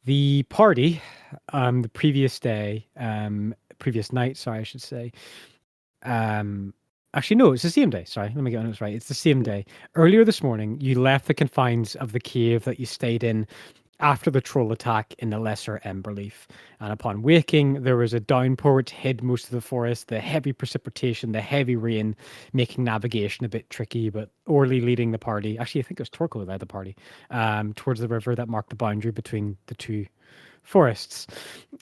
The party, the previous night, sorry, I should say. Actually, no, it's the same day. Sorry, let me get on this right. It's the same day. Earlier this morning, you left the confines of the cave that you stayed in after the troll attack in the Lesser Emberleaf. And upon waking, there was a downpour which hid most of the forest, the heavy precipitation, the heavy rain, making navigation a bit tricky. But Orly leading the party, actually, I think it was Torkel who led the party, towards the river that marked the boundary between the two forests.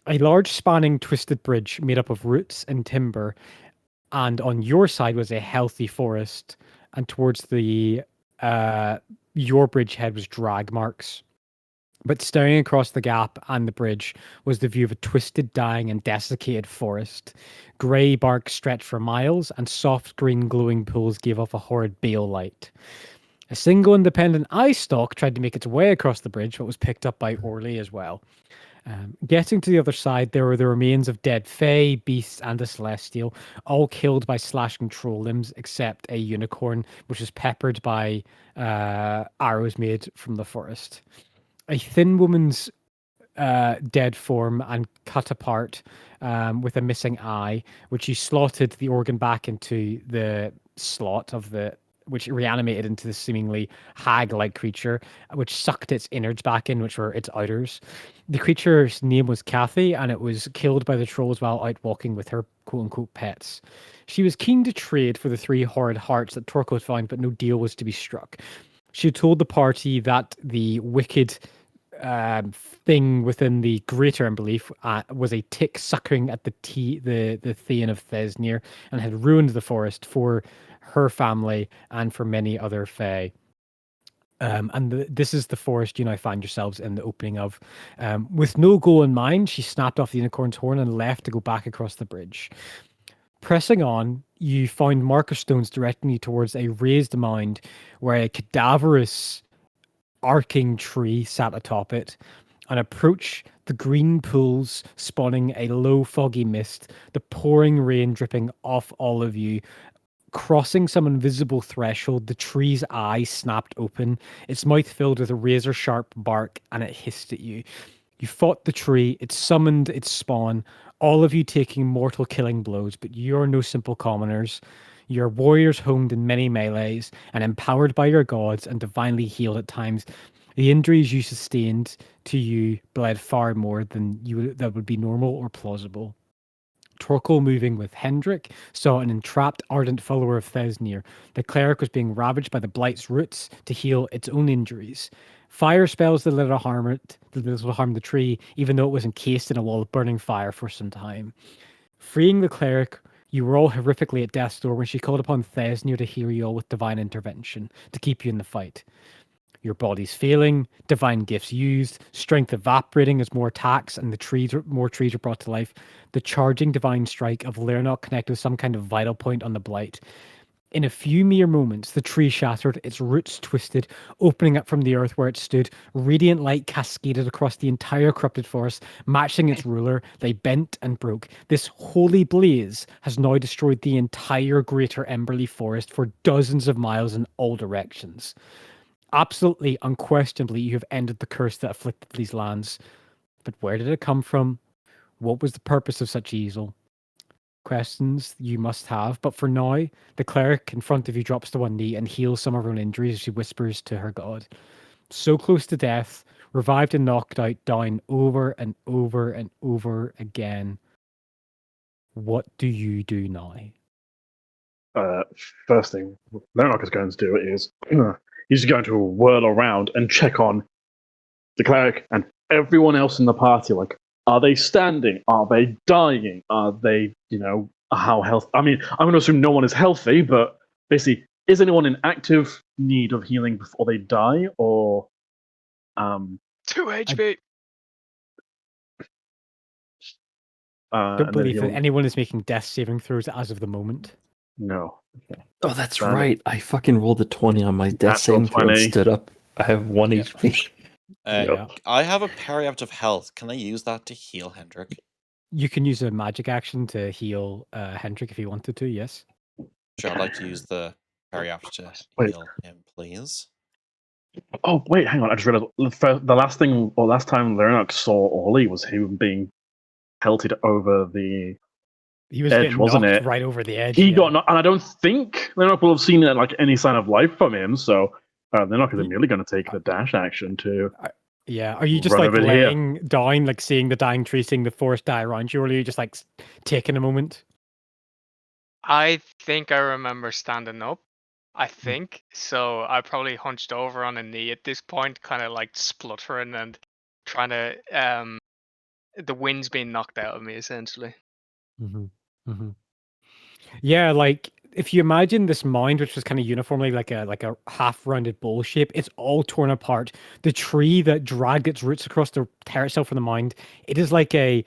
A large spanning twisted bridge made up of roots and timber, and on your side was a healthy forest, and towards the your bridgehead was drag marks. But staring across the gap and the bridge was the view of a twisted, dying, and desiccated forest. Grey bark stretched for miles, and soft green glowing pools gave off a horrid bale light. A single independent eye stalk tried to make its way across the bridge, but was picked up by Orly as well. Getting to the other side, there were the remains of dead fae, beasts, and a celestial, all killed by slashing troll limbs, except a unicorn, which was peppered by arrows made from the forest. A thin woman's dead form and cut apart with a missing eye, which he slotted the organ back into the slot of the which reanimated into the seemingly hag-like creature, which sucked its innards back in, which were its outers. The creature's name was Kathy, and it was killed by the trolls while out walking with her quote-unquote pets. She was keen to trade for the 3 horrid hearts that Torko had found, but no deal was to be struck. She told the party that the wicked thing within the greater unbelief was a tick suckering at the Thean of Thesnir, and had ruined the forest for her family and for many other fae. This is the forest you now find yourselves in the opening of. With no goal in mind, she snapped off the unicorn's horn and left to go back across the bridge. Pressing on, you find marker stones directing you towards a raised mound where a cadaverous arcing tree sat atop it. And approach the green pools, spawning a low foggy mist, the pouring rain dripping off all of you. Crossing some invisible threshold, the tree's eye snapped open, its mouth filled with a razor sharp bark, and it hissed at you. You fought the tree, it summoned its spawn, all of you taking mortal killing blows, but you are no simple commoners. You're warriors honed in many melees and empowered by your gods and divinely healed at times. The injuries you sustained to you bled far more than that would be normal or plausible. Torkel, moving with Hendrik, saw an entrapped, ardent follower of Thesnir. The cleric was being ravaged by the blight's roots to heal its own injuries. Fire spells did little harm the tree, even though it was encased in a wall of burning fire for some time. Freeing the cleric, you were all horrifically at death's door when she called upon Thesnir to heal you all with divine intervention, to keep you in the fight. Your body's failing, divine gifts used, strength evaporating as more attacks and more trees are brought to life. The charging divine strike of Lernok connected with some kind of vital point on the blight. In a few mere moments, the tree shattered, its roots twisted, opening up from the earth where it stood. Radiant light cascaded across the entire corrupted forest, matching its ruler. They bent and broke. This holy blaze has now destroyed the entire greater Emberleaf forest for dozens of miles in all directions. Absolutely, unquestionably, you have ended the curse that afflicted these lands. But where did it come from? What was the purpose of such evil? Questions you must have. But for now, the cleric in front of you drops to one knee and heals some of her own injuries as she whispers to her god. So close to death, revived and knocked out, down over and over and over again. What do you do now? First thing Leonark is going to do is he's going to whirl around and check on the cleric and everyone else in the party. Like, are they standing? Are they dying? Are they, how healthy? I mean, I'm going to assume no one is healthy, but basically, is anyone in active need of healing before they die, or 2 HP? Don't believe that anyone is making death saving throws as of the moment. No. Okay. Oh, that's right. I fucking rolled a 20 on my death saving throw and stood up. I have 1 HP. I have a periapt of health. Can I use that to heal Hendrik? You can use a magic action to heal Hendrik if you wanted to, yes. Sure, I'd like to use the periapt to heal him, please. Oh wait, hang on. I just realized the last time Leonard saw Ollie was him being pelted over the He was edge, getting wasn't knocked it? right over the edge. He Yeah. got knocked, and I don't think Leonard will have seen like any sign of life from him. So they're not immediately going to take the dash action to Yeah. Are you just run like over here. laying down, like seeing the dying tree, seeing the forest die around you, or are you just like taking a moment? I think I remember standing up. I think so. I probably hunched over on a knee at this point, kind of like spluttering and trying to. The wind's being knocked out of me essentially. Yeah, like if you imagine this mound, which was kind of uniformly like a half-rounded bowl shape, it's all torn apart. The tree that dragged its roots across to tear itself from the mound, it is like a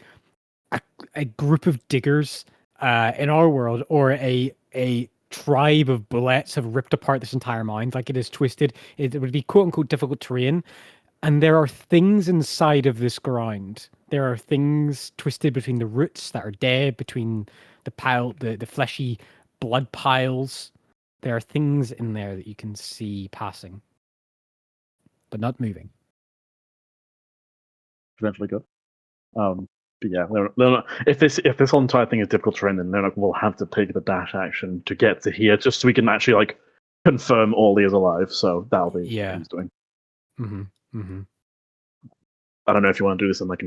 group of diggers in our world, or a tribe of bullets have ripped apart this entire mound. Like it is twisted. It would be quote unquote difficult terrain. And there are things inside of this ground. There are things twisted between the roots that are dead, between the fleshy blood piles. There are things in there that you can see passing, but not moving. Potentially good. But yeah, if this whole entire thing is difficult terrain, then Leonard will have to take the dash action to get to here, just so we can actually like confirm Ollie is alive. So that'll be what he's doing. I don't know if you want to do this in like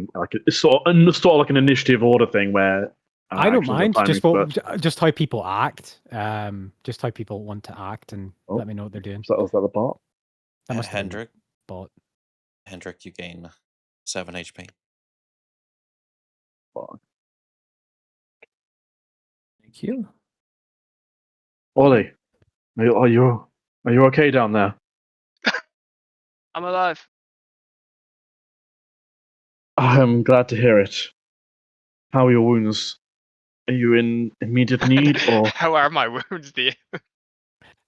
sort of like an initiative order thing where I don't mind timings, just how people act, just how people want to act, and let me know what they're doing. Was that the bot? That must have been Hendrik. the bot. Hendrik, you gain 7 HP. Fuck. Thank you. Ollie, are you okay down there? I'm alive. I'm glad to hear it. How are your wounds? Are you in immediate need, or How are my wounds, dear?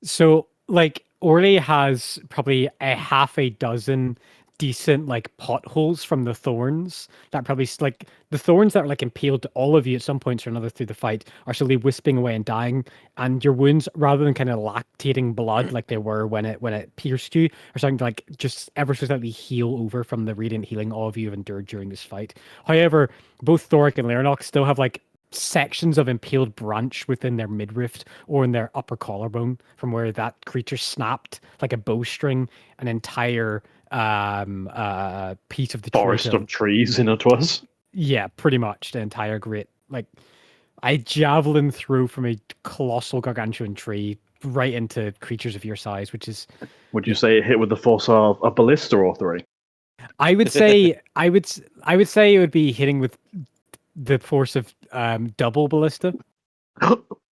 So, like, Orly has probably a half a dozen decent, like, potholes from the thorns that probably, like, the thorns that are, like, impaled to all of you at some points or another through the fight are slowly wisping away and dying. And your wounds, rather than kind of lactating blood like they were when it pierced you, are starting to, like, just ever so slightly heal over from the radiant healing all of you have endured during this fight. However, both Thoric and Leronox still have, like, sections of impaled branch within their midriff or in their upper collarbone from where that creature snapped like a bowstring an entire piece of the forest tree of trees in it was? Yeah, pretty much the entire great, like, I javelin through from a colossal gargantuan tree right into creatures of your size, which is, Would you say it hit with the force of a ballista or 3? I would say I would say it would be hitting with the force of double ballista.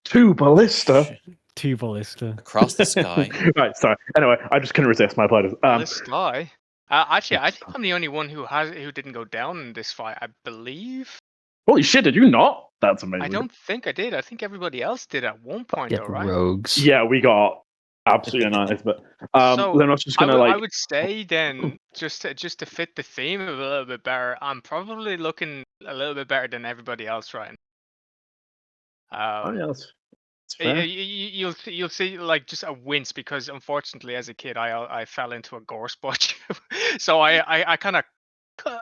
2 ballista? 2 ballista. Across the sky. Right, sorry. Anyway, I just couldn't resist. My apologies. This guy. Actually, I think I'm the only one who didn't go down in this fight. I believe. Holy shit! Did you not? That's amazing. I don't think I did. I think everybody else did at one point. Get Though, right? rogues. Yeah, we got absolutely nice. But So then I was just gonna I would say then just to fit the theme a little bit better, I'm probably looking a little bit better than everybody else right now. oh yeah, that's fair. You'll see like just a wince because unfortunately as a kid I fell into a gore spot, so I kind of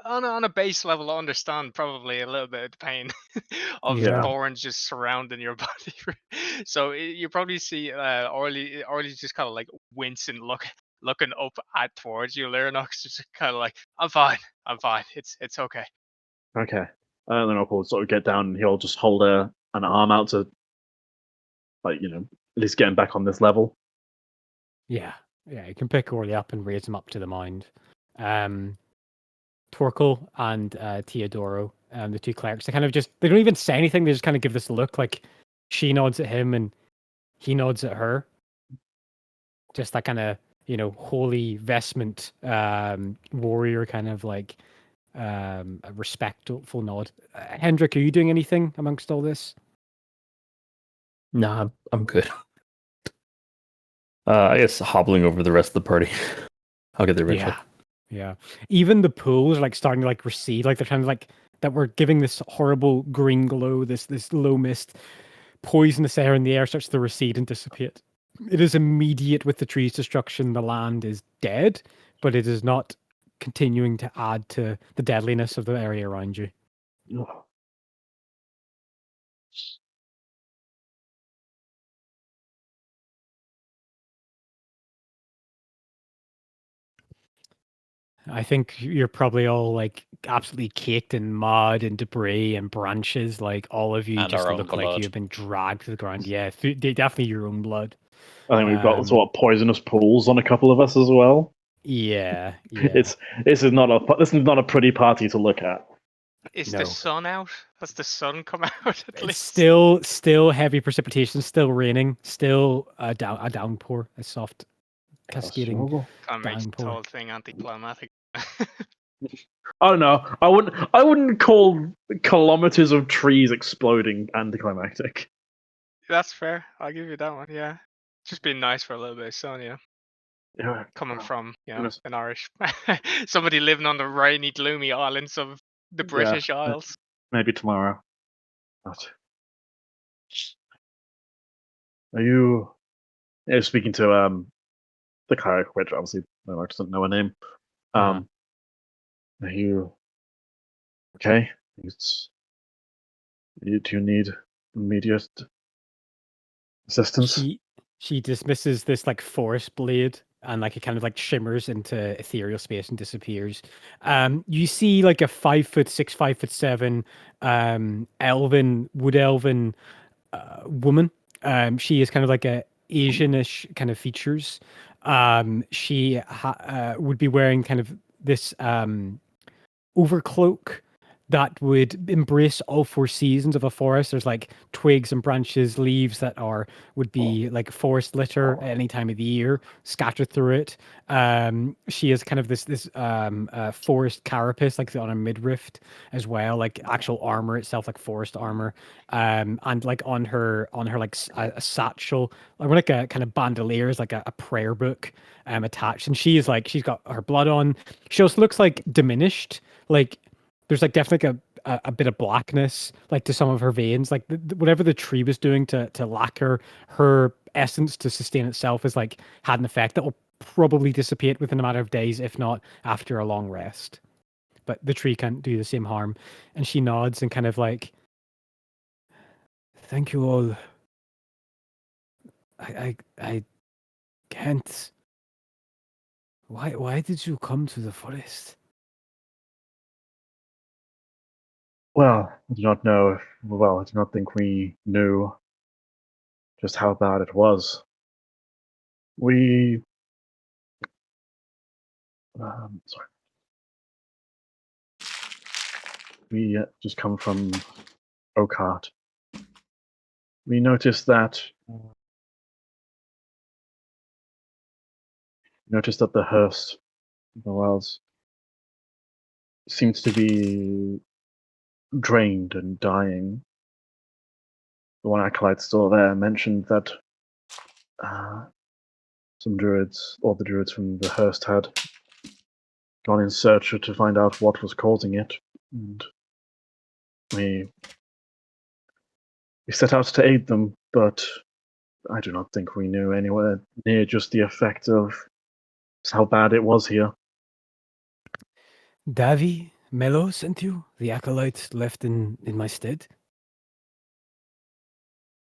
on a base level understand probably a little bit of the pain of Yeah. thorns just surrounding your body. So you probably see Orly's just kind of like wincing, looking up at towards you. Lyronox just kind of like, I'm fine, it's okay. Okay. And then I'll sort of get down and he'll just hold an arm out to, like, at least get him back on this level. Yeah, you can pick Orly up and raise him up to the mound. Torkel and Teodoro, the 2 clerics, they don't even say anything. They just kind of give this look, like she nods at him and he nods at her. Just that kind of, holy vestment warrior kind of like a respectful nod. Hendrik, are you doing anything amongst all this? Nah, I'm good. I guess hobbling over the rest of the party. I'll get there eventually. Yeah. Even the pools are like starting to like recede, like they're kind of like that we're giving this horrible green glow, this low mist, poisonous air in the air starts to recede and dissipate. it is immediate with the tree's destruction. The land is dead, but it is not continuing to add to the deadliness of the area around you. Ugh. I think you're probably all like absolutely caked in mud and debris and branches. Like all of you And just our own look like blood. you've been dragged to the ground. Yeah, definitely your own blood. I think we've got Um, sort of poisonous pools on a couple of us as well. Yeah, yeah. This is not a pretty party to look at. Is the No. sun out? Has the sun come out at It's least? still heavy precipitation, still raining, still a downpour, a soft cascading Horrible. Kind of makes the downpour. whole thing anticlimactic. I don't know. I wouldn't call kilometers of trees exploding anticlimactic. That's fair. I'll give you that one. Yeah, just being nice for a little bit of sun. Yeah, Yeah. coming Oh, from goodness. an Irish somebody living on the rainy, gloomy islands of the British Isles. Maybe tomorrow. But are you? Yeah, speaking to the cleric, which obviously no, I doesn't know her name. Uh-huh. Are you okay? Do you need immediate assistance? She dismisses this like forest blade and like it kind of like shimmers into ethereal space and disappears. You see like a 5'6", 5'7", wood elven woman. She is kind of like a Asianish kind of features. She would be wearing kind of this overcloak that would embrace all four seasons of a forest. There's like twigs and branches, leaves that would be like forest litter at any time of the year, scattered through it. She has kind of this forest carapace, like on a midriff as well, like actual armor itself, like forest armor. And like on her like a satchel, like a kind of bandoliers, like a prayer book attached. And she's she's got her blood on. She also looks like diminished, like there's like definitely a bit of blackness like to some of her veins, like whatever the tree was doing to lacquer her essence to sustain itself is like had an effect that will probably dissipate within a matter of days, if not after a long rest. But the tree can't do the same harm. And she nods and kind of like, thank you all. I can't. Why did you come to the forest? Well, I do not know if. Well, I do not think we knew just how bad it was. We. Sorry. We just come from Oakheart. We noticed that. The hearse, the wells, seems to be drained and dying. The one acolyte still there mentioned that some druids, or the druids from the Hearst, had gone in search to find out what was causing it, and we set out to aid them, but I do not think we knew anywhere near just the effect of how bad it was here. Davi Melo sent you? The acolyte left in my stead?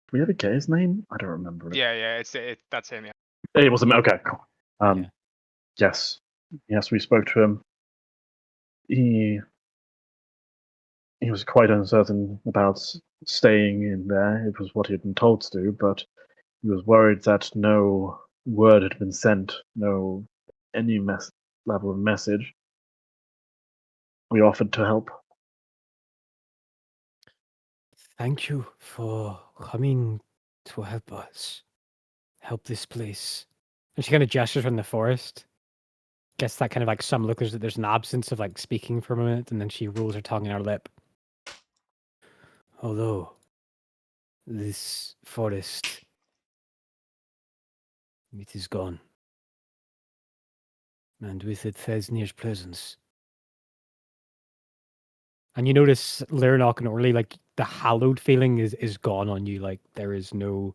Do we ever get his name? I don't remember it. Yeah, that's him. Yeah. It was okay. Cool. Yeah. Yes, we spoke to him. He was quite uncertain about staying in there. It was what he had been told to do, but he was worried that no word had been sent, no any level of message. We offered to help. Thank you for coming to help us. Help this place. And she kind of gestures from the forest. Gets that kind of like some look. There's an absence of like speaking for a moment, and then she rolls her tongue in her lip. Although this forest, it is gone, and with it Fesnir's presence. And you notice Lyrnock and Orly, like the hallowed feeling is gone on you. Like there is no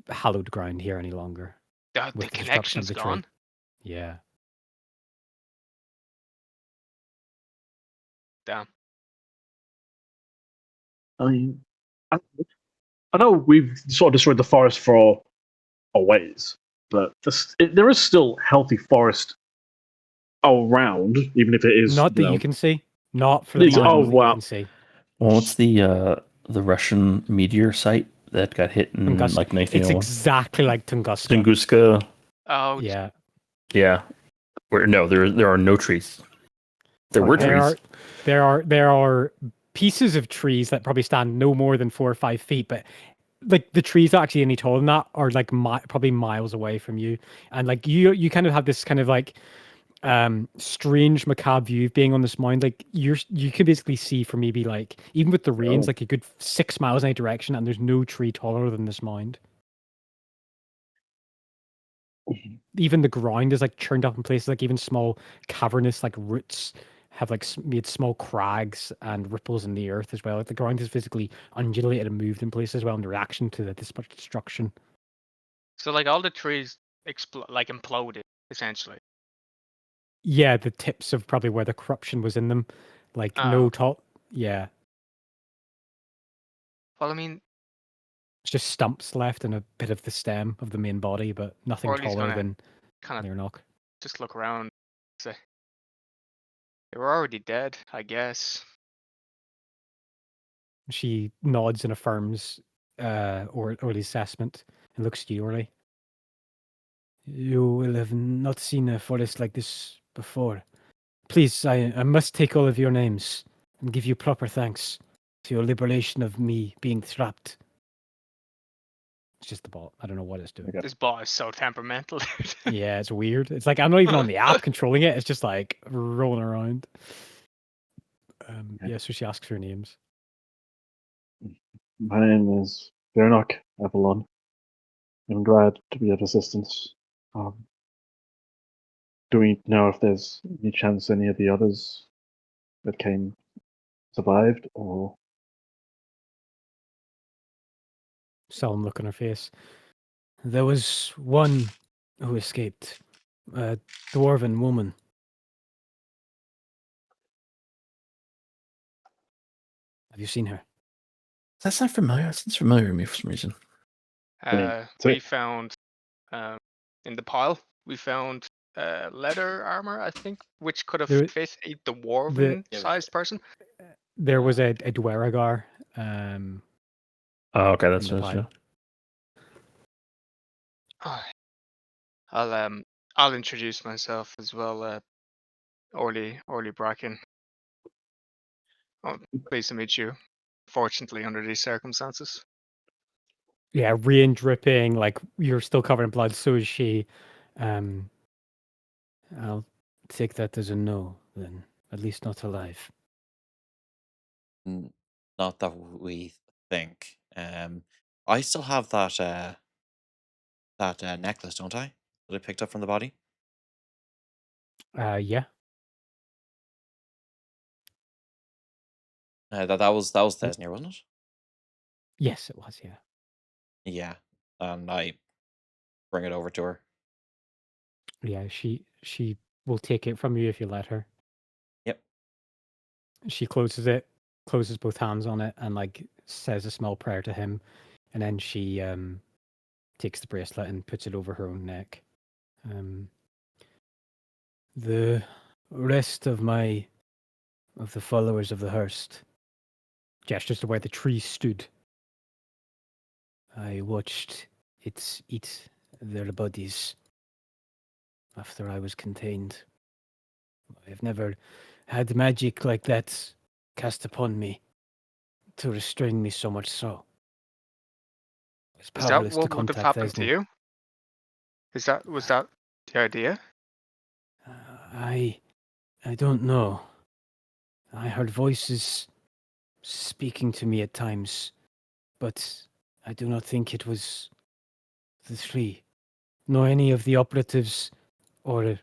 hallowed ground here any longer The with the destruction of connection's the tree. gone. Yeah. Damn. I mean, I know we've sort of destroyed the forest for a ways, but there is still healthy forest around, even if it is, Not that you can see. Not for the These- oh, miles that you wow. can see. Well, what's the Russian meteor site that got hit in Tunguska. like It's 1901? exactly like Tunguska. Tunguska. Oh, Yeah. Yeah. Where no, there are no trees. There were Okay. trees. There are pieces of trees that probably stand no more than 4 or 5 feet, but like the trees actually any taller than that are like probably miles away from you, and like you kind of have this kind of like strange macabre view of being on this mound. Like you can basically see for maybe like even with the rains Oh. like a good 6 miles in any direction, and there's no tree taller than this mound. Even the ground is like churned up in places, like even small cavernous like roots have like made small crags and ripples in the earth as well. Like the ground is physically undulated and moved in places as well in reaction to this much destruction. so like all the trees imploded essentially. Yeah, the tips of probably where the corruption was in them, like Oh, no okay. top. Yeah, Well, I mean, it's just stumps left and a bit of the stem of the main body, but nothing Orly's taller gonna than kind of Learnock. just look around. Say they were already dead, I guess. She nods and affirms Orly's assessment and looks at you, Orly. You will have not seen a forest like this before. Please, I must take all of your names and give you proper thanks to your liberation of me being trapped. It's just the bot. I don't know what it's doing. Okay. This bot is so temperamental. Yeah, it's weird. It's like I'm not even on the app controlling it. It's just like rolling around. Yeah, so she asks for your names. My name is Vernock Avalon. I'm glad to be of assistance. Do we know if there's any chance any of the others that came survived, or Solemn look on her face. There was one who escaped. A dwarven woman. Have you seen her? That's not familiar. That sounds familiar to me for some reason. We found in the pile. We found leather armor, I think, which could have There- fit a dwarven-sized person. There was a Dweragar. Oh, okay, that's In the what it is. pile. I'll introduce myself as well. Orly Bracken. Oh, pleased to meet you. Fortunately, under these circumstances. Yeah, rain dripping, like you're still covered in blood, so is she. I'll take that as a no, then. At least not alive. Not that we think. I still have that necklace, don't I? That I picked up from the body. Yeah. That was Thesnir, wasn't it? Yes, it was, yeah. Yeah, and I bring it over to her. Yeah, she will take it from you if you let her. Yep. She closes it, closes both hands on it, and like says a small prayer to him, and then she takes the bracelet and puts it over her own neck. The rest of the followers of the Hearst gestures to where the tree stood. I watched it eat their bodies after I was contained. I've never had magic like that cast upon me to restrain me so much so. I was Is that powerless to what would have contact happened to Esni. you? Was that the idea? I don't know. I heard voices speaking to me at times, but I do not think it was the three, nor any of the operatives or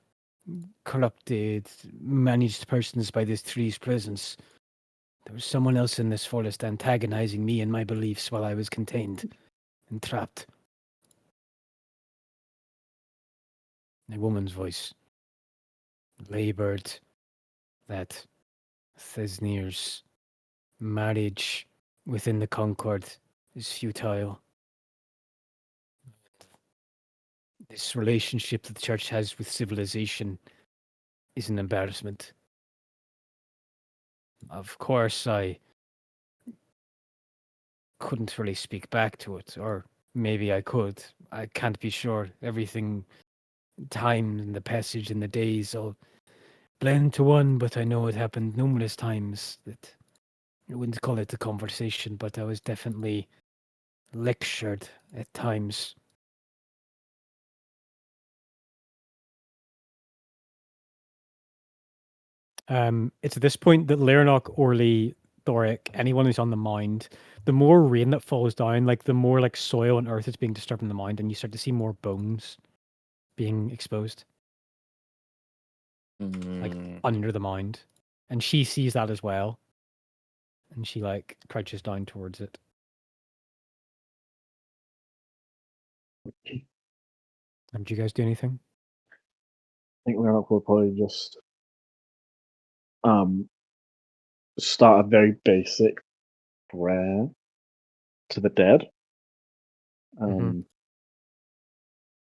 corrupted, managed persons by this tree's presence. There was someone else in this forest antagonizing me and my beliefs while I was contained and trapped. A woman's voice. Labored that Thesnir's marriage within the Concord is futile. This relationship that the church has with civilization is an embarrassment. Of course, I couldn't really speak back to it, or maybe I could. I can't be sure. Everything, time and the passage and the days all blend to one, but I know it happened numerous times that I wouldn't call it a conversation, but I was definitely lectured at times. It's at this point that Leonok, Orly, Thoric, anyone who's on the mound, the more rain that falls down, like the more like soil and earth is being disturbed in the mound, and you start to see more bones being exposed, like under the mound. And she sees that as well. And she like crouches down towards it. Do you guys do anything? I think Leonard will probably just start a very basic prayer to the dead.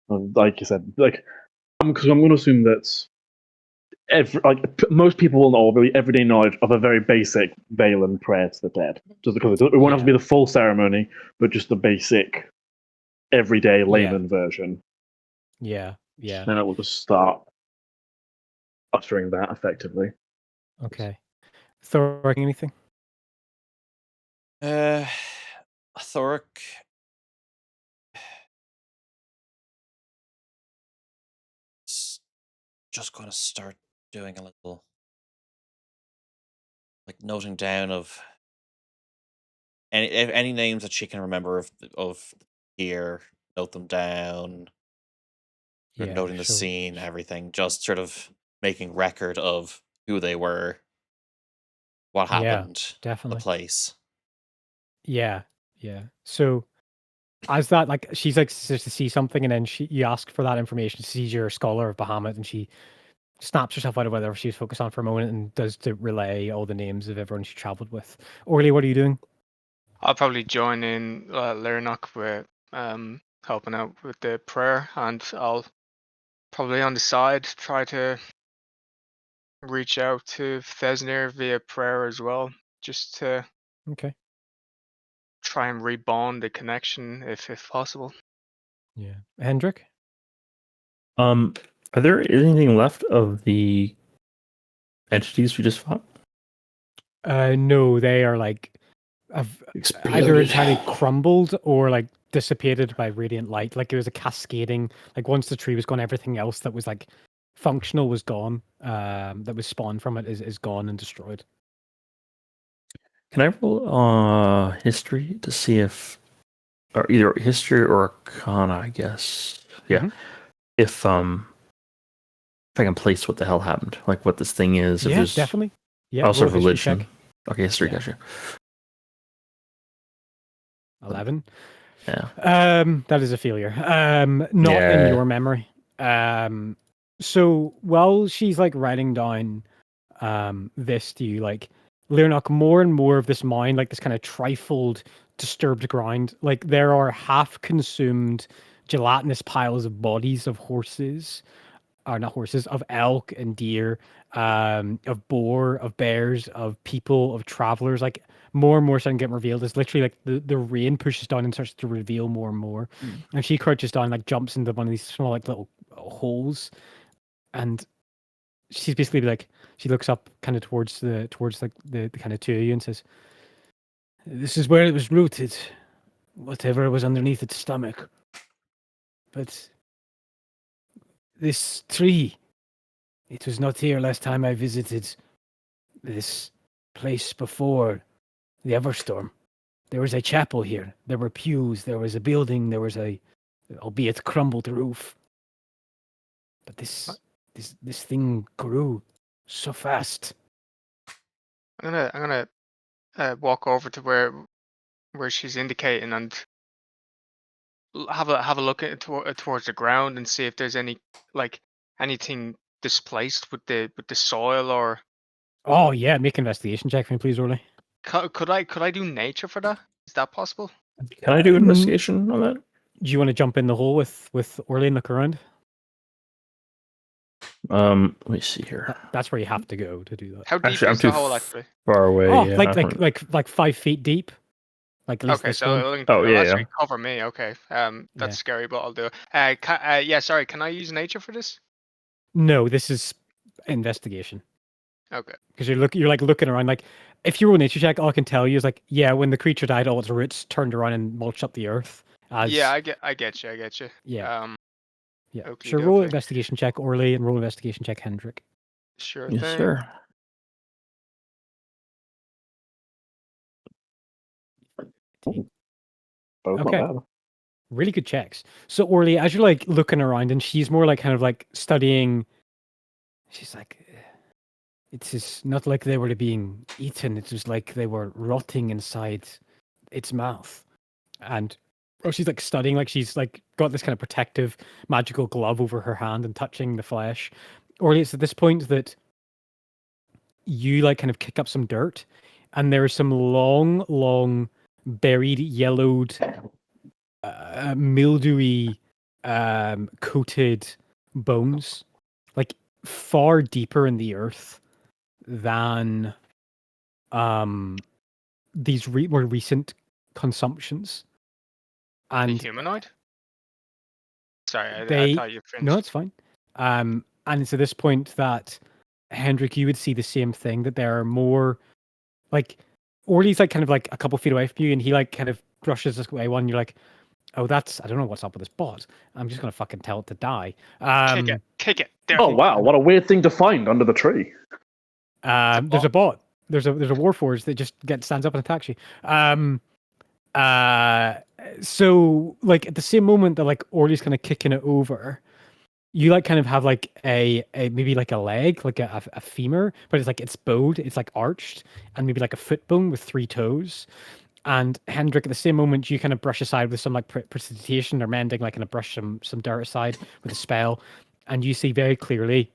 Like you said, like because I'm going to assume that most people will know very everyday knowledge of a very basic Valen prayer to the dead. Just because it won't have to be the full ceremony, but just the basic, everyday layman version. Yeah. Then it will just start uttering that effectively. Okay. Thoric, anything? Thoric. Just going to start doing a little, like, noting down of any names that she can remember of here. Note them down. Or noting the scene, everything. Just sort of making record of who they were, what happened, definitely. the place. Yeah. So as that, like, she's like to see something, and then you ask for that information. She sees you're a scholar of Bahamut, and she snaps herself out of whatever she was focused on for a moment and does to relay all the names of everyone she traveled with. Orly, what are you doing? I'll probably join in Leonok with helping out with the prayer, and I'll probably on the side try to reach out to Thesnir via prayer as well, just to try and rebond the connection if possible. Yeah. Hendrik? Are there anything left of the entities we just fought? No, they are like either entirely crumbled or like dissipated by radiant light. Like it was a cascading. Like once the tree was gone, everything else that was like functional was gone. That was spawned from it is gone and destroyed. Can I roll history to see if, or either history or arcana, I guess. Yeah. If I can place what the hell happened, like what this thing is. Yeah, definitely. Yeah. Also religion. Check. Okay, history, gotcha. 11. Yeah. That is a failure. Not in your memory. So while she's like writing down this to you, like Leonok, more and more of this mind, like this kind of trifled, disturbed ground, like there are half consumed gelatinous piles of bodies of horses, or not horses, of elk and deer, of boar, of bears, of people, of travelers, like more and more starting to get revealed. It's literally like the rain pushes down and starts to reveal more and more. And she crouches down, like jumps into one of these small like little holes, and she's basically like, she looks up kind of towards like the kind of two of you and says, "This is where it was rooted, whatever was underneath its stomach. But this tree, it was not here last time I visited this place before the Everstorm. There was a chapel here. There were pews. There was a building. There was a, albeit crumbled roof. But this thing grew so fast." I'm gonna walk over to where she's indicating and have a look at towards the ground and see if there's anything displaced with the soil, or Oh yeah, make an investigation check for me, please, Orly. could I do nature for that? Is that possible? Can I do investigation on that? Do you want to jump in the hole with Orly and look around? Let me see here. That's where you have to go to do that. How deep Actually, I'm is too the hole actually? far away. Oh, yeah, like 5 feet deep. Like at least Okay, this so one. it'll actually cover me. Okay, that's Yeah. scary, but I'll do it. Yeah, sorry. Can I use nature for this? No, this is investigation. Okay. Because you're like looking around. Like if you roll a nature check, all I can tell you is like, yeah, when the creature died, all its roots turned around and mulched up the earth. Yeah, I get you. Yeah. Yeah. Okie Sure, roll dokie. investigation check Orly and roll investigation check Hendrik. Sure Yes, thing. sir. Both Okay. not bad. Really good checks. So Orly, as you're like looking around, and she's more like kind of like studying. She's like, it's just not like they were being eaten. It's just like they were rotting inside its mouth. And she's like studying, like she's like got this kind of protective magical glove over her hand and touching the flesh. Orly, it's at this point that you like kind of kick up some dirt, and there's some long, buried, yellowed, mildewy, coated bones, like far deeper in the earth than these more recent consumptions. The And humanoid? Sorry, I they thought you finished. no, it's fine. And it's at this point that Hendrik, you would see the same thing, that there are more like Orly's like kind of like a couple feet away from you, and he like kind of brushes this away one. You're like, oh, that's I don't know what's up with this bot. I'm just gonna fucking tell it to die. Kick it. There. Oh wow, what a weird thing to find under the tree. There's a bot. There's a warforged that just stands up and attacks you. So like at the same moment that like Orly's kind of kicking it over, you like kind of have like a maybe like a leg, like a femur, but it's like it's bowed, it's like arched, and maybe like a foot bone with 3 toes. And Hendrik, at the same moment, you kind of brush aside with some like precipitation or mending, like kind of brush some dirt aside with a spell, and you see very clearly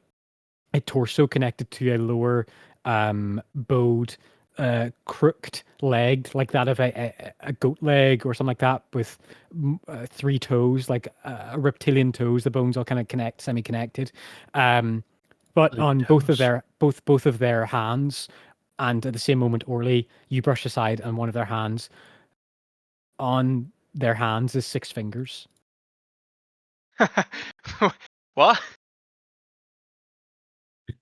a torso connected to a lower bowed, crooked leg, like that of a goat leg or something like that, with 3 toes, like reptilian toes. The bones all kind of semi-connected. But on both of their hands, and at the same moment, Orly, you brush aside on one of their hands. On their hands is 6 fingers. What?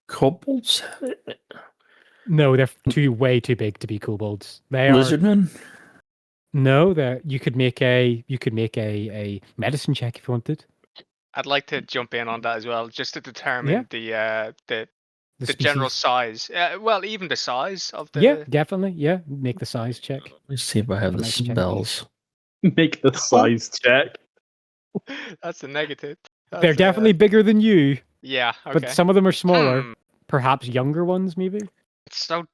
Kobolds? No, they're way too big to be kobolds. They are Lizardmen? No, you could make a medicine check if you wanted. I'd like to jump in on that as well, just to determine the general size. Well, even the size of the. Yeah, definitely. Yeah, make the size check. Let me see if I have the Medicine check. spells. Make the size check. That's a negative. They're definitely bigger than you. Yeah, okay. But some of them are smaller. Perhaps younger ones, maybe. It's so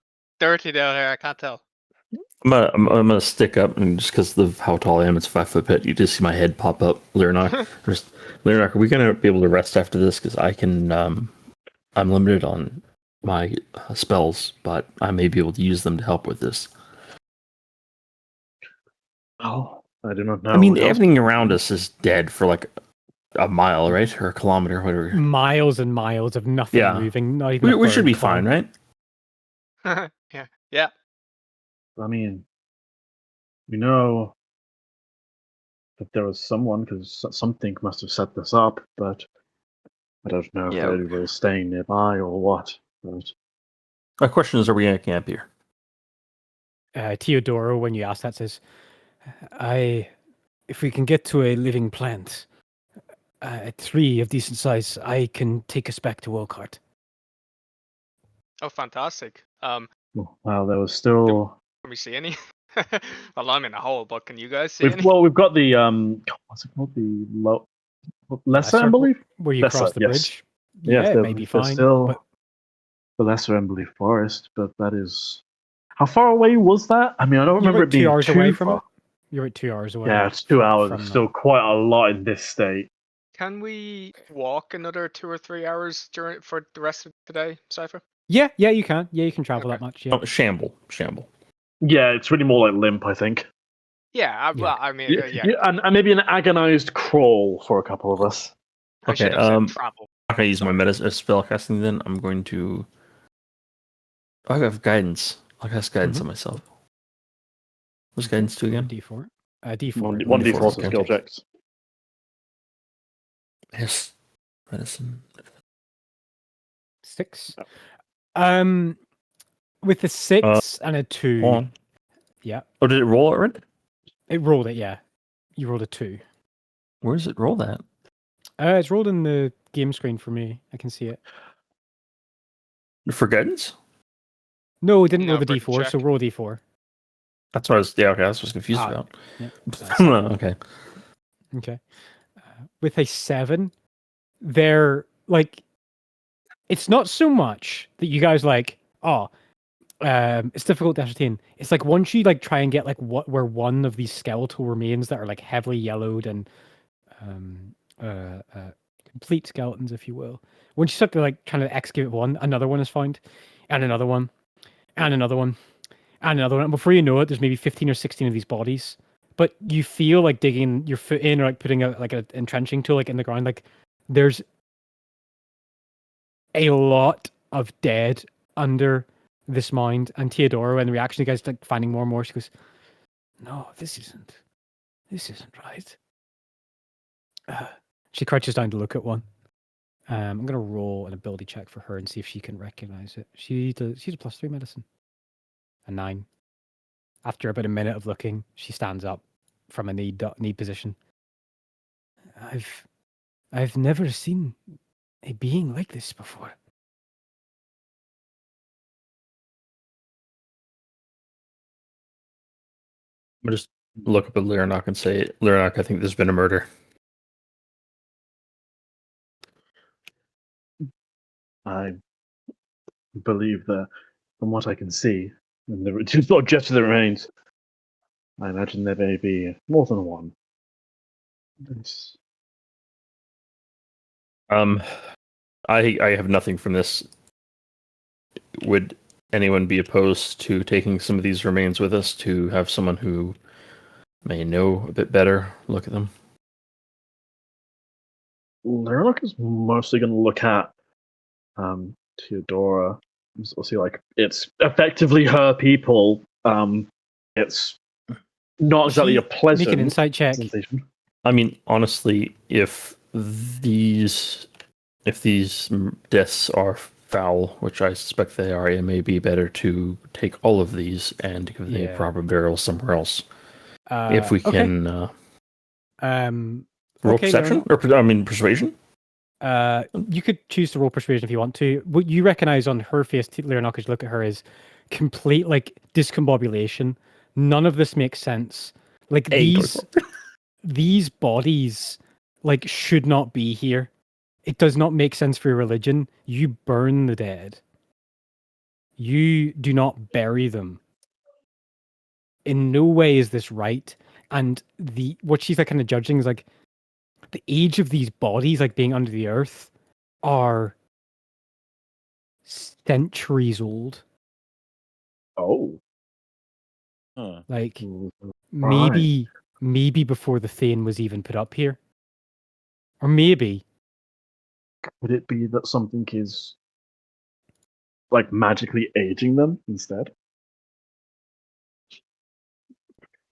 dirty down here. I can't tell. I'm gonna stick up, and just because of how tall I am, it's 5 foot pit. You just see my head pop up. Lyrnock, are we gonna be able to rest after this? Because I can. I'm limited on my spells, but I may be able to use them to help with this. Oh, I do not know. I mean, everything around us is dead for like a mile, right, or a kilometer, whatever. Miles and miles of nothing moving. Not even. We should be fine, right? Yeah. I mean, we know that there was someone, because something must have set this up, but I don't know if anybody was staying nearby or what. But my question is, are we going to camp here? Teodoro, when you ask that, says, if we can get to a living plant, a tree of decent size, I can take us back to Wolcott. Oh, fantastic. Well, there was still. Can we see any? Well, I'm in a hole, but can you guys see any? Well, we've got the what's it called? The lesser, I believe. Where you cross the bridge. Yes, it may be fine. Still but... the lesser Emberleaf Forest, but that is. How far away was that? I mean, I don't remember it being 2 hours too away far. from it. You're at 2 hours away. Yeah, it's 2 hours. from It's still quite a lot in this state. Can we walk another 2 or 3 hours for the rest of today, Cypher? Yeah, you can. Yeah, you can travel Okay. that much. Yeah. Oh, shamble. Yeah, it's really more like limp, I think. Yeah, Yeah. well, I mean, Yeah, and maybe an agonized crawl for a couple of us. I Okay, should have said travel. I'm gonna use my spell casting then. I'm going to. I have guidance. I'll cast guidance on myself. What's guidance do again? D4. D4. One D4, D4 for okay. skill checks. Yes. Medicine. 6. With a 6 and a 2. Hold on. Yeah. Oh, did it roll already? It rolled it, yeah. You rolled a 2. Where does it roll that? It's rolled in the game screen for me. I can see it. For guidance? No, it didn't roll No, the for D4, so check. roll D4. That's what I was. Yeah, okay. That's what I was confused Ah, about. Yeah. Okay. Okay. With a 7, they're like, it's not so much that you guys like, it's difficult to ascertain. It's like once you like try and get like where one of these skeletal remains that are like heavily yellowed and complete skeletons, if you will. Once you start to like trying to excavate one, another one is found, and another one, and another one, and another one. And before you know it, there's maybe 15 or 16 of these bodies. But you feel like digging your foot in or like putting a entrenching tool like in the ground. Like there's a lot of dead under this mound. And Theodora, when the reaction you guys like finding more and more, she goes, "No, this isn't right." She crouches down to look at one. I'm gonna roll an ability check for her and see if she can recognize it. She's a +3 medicine. A 9. After about a minute of looking, she stands up from a knee position. I've never seen a being like this before. I'm just look up at Lyranok and say, Lyranok, I think there's been a murder. I believe that, from what I can see, and it's not just the remains, I imagine there may be more than one. It's... I have nothing from this. Would anyone be opposed to taking some of these remains with us to have someone who may know a bit better look at them? Lyranok is mostly going to look at Theodora. We'll see, like, it's effectively her people. It's not exactly a pleasant Make an insight check. sensation. I mean, honestly, if these deaths are foul, which I suspect they are, it may be better to take all of these and give them a proper burial somewhere else. If we can roll perception or persuasion. You could choose to roll persuasion if you want to. What you recognize on her face, Lyranok, as you look at her, is complete like discombobulation. None of this makes sense. Like these bodies like should not be here. It does not make sense for your religion. You burn the dead. You do not bury them. In no way is this right. And what she's like kind of judging is like the age of these bodies, like being under the earth, are centuries old. Oh. Huh. Like Right. maybe before the Thane was even put up here. Or maybe. Could it be that something is like magically aging them instead?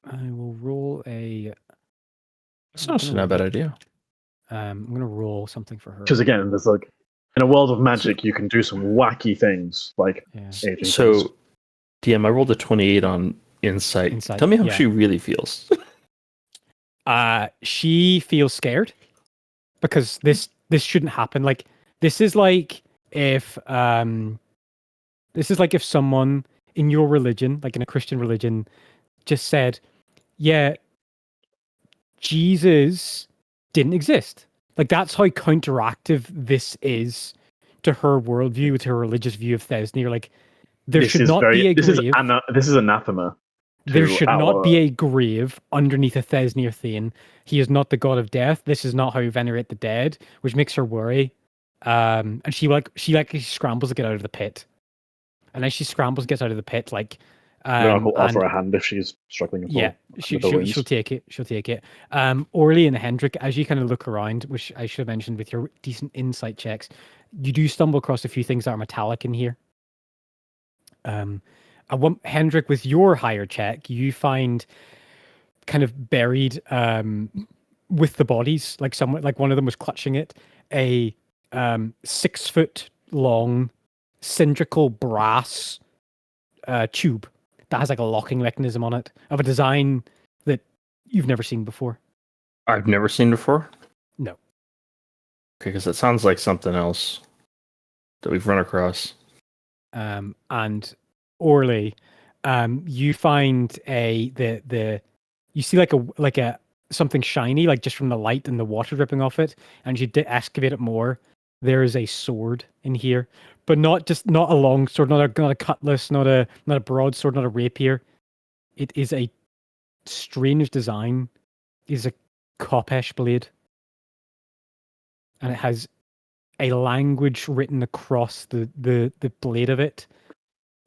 I will roll a. That's not a bad idea. I'm gonna roll something for her. Because again, there's like in a world of magic, you can do some wacky things like aging. So, things. DM, I rolled a 28 on insight. Tell me how she really feels. She feels scared because this shouldn't happen. Like this is like if someone in your religion, like in a Christian religion, just said, "Yeah, Jesus didn't exist." Like that's how counteractive this is to her worldview, to her religious view of Thesny. You're like, there should not be a grave. This is anathema. There to should not our. be a grave underneath a Thesnir Thane. He is not the god of death. This is not how you venerate the dead, which makes her worry. And she scrambles to get out of the pit. And as she scrambles, gets out of the pit, like Then I'll offer and a hand if she's struggling at all. yeah, with the wounds. she'll take it. She'll take it. Orly and Hendrik, as you kind of look around, which I should have mentioned with your decent insight checks, you do stumble across a few things that are metallic in here. I want Hendrik, with your higher check, you find kind of buried with the bodies, like someone, like one of them was clutching it, a 6 foot long cylindrical brass tube that has like a locking mechanism on it of a design that you've never seen before. I've never seen before? No. Okay, because it sounds like something else that we've run across. And Orly, you find you see like a something shiny, like just from the light and the water dripping off it, and you excavate it more. There is a sword in here, but not a long sword, not a cutlass, not a broadsword, not a rapier. It is a strange design. It is a Kopesh blade, and it has a language written across the blade of it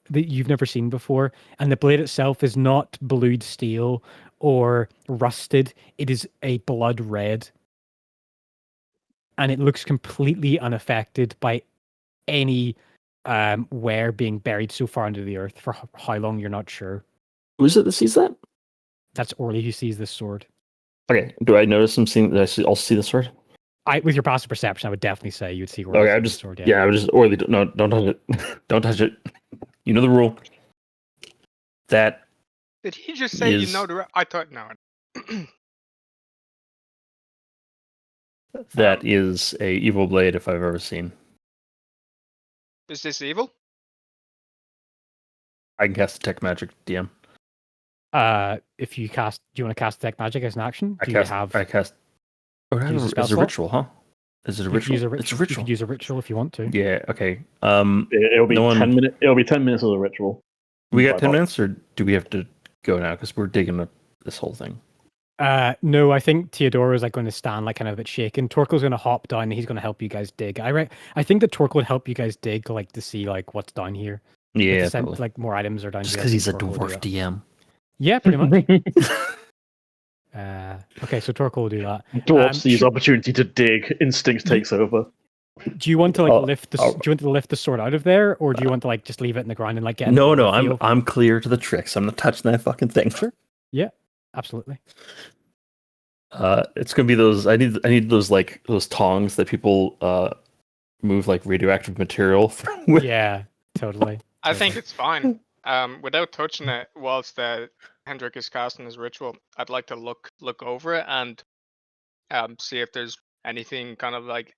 that you've never seen before. And the blade itself is not blued steel or rusted. It is a blood red. And it looks completely unaffected by any wear being buried so far under the earth. For how long, you're not sure. Who is it that sees that? That's Orly who sees this sword. Okay, do I notice him seeing? I'll see the sword. With your passive perception, I would definitely say you'd see Orly. Okay, I the just sword. I would just Orly. No, don't touch it. Don't touch it. You know the rule. That Did he just say is- you know the? I thought no. that is a evil blade if I've ever seen. Is this evil? I can cast detect magic, DM. If you cast, do you want to cast detect magic as an action? I cast. Oh, use a spell it's a slot? ritual, huh? Is it a You could ritual? use a It's a You ritual. could use a ritual if you want to. Yeah. Okay. It'll be no one- 10 minutes. It'll be 10 minutes of the ritual. We got By 10 bot. minutes, or do we have to go now? Because we're digging up this whole thing. No, I think Theodora is like going to stand like kind of a bit shaken. Torko's going to hop down and he's going to help you guys dig. I think that Torko would help you guys dig like to see like what's down here. Yeah, Like more items are down just here. because he's a Torko will do dwarf that. DM. Yeah, pretty much. Okay, so Torko will do that. Dwarf sees sure. opportunity to dig. Instinct takes over. Do you want to like I'll- lift the? I'll- Do you want to lift the sword out of there, or do you want to like just leave it in the ground and like get? No, a I'm feel? I'm clear to the tricks. I'm not touching that fucking thing. Sure. Absolutely. It's gonna be those. I need those like those tongs that people move like radioactive material with. Yeah, totally. I think it's fine. Without touching it, whilst Hendrik is casting his ritual, I'd like to look over it and see if there's anything kind of like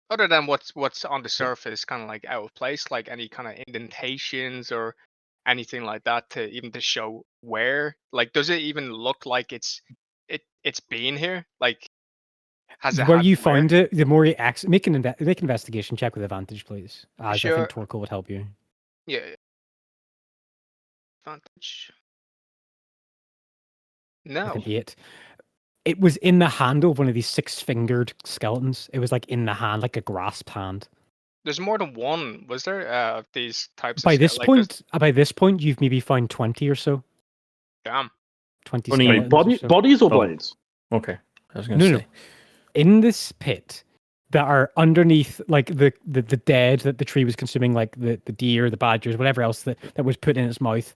other than what's on the surface, kind of like out of place, like any kind of indentations or anything like that to show where. Like, does it even look like it's been here? Like, has it Where had you wear? find it, the more you make an investigation check with advantage, please. As I Sure. think Torko would help you. Yeah. Advantage. With No. an 8. It was in the handle of one of these 6-fingered skeletons. It was like in the hand, like a grasp hand. There's more than one. Was there of these types By of this like by this point, you've maybe found 20 or so. damn. 20 20 skeletons Wait, or so. bodies or Oh. blades? Okay, I was gonna No. say. In this pit that are underneath like the dead that the tree was consuming, like the deer, the badgers, whatever else that was put in its mouth.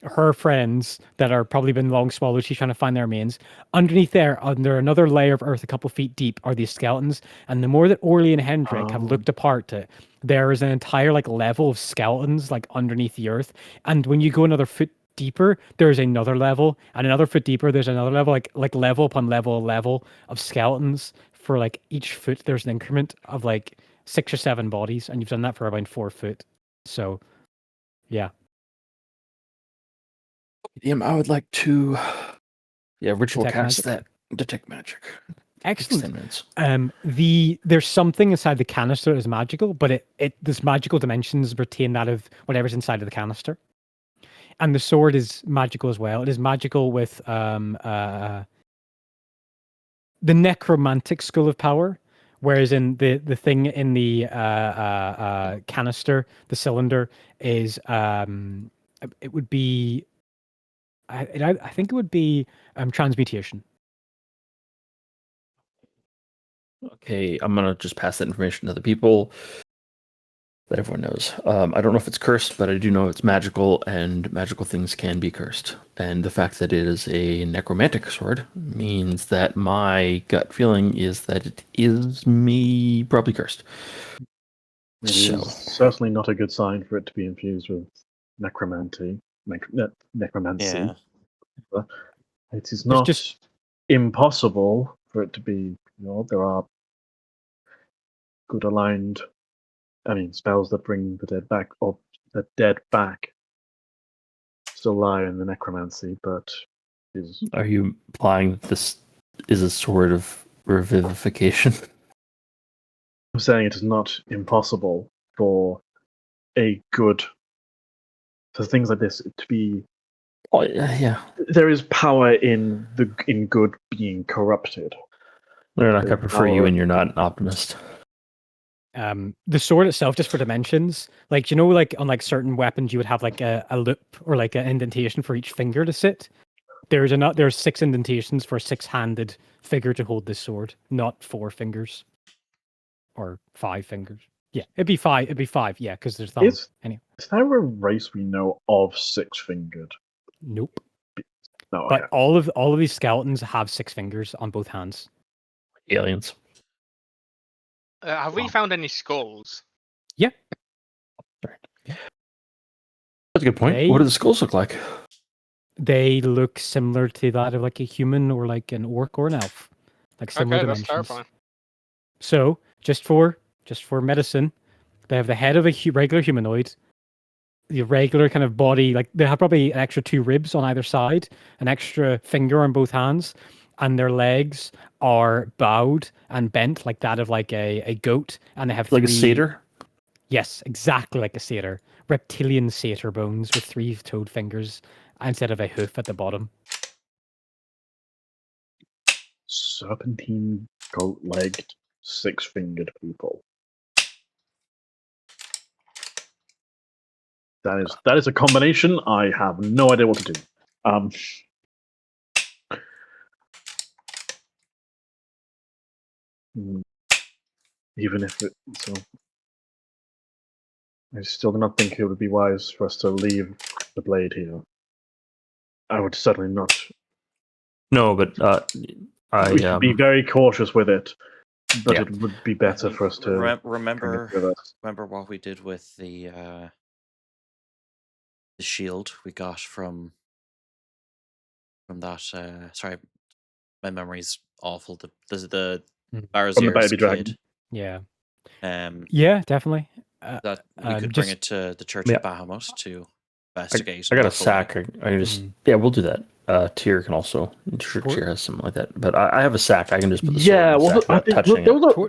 Her friends that are probably been long swallowed, she's trying to find their remains. Underneath there, under another layer of earth a couple feet deep, are these skeletons. And the more that Orly and Hendrik have looked apart to, there is an entire like level of skeletons like underneath the earth. And when you go another foot deeper, there's another level, and another foot deeper, there's another level, like level upon level of skeletons. For like each foot, there's an increment of like 6 or 7 bodies, and you've done that for around 4 foot. So, yeah. DM, I would like to. Yeah, ritual Detect cast magic? that. Detect magic. Takes Excellent. 10 minutes. There's something inside the canister that is magical, but this magical dimensions retain that of whatever's inside of the canister. And the sword is magical as well. It is magical with the necromantic skull of power, whereas in the thing in the canister, the cylinder is it would be I think it would be transmutation. Okay, I'm gonna just pass that information to the people that everyone knows. I don't know if it's cursed, but I do know it's magical, and magical things can be cursed. And the fact that it is a necromantic sword means that my gut feeling is that it is me probably cursed. It is certainly not a good sign for it to be infused with necromancy. Necromancy. Yeah. It is not impossible for it to be. There are good aligned. Spells that bring the dead back, or the dead back, still lie in the necromancy, but Are you implying that this is a sort of revivification? I'm saying it is not impossible for things like this to be. Oh yeah. There is power in good being corrupted. They're not gonna prefer you, and you're not an optimist. The sword itself, just for dimensions, like like on like certain weapons, you would have like a loop or like an indentation for each finger to sit. There's 6 indentations for a 6-handed figure to hold this sword, not 4 fingers or 5 fingers. Yeah, it'd be 5. It'd be 5. Yeah, because there's thumbs. Anyway, is there a race we know of 6-fingered? Nope. No, but all of these skeletons have 6 fingers on both hands. Aliens. Have we found any skulls? Yeah. That's a good point. What do the skulls look like? They look similar to that of like a human or like an orc or an elf, like similar dimensions. That's terrifying. So just for medicine, they have the head of a regular humanoid, the regular kind of body, like they have probably an extra 2 ribs on either side, an extra finger on both hands, and their legs are bowed and bent like that of like a goat, and they have like 3... a satyr. Yes, exactly like a satyr. Reptilian satyr bones with 3 toed fingers instead of a hoof at the bottom. Serpentine, goat-legged, 6-fingered people. That is a combination I have no idea what to do. Even if I still do not think it would be wise for us to leave the blade here. I would certainly not. No, but we should be very cautious with it. But it would be better for us to remember what we did with the shield we got from that. Sorry, my memory's awful. The from the baby dragon. Yeah. Yeah, definitely. That we could bring it to the Church of Bahamut to investigate. I got a sack. I can just we'll do that. Tyr can also. Tyr has something like that. But I have a sack. I can just put the sword in the sack without touching it.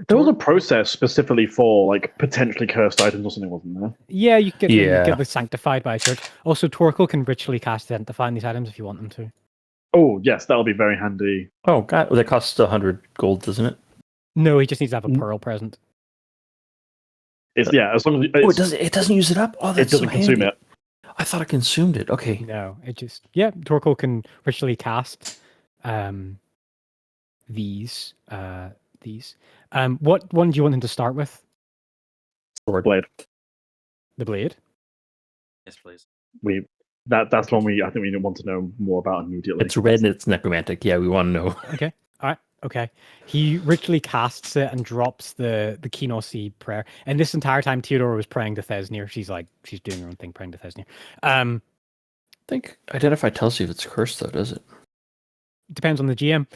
There was a process specifically for like potentially cursed items or something, wasn't there? Yeah, you get them sanctified by a church. Also, Torkel can ritually cast sanctifying these items if you want them to. Oh yes, that'll be very handy. Oh god, that costs 100 gold, doesn't it? No, he just needs to have a pearl present. As long as it doesn't use it up. Oh, that's it doesn't consume it. I thought it consumed it. Okay. No, it just Torkel can ritually cast these. What one do you want him to start with? Sword. Blade. The blade? Yes, please. That's one I think we want to know more about immediately. It's red and it's necromantic. Yeah, we want to know. Okay. All right. Okay. He ritually casts it and drops the Kenosi prayer. And this entire time, Theodora was praying to Thesnir. She's doing her own thing, praying to Thesnir. I think Identify tells you if it's cursed, though, does it? Depends on the GM.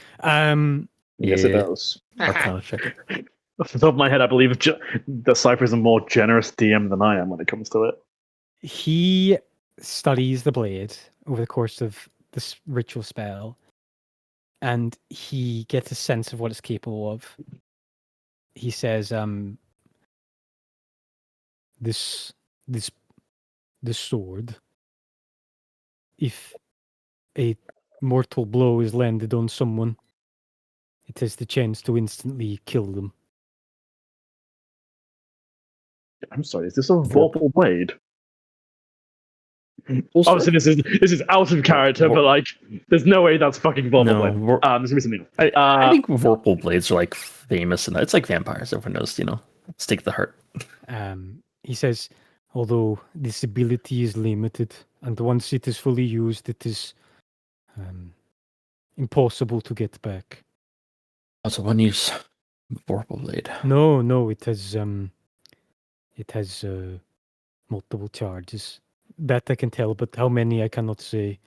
Yes, it does. Arcana check it. Off the top of my head, I believe the Cypher is a more generous DM than I am when it comes to it. He studies the blade over the course of this ritual spell, and he gets a sense of what it's capable of. He says, this sword if a mortal blow is landed on someone, it has the chance to instantly kill them. I'm sorry, is this a Vorpal blade? Also, Obviously, this is out of character, but like, there's no way that's fucking Vorpal No, blade. There's gonna be something. I think Vorpal blades are like famous, and it's like vampires. Everyone knows, stake the heart. He says, although this ability is limited, and once it is fully used, it is impossible to get back. Also, one use Vorpal blade. No, it has multiple charges. That I can tell, but how many I cannot say.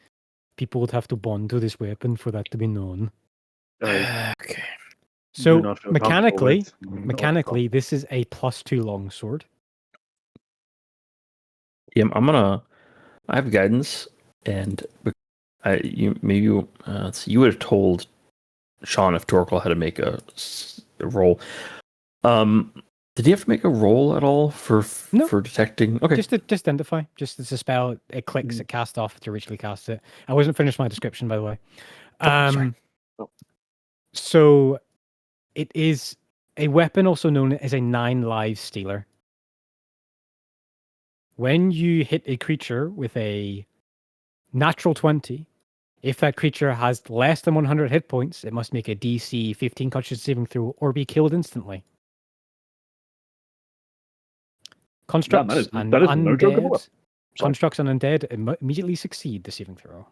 People would have to bond to this weapon for that to be known. Okay. So Do not feel comfortable with- mechanically, this is a +2 longsword. Yeah, I have guidance, and you would have told Sean if Torkel had to make a roll. Did he have to make a roll at all for detecting? Okay, Just identify. Just as a spell, it clicks, it casts off to originally cast it. I wasn't finished my description, by the way. sorry. So it is a weapon also known as a 9 lives stealer. When you hit a creature with a natural 20, if that creature has less than 100 hit points, it must make a DC 15 Constitution saving throw or be killed instantly. Constructs and that is no joke at all. undead. Constructs and undead immediately succeed the saving throw.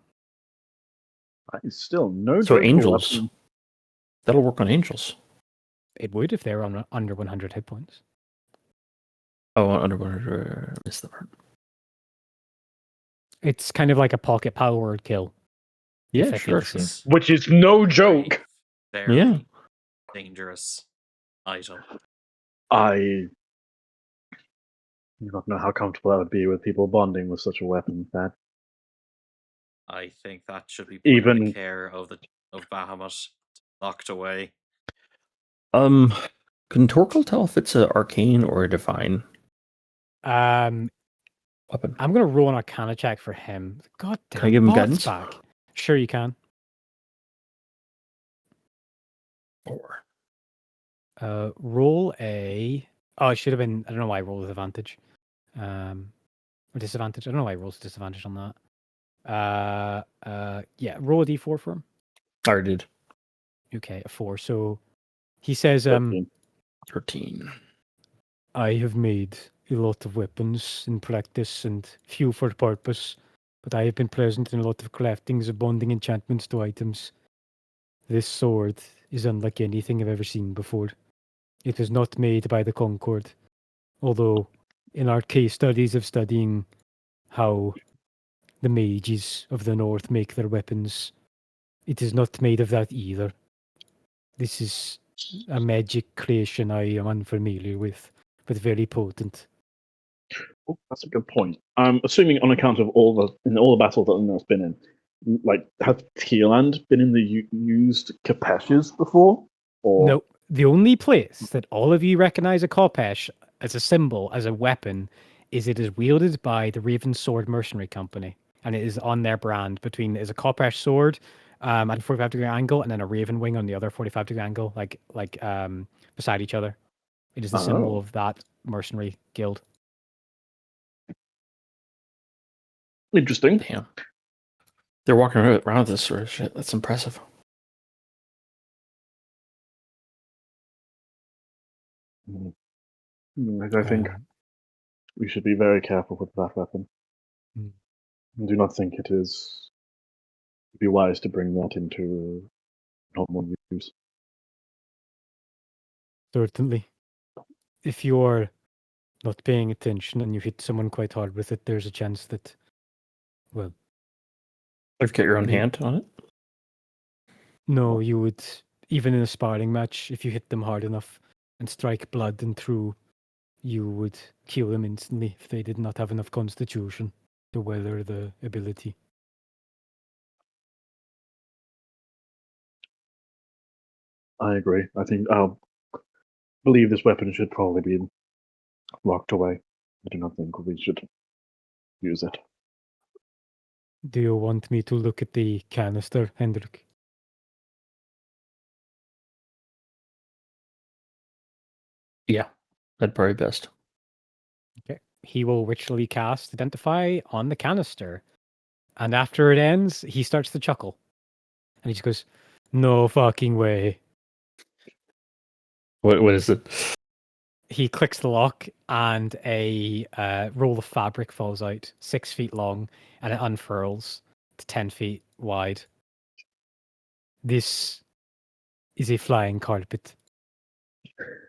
That is still no So joke. angels. That'll work on angels. It would if they're on under 100 hit points. Oh, under 100. Missed the part. It's kind of like a pocket powered kill. Yeah, sure. Which is no joke. Very dangerous item. I do not know how comfortable that would be with people bonding with such a weapon. That I think that should be put in Even- the care of Bahamut, locked away. Can Torkel tell if it's an arcane or a divine Weapon. I'm gonna roll an Arcana check for him. God damn! Can I give him guidance? Back. Sure, you can. 4. Roll a. Oh, it should have been. I don't know why I rolled with advantage. Or disadvantage. I don't know why I rolled with disadvantage on that. Yeah. Roll a d4 for him. I already did. Okay, a 4. So he says, 13. I have made a lot of weapons in practice and few for purpose, but I have been present in a lot of craftings of bonding enchantments to items. This sword is unlike anything I've ever seen before. It was not made by the Concord, although in our case studies of studying how the mages of the north make their weapons, it is not made of that either. This is a magic creation I am unfamiliar with, but very potent. Oh, that's a good point. I'm assuming on account of all the battles that Unor's been in, like, has Tearland been in the used Kapeshes before? Or No, the only place that all of you recognize a Kopesh as a symbol, as a weapon, is it is wielded by the Raven Sword Mercenary Company, and it is on their brand. Between is a Kopesh sword at a 45-degree angle, and then a Raven wing on the other 45-degree angle, like beside each other. It is the symbol of that mercenary guild. Interesting. Damn. They're walking around with this sort of shit. That's impressive. I think we should be very careful with that weapon. I do not think it is be wise to bring that into normal use. Certainly. If you're not paying attention and you hit someone quite hard with it, there's a chance that, well... You've got your own hand on it? No, you would, even in a sparring match, if you hit them hard enough and strike blood and through, you would kill them instantly if they did not have enough constitution to weather the ability. I agree. I think I'll believe this weapon should probably be locked away. I do not think we should use it. Do you want me to look at the canister, Hendrik? Yeah, that'd probably be best. Okay. He will ritually cast Identify on the canister. And after it ends, he starts to chuckle. And he just goes, no fucking way. What is it? He clicks the lock and a roll of fabric falls out, 6 feet long, and it unfurls to 10 feet wide. This is a flying carpet.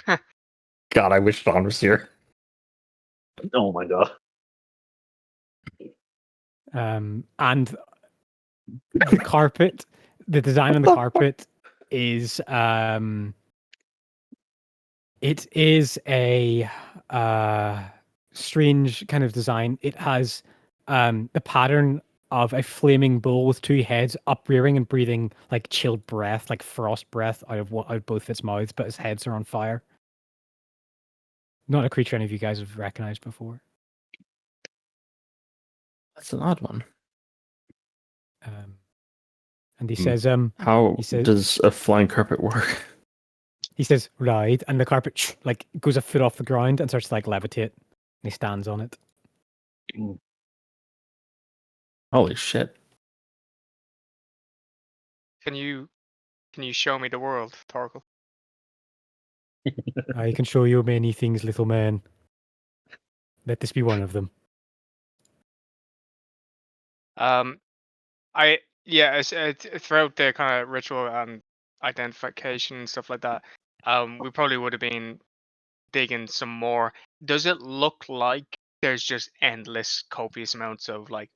God, I wish Don was here. Oh my god. And the carpet, the design on the carpet is it is a strange kind of design. It has the pattern of a flaming bull with two heads uprearing and breathing like chilled breath, like frost breath out of both its mouths, but its heads are on fire. Not a creature any of you guys have recognized before. That's an odd one. And he says, How he says, does a flying carpet work? he says, right, and the carpet like goes a foot off the ground and starts to like levitate, and he stands on it. Holy shit! Can you show me the world, Torkel? I can show you many things, little man. Let this be one of them. Throughout the kind of ritual and identification and stuff like that, we probably would have been digging some more. Does it look like there's just endless, copious amounts of like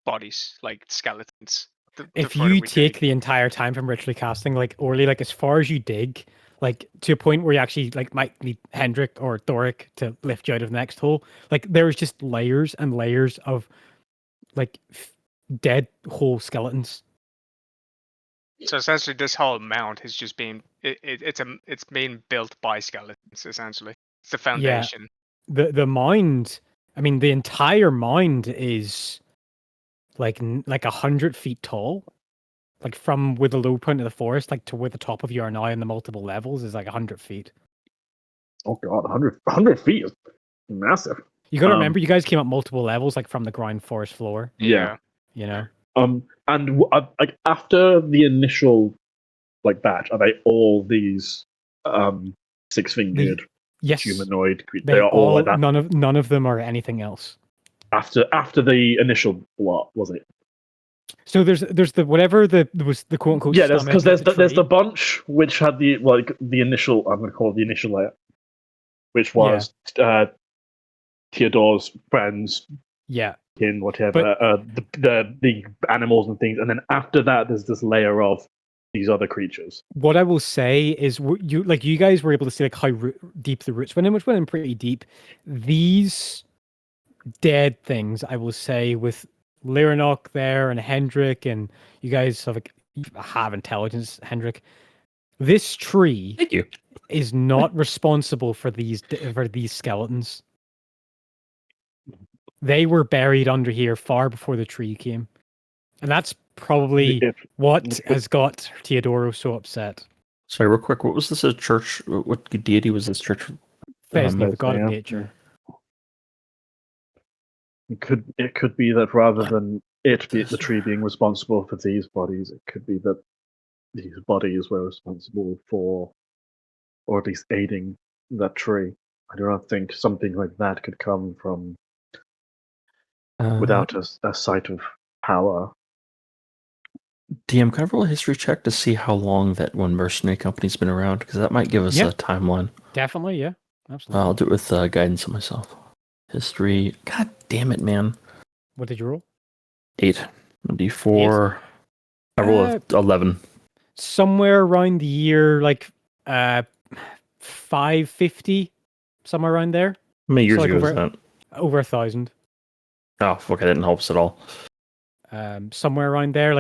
bodies, like skeletons? The If further you we take dig, the entire time from ritually casting, like Orly, like as far as you dig, like to a point where you actually like might need Hendrik or Thoric to lift you out of the next hole, like there's just layers and layers of like dead whole skeletons. so essentially, this whole mount has just been it's being built by skeletons. Essentially, it's the Yeah, foundation. the mound. I mean, the entire mound is like 100 feet tall. Like from where the low point of the forest, like to where the top of you are now in the multiple levels is like 100 feet. Oh god, 100 feet is massive. You got to remember, you guys came up multiple levels, like from the ground forest floor. Yeah. You know. And like after the initial like batch, are they all these six-fingered Yes, humanoid creatures? they They are all like that. None of them are anything else. After the initial lot, was it? So there's the whatever was the quote unquote Yeah, there's because stomach of there's the tree. bunch which had the the initial. I'm going to call it the initial layer, which was Theodore's friends, Yeah, kin, whatever, the animals and things, and then after that, there's this layer of these other creatures. what I will say is, you guys were able to see like how deep the roots went in, which went in pretty deep. These dead things, I will say, with Lyranok there and Hendrik, and you guys have intelligence, Hendrik. This tree Thank you. is not responsible for these skeletons. They were buried under here far before the tree came, and that's probably what has got Teodoro so upset. Sorry, real quick. What was this? A church? What deity was this church? Fesni, the god of nature. It could be that rather than the tree being responsible for these bodies, it could be that these bodies were responsible for, or at least aiding that tree. I do not think something like that could come from without a site of power. DM, can I roll a history check to see how long that one mercenary company's been around? Because that might give us a timeline. Definitely, yeah. Absolutely. I'll do it with guidance on myself. History. God damn it, man. What did you roll? 8. D4. I roll 11. Somewhere around the year, 550, somewhere around there. How many years ago was that? Over 1,000. Oh, fuck, that didn't help us at all. Somewhere around there,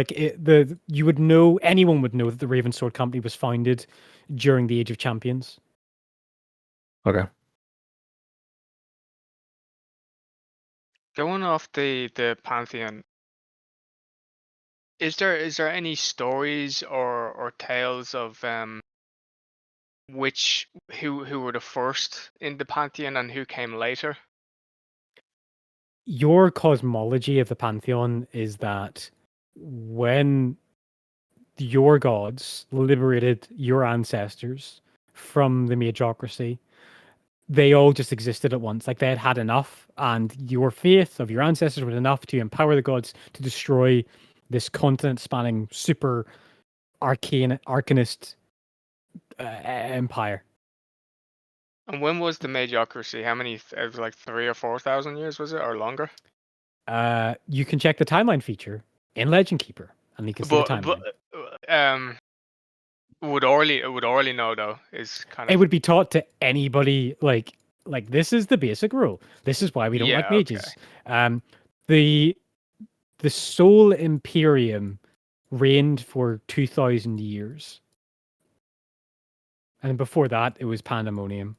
you would know, anyone would know that the Ravensword Company was founded during the Age of Champions. Okay. Going off the pantheon, is there any stories or tales of who were the first in the pantheon and who came later? Your cosmology of the pantheon is that when your gods liberated your ancestors from the Medjocracy, they all just existed at once. Like they had had enough, and your faith of your ancestors was enough to empower the gods to destroy this continent-spanning super arcanist empire. And when was the Medjocracy? How many? It was like 3,000 or 4,000 years, was it, or longer? You can check the timeline feature in Legend Keeper, and you can see the timeline. Would Orly know though? Is kind of. It would be taught to anybody. Like this is the basic rule. This is why we don't like mages. The Soul Imperium reigned for 2,000 years. And before that, it was Pandemonium.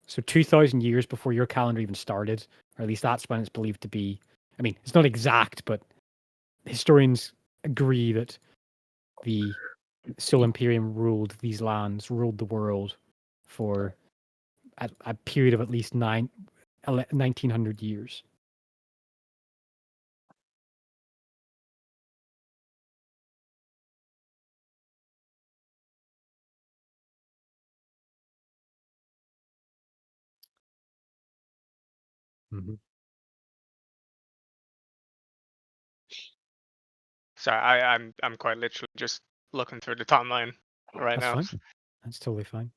So 2,000 years before your calendar even started, or at least that's when it's believed to be. I mean, it's not exact, but historians agree that the Soul Imperium ruled these lands, ruled the world for a period of at least 1,900 years. Mm-hmm. Sorry, I'm quite literally just looking through the timeline right now. Fine. That's totally fine.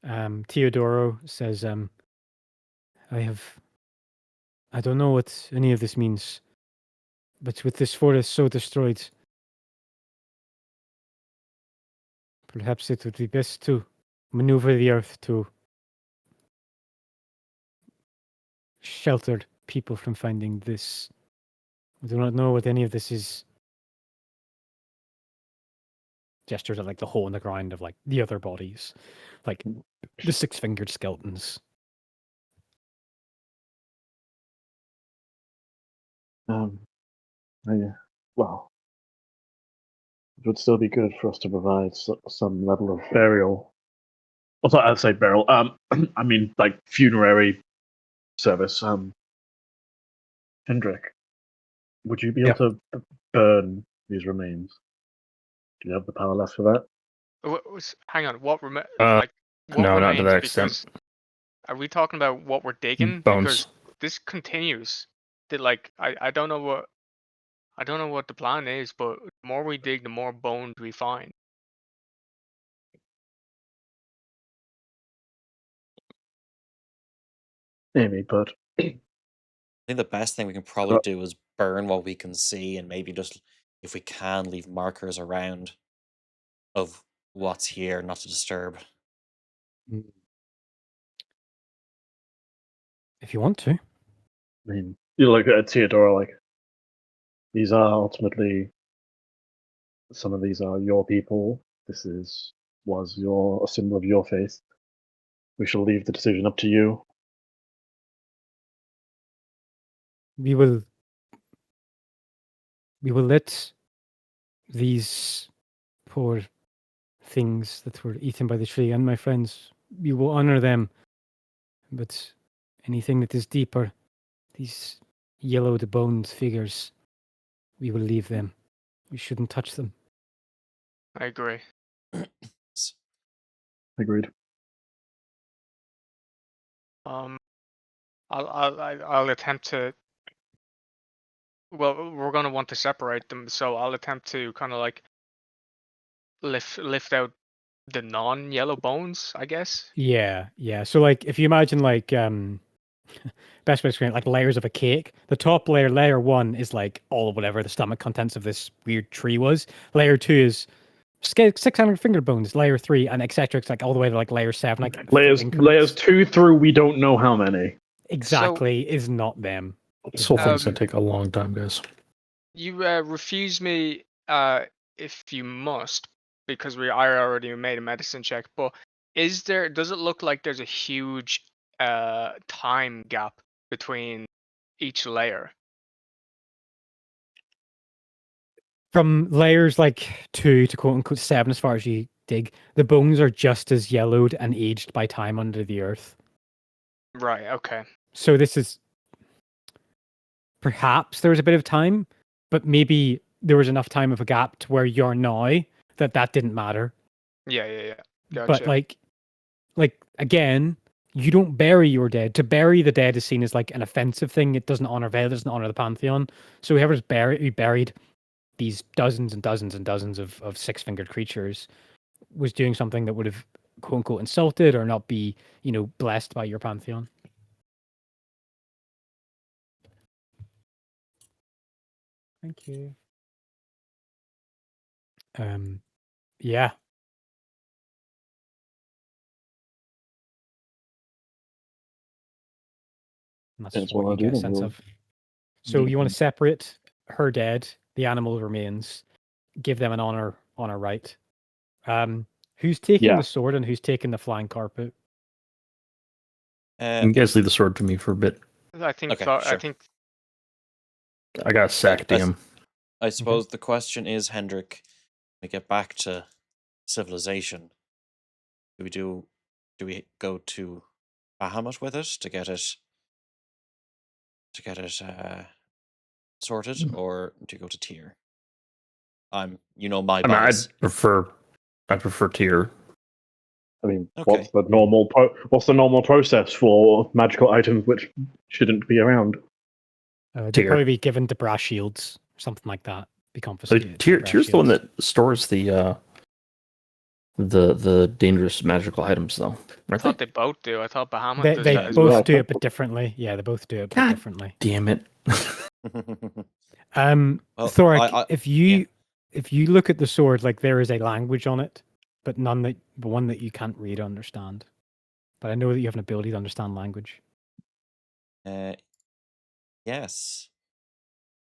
Teodoro says, I don't know what any of this means, but with this forest so destroyed, perhaps it would be best to maneuver the earth to shelter people from finding this. I do not know what any of this is. Gestures at like the hole in the ground of like the other bodies, like the six-fingered skeletons. Well, it would still be good for us to provide some level of burial. Well, sorry, I'd say burial. I mean, like funerary service. Hendrik, would you be able to burn these remains? Do you have the power left for that? Hang on, what no, remains? not to that because extent. are we talking about what we're digging? Bones. Because this continues. I don't know what the plan is, but the more we dig, the more bones we find. Maybe, but I think the best thing we can probably do is burn what we can see, and maybe just, if we can, leave markers around of what's here, not to disturb. If you want to. I mean, you look at Theodora, like, these are ultimately, some of these are your people. This was a symbol of your faith. We shall leave the decision up to you. We will let these poor things that were eaten by the tree and my friends, we will honor them. But anything that is deeper, these yellowed boned figures, we will leave them. We shouldn't touch them. I agree. Agreed. I'll attempt to. Well, we're gonna want to separate them, so I'll attempt to kind of like lift out the non-yellow bones, I guess. Yeah. So like, if you imagine like best way to explain it, like layers of a cake. The top layer, layer 1, is like all of whatever the stomach contents of this weird tree was. Layer 2 is 600 finger bones. Layer 3 and etc. It's like all the way to like layer 7. Like layers 2 through we don't know how many. Exactly, is not them. This whole thing's gonna take a long time, guys. You refuse me if you must, because I already made a medicine check. But does it look like there's a huge time gap between each layer? From layers like 2 to quote unquote 7, as far as you dig, the bones are just as yellowed and aged by time under the earth. Right. Okay. So this is perhaps there was a bit of time, but maybe there was enough time of a gap to where you're now that didn't matter. Yeah. But Gotcha. like again, you don't bury your dead. To bury the dead is seen as like an offensive thing. It doesn't honor Vale, it doesn't honor the Pantheon. So whoever's buried these dozens and dozens and dozens of six-fingered creatures was doing something that would have quote unquote insulted or not be, blessed by your Pantheon. Thank you. Yeah. And that's That's what what I you do get a then, sense well. of. So you want to separate her dead, the animal remains, give them an honor right. Who's taking Yeah. the sword and who's taking the flying carpet? You guys leave the sword to me for a bit. I think. Okay, I sure. think. I got a sack DM. I suppose the question is, Hendrik, we get back to civilization. Do we go to Bahamut with it to get it sorted, or do you go to Tyr? My I mean, bias. I prefer Tyr. I mean, Okay. what's the normal process for magical items which shouldn't be around? They'd Tyr. probably be given to brass shields, something like that. Be confiscated. Tyr's the one that stores the dangerous magical items, though. I thought they both do. I thought Bahamut They does that as both well. do it, but differently. Yeah, they both do it, but differently. Damn it. Well, Thorik, if you look at the sword, like there is a language on it, but one that you can't read or understand. But I know that you have an ability to understand language. Yes.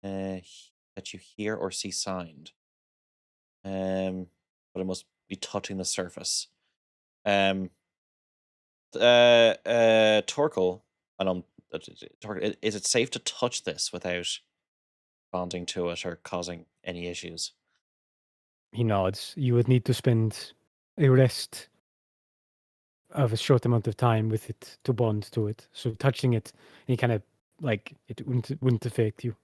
That you hear or see signed. But it must be touching the surface. Torkel, is it safe to touch this without bonding to it or causing any issues? He nods. You would need to spend a rest of a short amount of time with it to bond to it. So touching it, any kind of like it wouldn't affect you.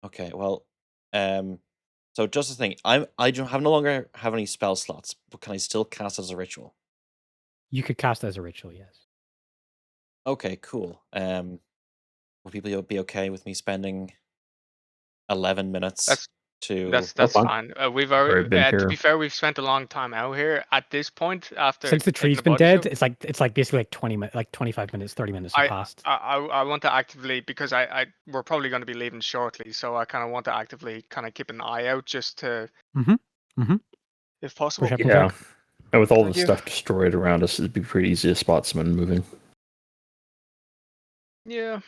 Okay, well, so just the thing, I no longer have any spell slots, but can I still cast it as a ritual? You could cast it as a ritual, yes. Okay, cool. Will people be okay with me spending 11 minutes That's fine. fine. We've already been to here. be fair, we've spent a long time out here. At this point, after Since the taking tree's a been body dead, show, it's like basically like 20 minutes, like 25 minutes, 30 minutes have passed. I want to actively, because we're probably going to be leaving shortly, so I kind of want to actively kind of keep an eye out just to, if possible. Perception Yeah. check. And with all Thank the you. stuff destroyed around us, it'd be pretty easy to spot someone moving. Yeah.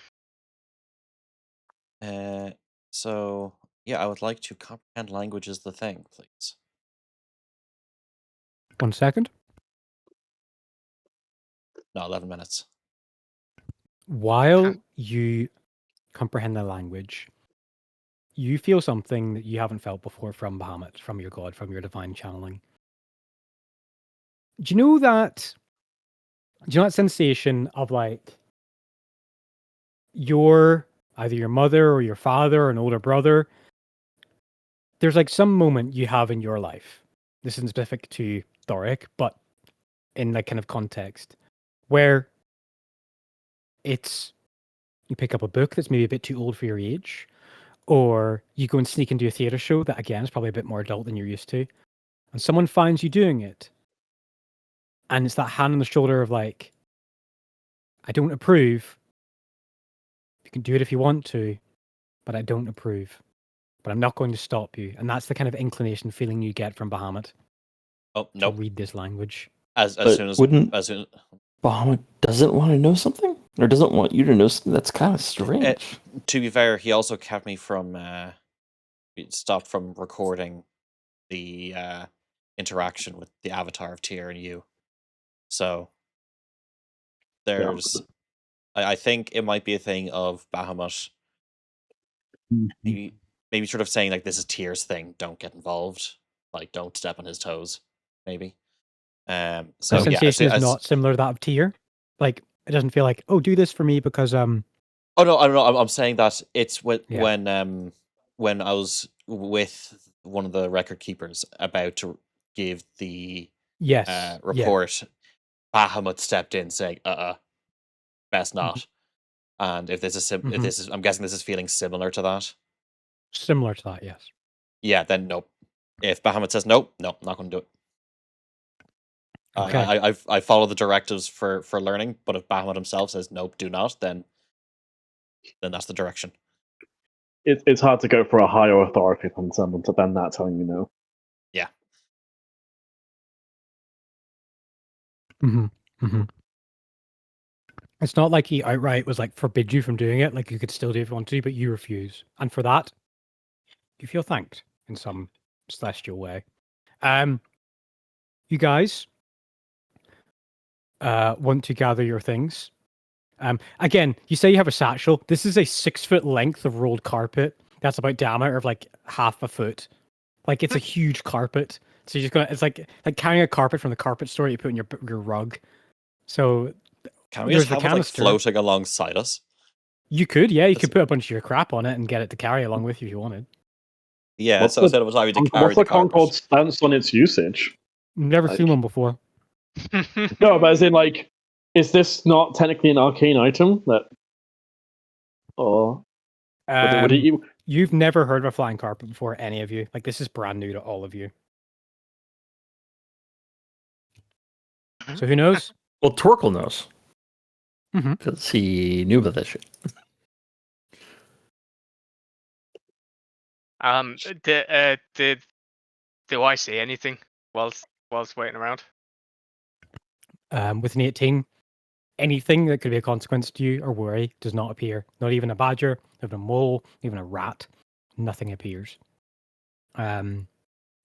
So yeah, I would like to comprehend language as the thing, please. 1 second. No, 11 minutes. While you comprehend the language, you feel something that you haven't felt before from Bahamut, from your god, from your divine channeling. Do you know that sensation of like either your mother or your father or an older brother? There's like some moment you have in your life. This isn't specific to Thorik, but in like kind of context where you pick up a book that's maybe a bit too old for your age, or you go and sneak into a theater show that again is probably a bit more adult than you're used to, and someone finds you doing it, and it's that hand on the shoulder of like, I don't approve. You can do it if you want to, but I don't approve. But I'm not going to stop you. And that's the kind of inclination feeling you get from Bahamut. Oh, To nope. read this language. As But soon as Bahamut doesn't want to know something, or doesn't want you to know something? That's kind of strange. to be fair, he also kept me from stopped from recording the interaction with the avatar of Tyr and you. So there's I think it might be a thing of Bahamut maybe sort of saying like this is Tyr's thing. Don't get involved. Like don't step on his toes. Maybe. The So yeah, sensation is not similar to that of Tyr. Like it doesn't feel like, oh, do this for me because Oh no, I don't know. I'm saying that it's Yeah. when I was with one of the record keepers about to give the yes, yeah. report, Bahamut stepped in saying, best Mhm. not. And if this is if Mhm. this is, I'm guessing this is feeling similar to that. Similar to that, yes. Yeah, then nope. If Bahamut says nope, no, not going to do it. Okay. I follow the directives for learning, but if Bahamut himself says nope, do not, then that's the direction. It's hard to go for a higher authority than someone to then that telling you no. Yeah. Mm-hmm. Mm-hmm. It's not like he outright was like forbid you from doing it. Like you could still do it if you want to, but you refuse, and for that, you feel thanked in some celestial way. You guys want to gather your things. Again, you say you have a satchel. This is a 6-foot length of rolled carpet. That's about diameter of like half a foot. Like it's a huge carpet. So you're just gonna. It's like carrying a carpet from the carpet store you put in your rug. So Can we there's just the have it like canister. floating alongside us? You could, yeah. You could put a bunch of your crap on it and get it to carry along with you if you wanted. Yeah, What's so the- instead it was having to carry What's the the carpet. Concorde's stance on its usage? Never Like- seen one before. No, but as in, like, is this not technically an arcane item that, or would it? You've never heard of a flying carpet before, any of you. Like this is brand new to all of you. So who knows? Well, Torkel knows Mhm. because he knew about that shit. Do I see anything whilst waiting around? With an 18, anything that could be a consequence to you or worry does not appear. Not even a badger, not even a mole, even a rat. Nothing appears.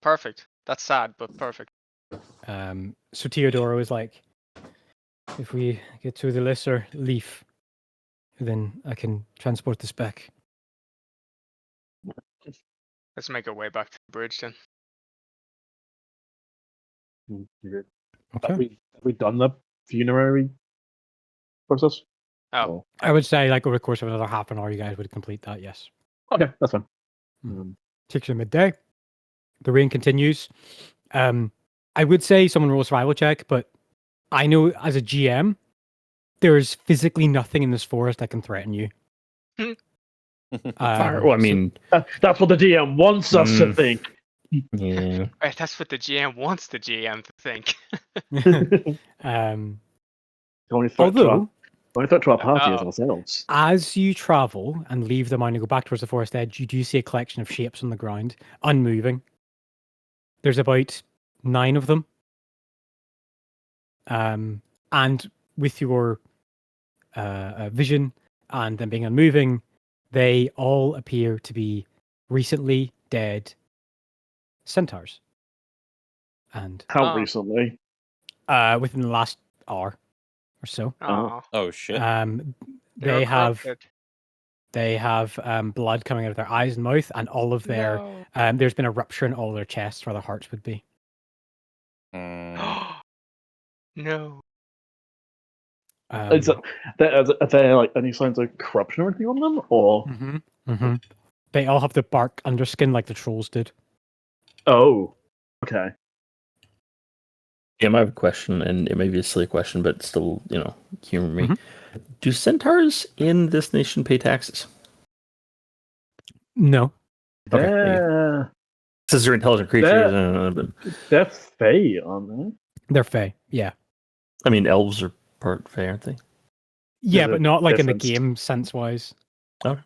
Perfect. That's sad, but perfect. So Teodoro is like, if we get to the lesser leaf, then I can transport this back. Let's make our way back to the bridge then. Have we done the funerary process? Oh, I would say like over the course of another half an hour, you guys would complete that. Yes. Okay, that's fine. Takes you midday. The rain continues. I would say someone roll a survival check, but I know as a GM, there's physically nothing in this forest that can threaten you. Well, I mean, that's what the DM wants us to think. yeah. right, that's what the GM wants the GM to think. Although, only threat to our party is ourselves. As you travel and leave the mine and go back towards the forest edge, you do see a collection of shapes on the ground, unmoving. There's about 9 of them. And with your vision and them being unmoving, they all appear to be recently dead centaurs. And how recently? Within the last hour or so. Oh shit. They have blood coming out of their eyes and mouth, and all of their there's been a rupture in all their chests where their hearts would be. No. Are there like any signs of corruption or anything on them, or? They all have the bark underskin like the trolls did. Oh, okay. Yeah, I have a question, and it may be a silly question, but still, humor me. Do centaurs in this nation pay taxes? No. Okay. Since they're intelligent creatures. They're fey, aren't they? They're fey, yeah. I mean, elves are part fey, aren't they? Yeah, but not like in the game sense-wise. Oh.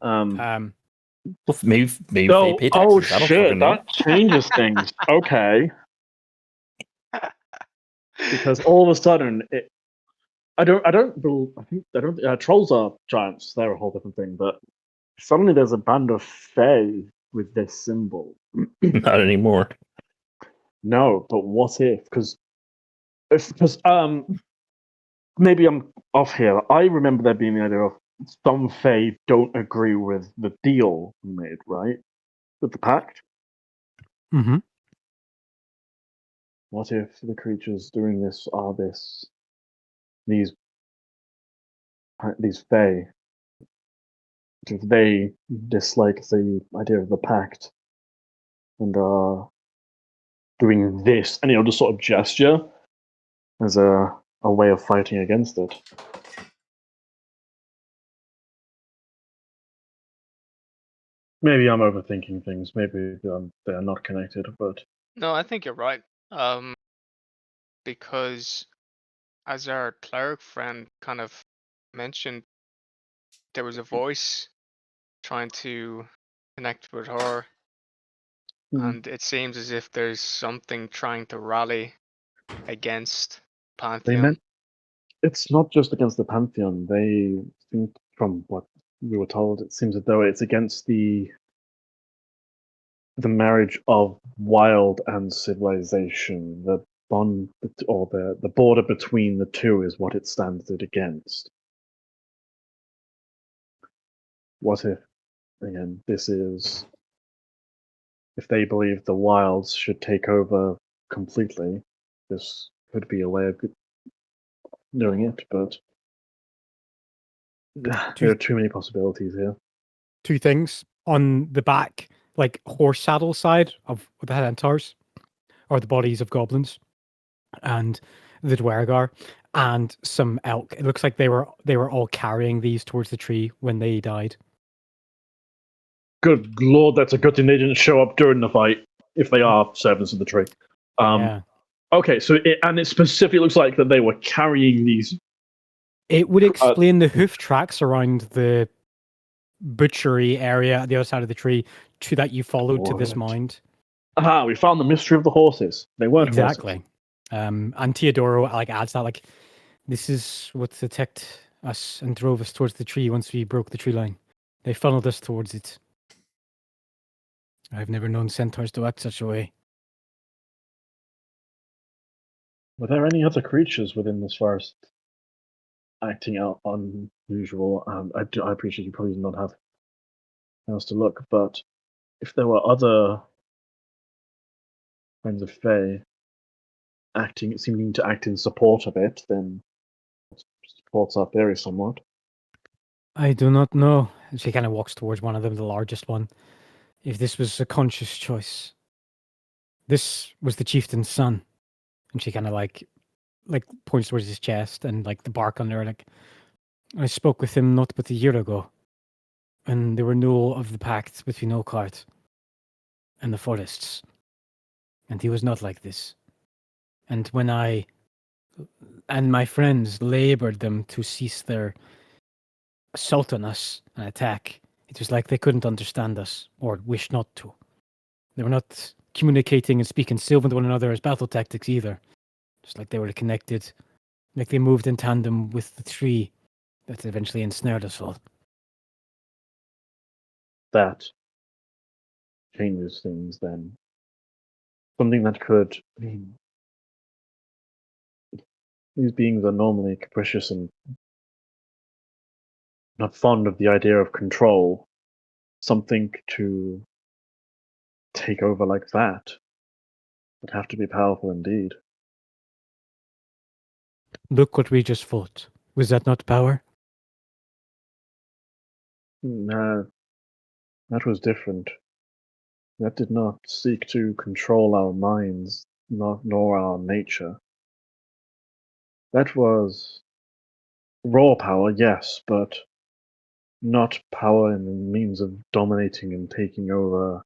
Well, maybe they pay taxes. Oh shit, that changes things. Okay. Because all of a sudden, trolls are giants. They're a whole different thing. But suddenly, there's a band of fae with this symbol. Not anymore. No, but what if? Because maybe I'm off here. I remember there being the idea of some Fae don't agree with the deal we made, right? With the pact. Mm-hmm. What if the creatures doing this are these Fae? If they dislike the idea of the pact and are doing this, and just sort of gesture as a way of fighting against it. Maybe I'm overthinking things. Maybe they're not connected, but No, I think you're right. Because as our cleric friend kind of mentioned, there was a voice trying to connect with her, and it seems as if there's something trying to rally against they Pantheon. meant it's not just against the Pantheon. They think, from what we were told, it seems as though it's against the marriage of wild and civilization. The bond or the border between the two is what it stands it against. What if, again, this is, if they believe the wilds should take over completely, this could be a way of doing it, but there are too many possibilities here. Two things. On the back, like horse saddle side of the centaurs, are the bodies of goblins and the dwergar and some elk. It looks like they were all carrying these towards the tree when they died. Good lord, that's a good thing they didn't show up during the fight, if they are servants of the tree. Yeah. Okay, so it specifically looks like that they were carrying these. It would explain the hoof tracks around the butchery area at the other side of the tree that you followed to this mound. Aha, we found the mystery of the horses. They weren't Exactly. horses. And Teodoro adds that this is what attacked us and drove us towards the tree once we broke the tree line. They funneled us towards it. I've never known centaurs to act such a way. Were there any other creatures within this forest acting out unusual? I appreciate you probably did not have else to look, but if there were other kinds of Fae seeming to act in support of it, then it supports our theory somewhat. I do not know. She kind of walks towards one of them, the largest one. If this was a conscious choice. This was the chieftain's son. And she kind of like points towards his chest and like the bark on there. I spoke with him not but a year ago. And there were no of the pact between Oakheart and the forests. And he was not like this. And when I and my friends labored them to cease their assault on us and attack, it was like they couldn't understand us or wish not to. They were not communicating and speaking Sylvan to one another as battle tactics either. Just like they were connected, like they moved in tandem with the tree that eventually ensnared us all. That changes things then. Something that could, these beings are normally capricious and not fond of the idea of control. Something to take over like that would have to be powerful indeed. Look what we just fought. Was that not power? No, that was different. That did not seek to control our minds, nor our nature. That was raw power, yes, but not power in the means of dominating and taking over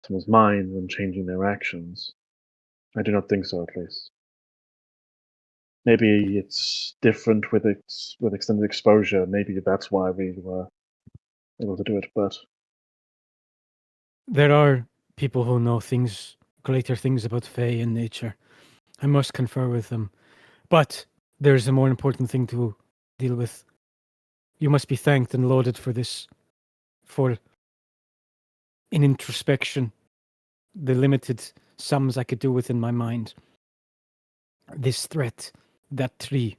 someone's mind and changing their actions. I do not think so, at least. Maybe it's different with extended exposure. Maybe that's why we were able to do it. But there are people who know greater things about Fae and nature. I must confer with them. But there's a more important thing to deal with. You must be thanked and lauded for this, for in introspection, the limited sums I could do within my mind. This threat, that tree,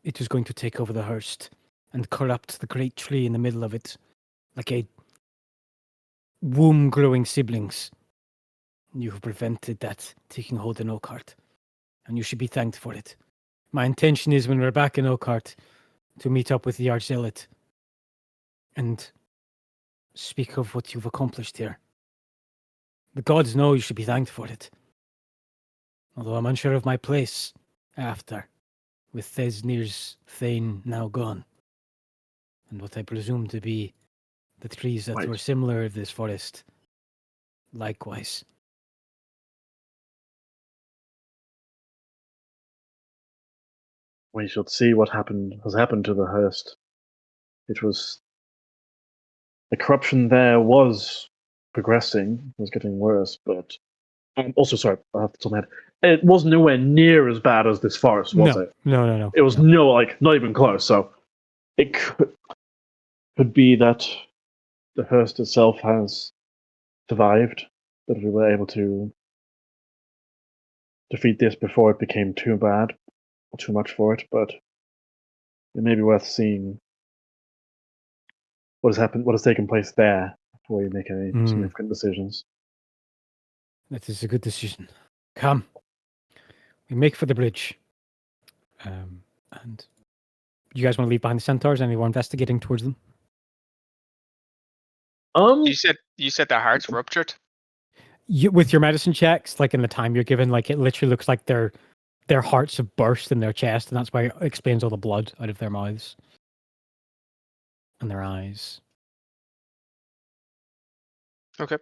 it was going to take over the Hearst and corrupt the great tree in the middle of it, like a womb-growing siblings. You have prevented that taking hold in Oakhart, and you should be thanked for it. My intention is, when we're back in Oakhart, to meet up with the Archzealot and speak of what you've accomplished here. The gods know you should be thanked for it. Although I'm unsure of my place after, with Thesnir's Thane now gone, and what I presume to be the trees that Right. were similar of this forest. Likewise. We shall see what has happened to the Hearst. It was the corruption there was progressing, was getting worse, but also sorry, I have to tell my head. It was nowhere near as bad as this forest, was it? No. It was not even close. So it could be that the Hearst itself has survived, that we were able to defeat this before it became too bad, or too much for it. But it may be worth seeing what has happened, what has taken place there before you make any significant decisions. That is a good decision. Come. We make for the bridge. And you guys want to leave behind the centaurs? Any more investigating towards them? You said their hearts ruptured. With your medicine checks, like in the time you're given, like it literally looks like their hearts have burst in their chest, and that's why it explains all the blood out of their mouths and their eyes. Okay.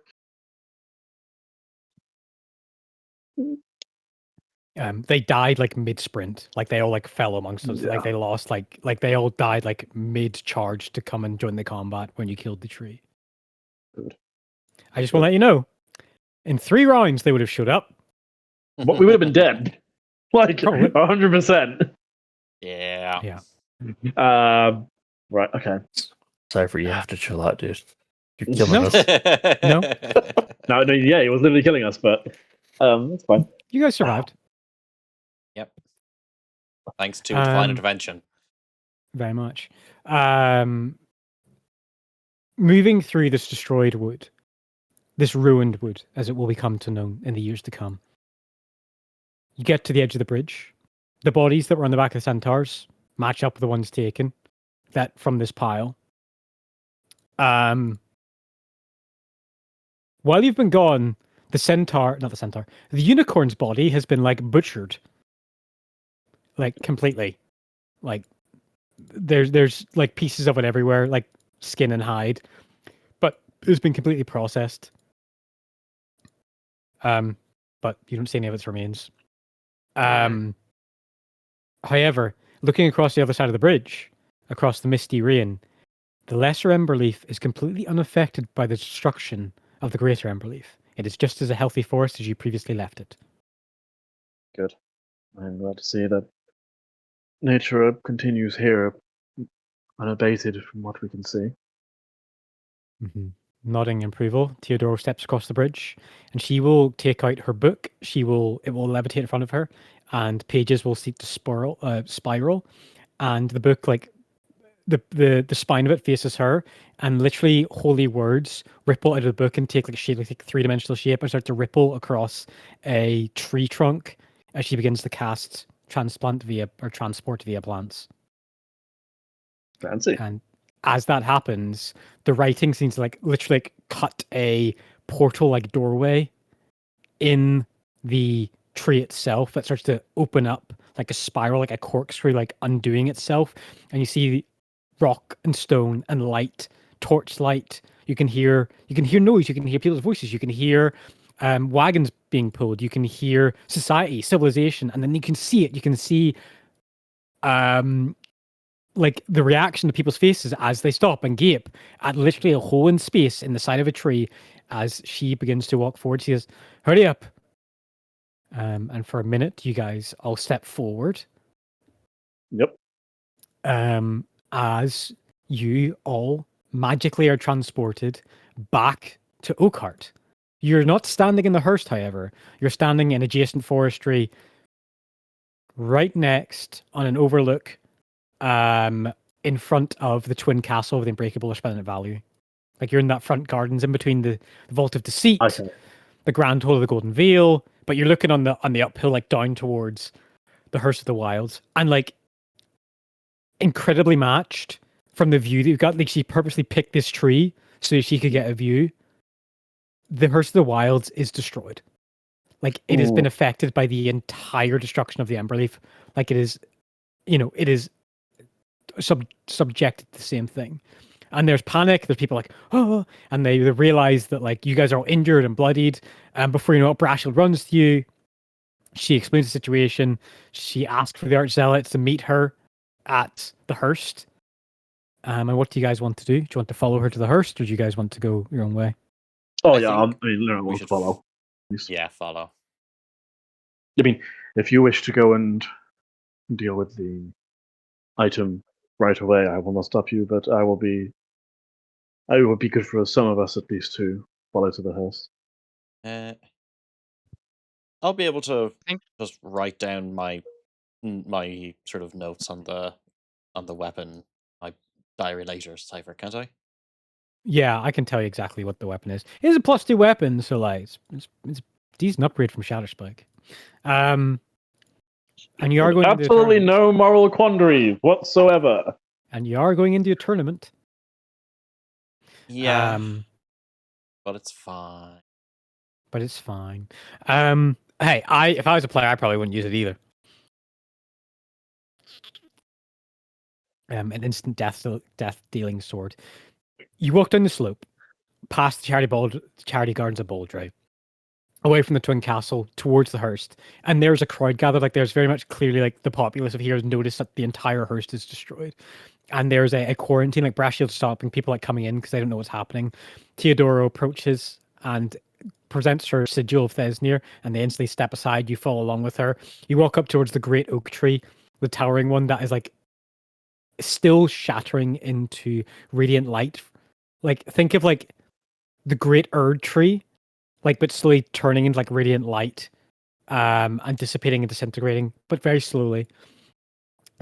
They died like mid-sprint, like they all like fell amongst us, like they lost, like they all died like mid-charge to come and join the combat when you killed the tree. Good. I just want to let you know, in 3 rounds they would have showed up. What, we would have been dead, like Probably. 100%. Yeah. Right. Okay. Cypher, you have to chill out, dude. You're killing No. us. No. Yeah, he was literally killing us, but it's fine. You guys survived. Yep. Thanks to divine intervention. Very much. Moving through this destroyed wood, this ruined wood, as it will become to known in the years to come. You get to the edge of the bridge. The bodies that were on the back of the centaurs match up with the ones taken that from this pile. While you've been gone, the unicorn's body has been like butchered. Like completely. Like there's like pieces of it everywhere, like skin and hide. But it's been completely processed. But you don't see any of its remains. However, looking across the other side of the bridge, across the misty rain, the lesser Emberleaf is completely unaffected by the destruction of the greater Emberleaf. It is just as a healthy forest as you previously left it. Good. I'm glad to see that nature continues here unabated from what we can see. Mm-hmm. Nodding in approval, Theodora steps across the bridge, and she will take out her book. It will levitate in front of her, and pages will seek to spiral, and the book, like the spine of it faces her, and literally holy words ripple out of the book and take like a shape, like 3-dimensional shape, and start to ripple across a tree trunk as she begins to cast transport via plants. Fancy. And as that happens, the writing seems to like literally like cut a portal like doorway in the tree itself that starts to open up like a spiral, like a corkscrew, like undoing itself. And you see rock and stone and light, torchlight. You can hear noise. You can hear people's voices. You can hear wagons being pulled. You can hear society, civilization, and then you can see it. You can see like the reaction to people's faces as they stop and gape at literally a hole in space in the side of a tree as she begins to walk forward. She says, "Hurry up." And for a minute, you guys all step forward. Yep. As you all magically are transported back to Oakhart. You're not standing in the Hearst, however. You're standing in adjacent forestry right next on an overlook in front of the twin castle with unbreakable or spending value. Like you're in that front gardens in between the Vault of Deceit, Okay. the Grand Hall of the Golden Veil, but you're looking on the uphill, like down towards the Hearse of the Wilds, and like incredibly matched from the view that you've got. Like she purposely picked this tree so that she could get a view. The Hearse of the Wilds is destroyed. Like it has been affected by the entire destruction of the Emberleaf. Like it is, it is subjected to the same thing. And there's panic. There's people like, oh, and they realize that like you guys are all injured and bloodied. And before you know it, Brashield runs to you. She explains the situation. She asks for the Archzealots to meet her at the Hearst. And what do you guys want to do? Do you want to follow her to the Hearst, or do you guys want to go your own way? Oh I yeah, I think mean, Luna we wants to should follow. Yeah, follow. I mean, if you wish to go and deal with the item right away, I will not stop you. But it would be good for some of us at least to follow to the house. I'll be able to think- just write down my sort of notes on the weapon, my diary later cipher, can't I? Yeah, I can tell you exactly what the weapon is. It is a +2 weapon, so like it's a decent upgrade from Shatterspike. And you are going into a Absolutely tournament. no moral quandary whatsoever. And you are going into a tournament. Yeah, but it's fine. But it's fine. Hey, if I was a player, I probably wouldn't use it either. An instant death dealing sword. You walk down the slope, past the charity gardens of Baldray, away from the Twin Castle, towards the Hearst, and there's a crowd gathered. Like there's very much clearly like the populace of here has noticed that the entire Hearst is destroyed, and there's a quarantine. Like Brashield stopping people like coming in because they don't know what's happening. Teodoro approaches and presents her sigil of Thesnir, and they instantly step aside. You follow along with her. You walk up towards the great oak tree, the towering one that is like still shattering into radiant light. Like think of like the great Erd tree, like but slowly turning into like radiant light, and dissipating and disintegrating, but very slowly.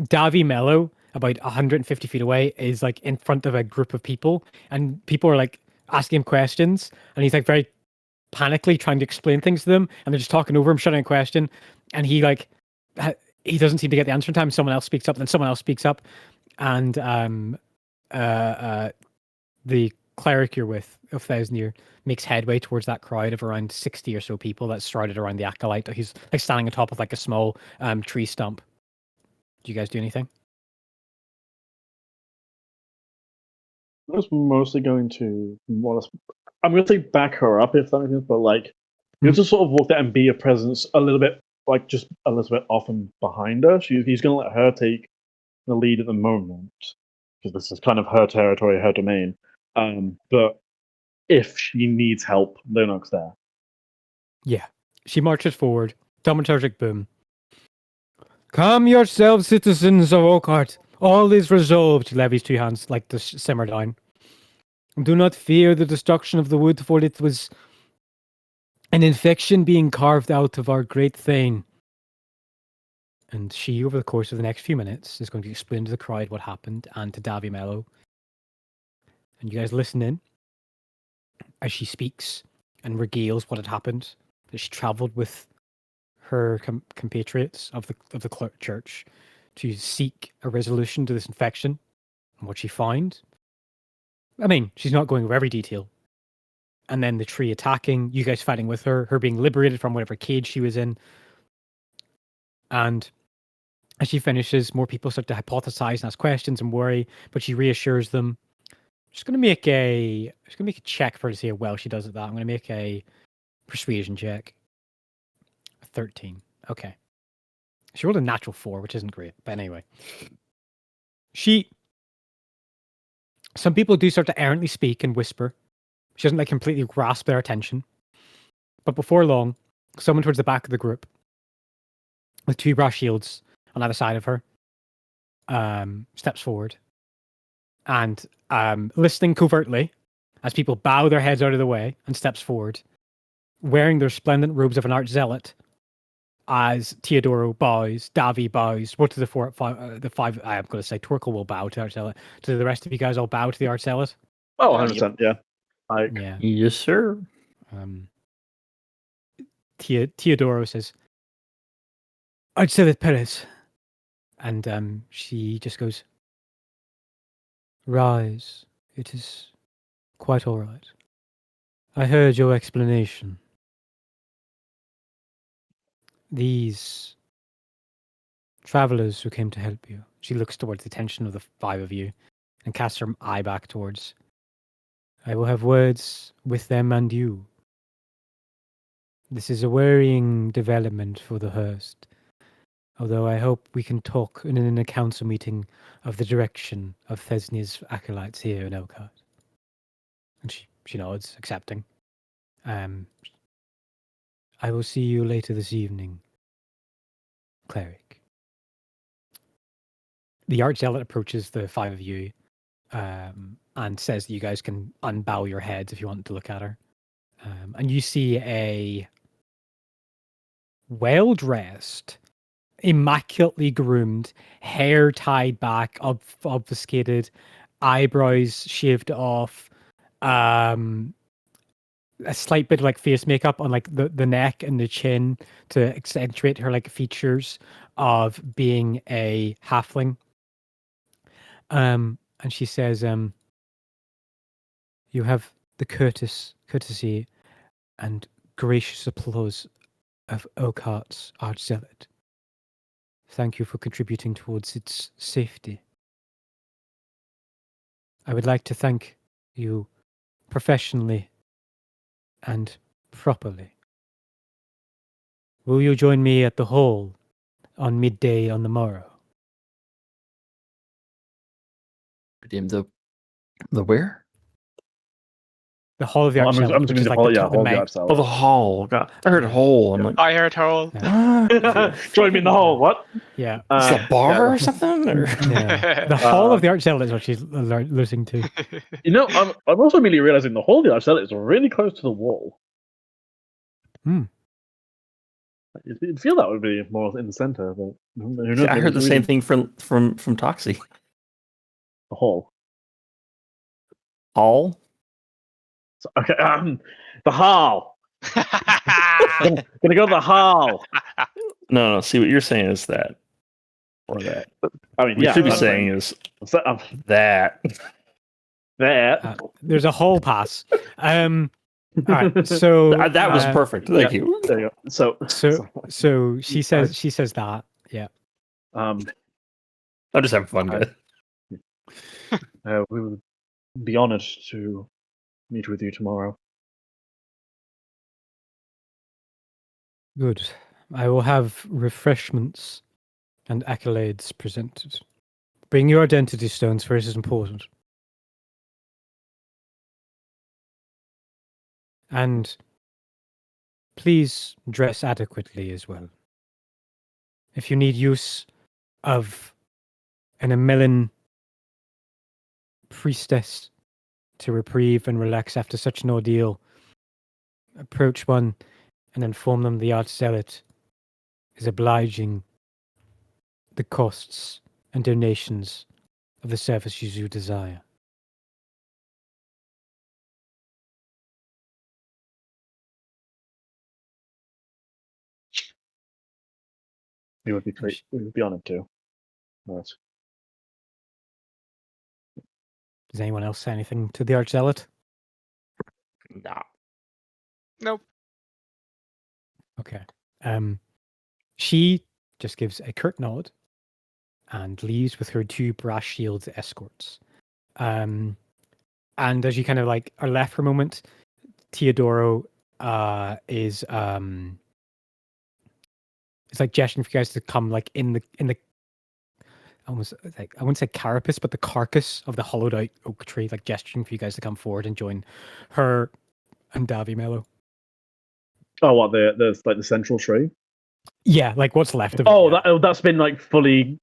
Davi Mello, about 150 feet away, is like in front of a group of people, and people are like asking him questions, and he's like very panically trying to explain things to them, and they're just talking over him, shouting a question, and he like he doesn't seem to get the answer in time. Someone else speaks up, then someone else speaks up, and the cleric you're with of Thesnir makes headway towards that crowd of around 60 or so people that's started around the acolyte. He's like standing on top of like a small tree stump. Do you guys do anything? I was mostly going to I'm going to say back her up if that makes sense, but like you just sort of walk there and be a presence a little bit, like just a little bit off and behind her. He's going to let her take the lead at the moment because this is kind of her territory, her domain. But if she needs help, Lunok's there. Yeah. She marches forward. Thaumaturgic boom. Calm yourselves, citizens of Oakhart. All is resolved. She levies two hands like to simmer down. Do not fear the destruction of the wood, for it was an infection being carved out of our great Thane. And she, over the course of the next few minutes, is going to explain to the crowd what happened and to Davi Mello. And you guys listen in as she speaks and regales what had happened. That she travelled with her compatriots of the church to seek a resolution to this infection, and what she found. I mean, she's not going over every detail. And then the tree attacking, you guys fighting with her, her being liberated from whatever cage she was in. And as she finishes, more people start to hypothesize and ask questions and worry, but she reassures them. She's going to make a check for her to see how well she does at that. I'm going to make a persuasion check. 13. Okay. She rolled a natural 4, which isn't great. But anyway. Some people do start to errantly speak and whisper. She doesn't like completely grasp their attention. But before long, someone towards the back of the group with two brass shields on either side of her steps forward and listening covertly as people bow their heads out of the way and steps forward, wearing their splendid robes of an arch zealot, as Teodoro bows, Davi bows. What do the five? I'm going to say Torkel will bow to Arcelet. Do the rest of you guys all bow to the Arcelet? Oh, 100%. Yeah. Yeah. Yes, sir. Teodoro says, Arcelet Perez. And she just goes, rise. It is quite all right. I heard your explanation. These travelers who came to help you. She looks towards the attention of the five of you and casts her eye back towards. I will have words with them and you. This is a worrying development for the Hearst, although I hope we can talk in a council meeting of the direction of Thesnia's acolytes here in Elkhart. And she nods, accepting. I will see you later this evening, cleric. The Archzealot approaches the five of you and says that you guys can unbow your heads if you want to look at her. And you see a well-dressed, immaculately groomed, hair tied back, obfuscated, eyebrows shaved off, a slight bit of like face makeup on like the neck and the chin to accentuate her like features of being a halfling. And she says, you have the courtesy and gracious applause of Oakhart's Archzealot. Thank you for contributing towards its safety. I would like to thank you professionally and properly. Will you join me at the hall on midday on the morrow? The where? The hall of the I'm Archzealot, which assuming is the like hall, the yeah, top, hall the of the main. Archzealot. Oh, the hall. God, I heard Yeah. hole. I'm like, I heard hole. what? Join me in the hall. What? Yeah. It's a bar yeah. or something? Or? Yeah. The hall of the Archzealot is what she's listening to. You know, I'm also immediately realizing the hall of the Archzealot is really close to the wall. Hmm. You'd feel that would be more in the center, but who knows? I heard the same thing from Toxie. The hall. Hall? So, okay, the hall. Gonna go to the hall. No. See, what you're saying is that. Or that. I mean, What you yeah. should be saying is that. that. There's a hall pass. All right. So That was perfect. Thank yeah, you. There you go. So she says that. Yeah. I'm just having fun, guys. we would be honored to meet with you tomorrow. Good. I will have refreshments and accolades presented. Bring your identity stones, for it is important. And please dress adequately as well. If you need use of an Amelin priestess to reprieve and relax after such an ordeal, approach one and inform them the Archzealot is obliging the costs and donations of the services you desire. We would be honored to. Yes. Does anyone else say anything to the Archzealot? Nah. Nope. Okay. She just gives a curt nod and leaves with her two brass shields escorts. And as you kind of like are left for a moment, Teodoro is it's like gesturing for you guys to come like in the almost like I wouldn't say carapace, but the carcass of the hollowed out oak tree, like gesturing for you guys to come forward and join her and Davy Mello. Oh, what the like the central tree? Yeah, like what's left of it. Oh, yeah. that's been like fully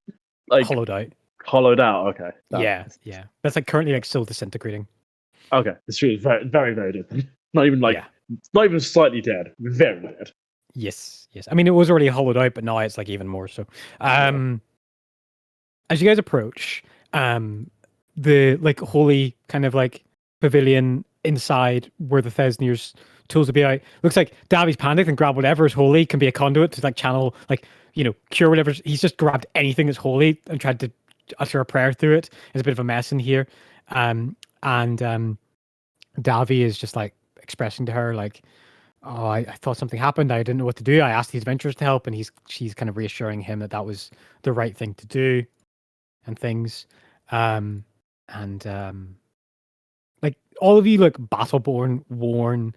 like hollowed out. Hollowed out. Okay. Yeah. That's like currently like still disintegrating. Okay, the tree is very, very, very dead. Not even like, not even slightly dead. Very dead. Yes. I mean, it was already hollowed out, but now it's like even more so. As you guys approach, the like holy kind of like pavilion inside where the Thesnir's tools will be out. Looks like Davi's panicked and grabbed whatever is holy, can be a conduit to like channel, like, cure whatever. He's just grabbed anything that's holy and tried to utter a prayer through it. There's a bit of a mess in here. And Davi is just like expressing to her like, oh, I thought something happened. I didn't know what to do. I asked these adventurers to help, and she's kind of reassuring him that was the right thing to do and things. Like all of you look battle-born, worn,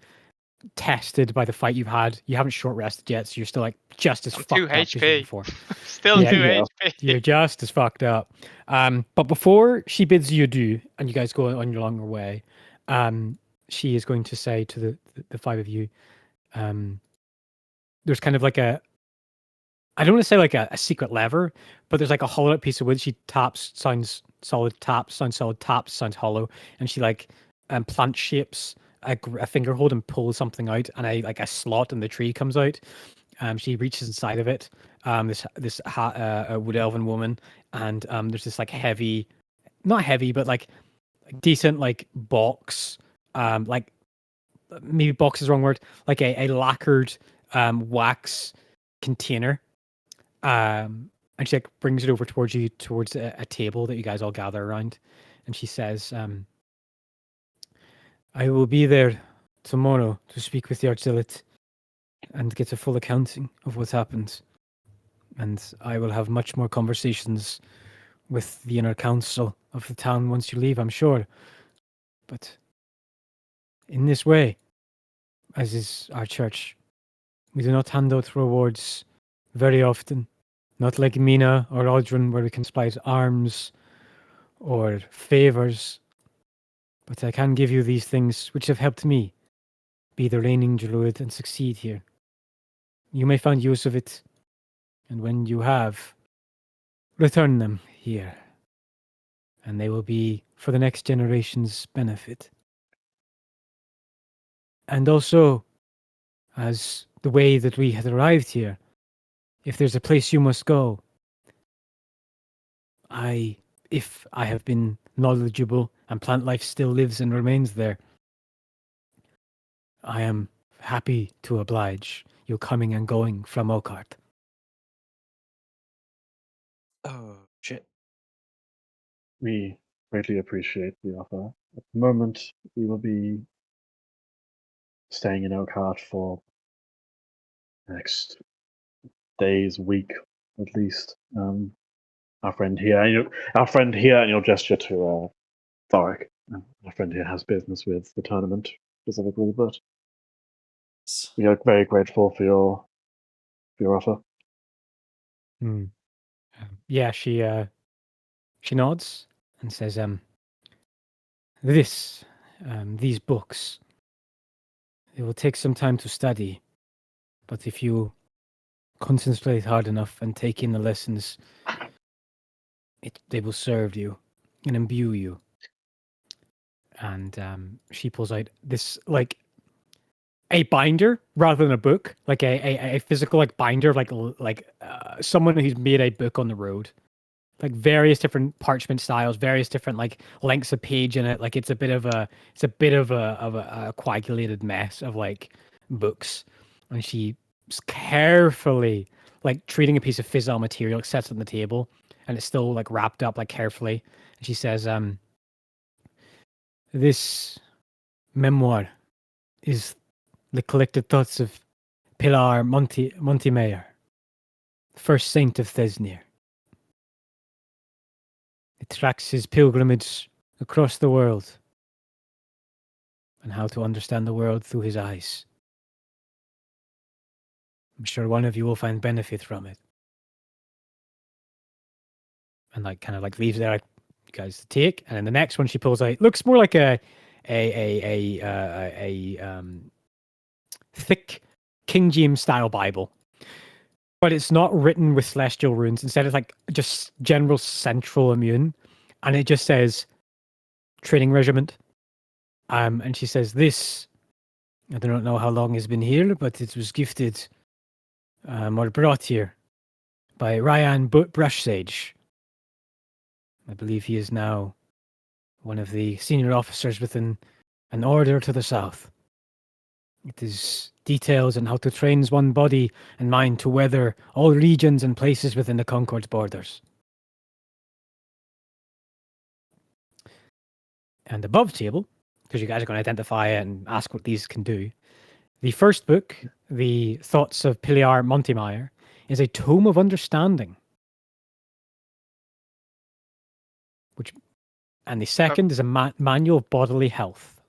tested by the fight you've had. You haven't short rested yet, so you're still like just as I'm fucked 2 up as you were HP. before. Still Yeah, 2 yeah. HP. You're just as fucked up. But before she bids you adieu and you guys go on your longer way, she is going to say to the five of you, there's kind of like I don't want to say like a secret lever, but there's like a hollowed out piece of wood. She taps, sounds solid, taps, sounds solid, taps, sounds hollow. And she like plant shapes a finger hold and pulls something out, and a slot in the tree comes out. She reaches inside of it. This wood elven woman, and there's this like heavy, not heavy, but like decent like box, like maybe box is the wrong word, like a lacquered wax container. And she like brings it over towards you, towards a table that you guys all gather around, and she says, "I will be there tomorrow to speak with the Archzealot and get a full accounting of what happened, and I will have much more conversations with the inner council of the town once you leave, I'm sure. But in this way, as is our church, we do not hand out rewards very often. Not like Mina or Aldrin, where we can supply arms or favors. But I can give you these things which have helped me be the reigning druid and succeed here. You may find use of it, and when you have, return them here. And they will be for the next generation's benefit. And also, as the way that we had arrived here, if there's a place you must go, if I have been knowledgeable and plant life still lives and remains there, I am happy to oblige you coming and going from Oakart. Oh, shit. We greatly appreciate the offer. At the moment, we will be staying in Oakhart for the next days, week at least. Our friend here, and your gesture to Thoric. Our friend here has business with the tournament specifically, but we are very grateful for your offer. Yeah, she nods and says, these books, it will take some time to study, but if you concentrate hard enough and take in the lessons, they will serve you and imbue you. And she pulls out this like a binder rather than a book, like a physical like binder, like someone who's made a book on the road, like various different parchment styles, various different like lengths of page in it. Like it's a bit of a coagulated mess of like books, and she carefully like treating a piece of fissile material, sets it on the table, and it's still like wrapped up like carefully. And she says, "This memoir is the collected thoughts of Pilar Montemeyer, first saint of Thesnir. It tracks his pilgrimage across the world and how to understand the world through his eyes. I'm sure one of you will find benefit from it." And like kind of like leaves there, like, you guys to take. And then the next one she pulls out looks more like a thick King James style Bible, but it's not written with celestial runes. Instead, it's like just general central immune, and it just says training regiment. And she says, "This, I do not know how long it's been here, but it was gifted were brought here by Ryan Brushsage. I believe he is now one of the senior officers within an order to the south. It is details on how to train one body and mind to weather all regions and places within the Concord's borders. And above table, because you guys are going to identify it and ask what these can do, the first book, The Thoughts of Pilar Montemeyer, is a tome of understanding. And the second is a manual of bodily health.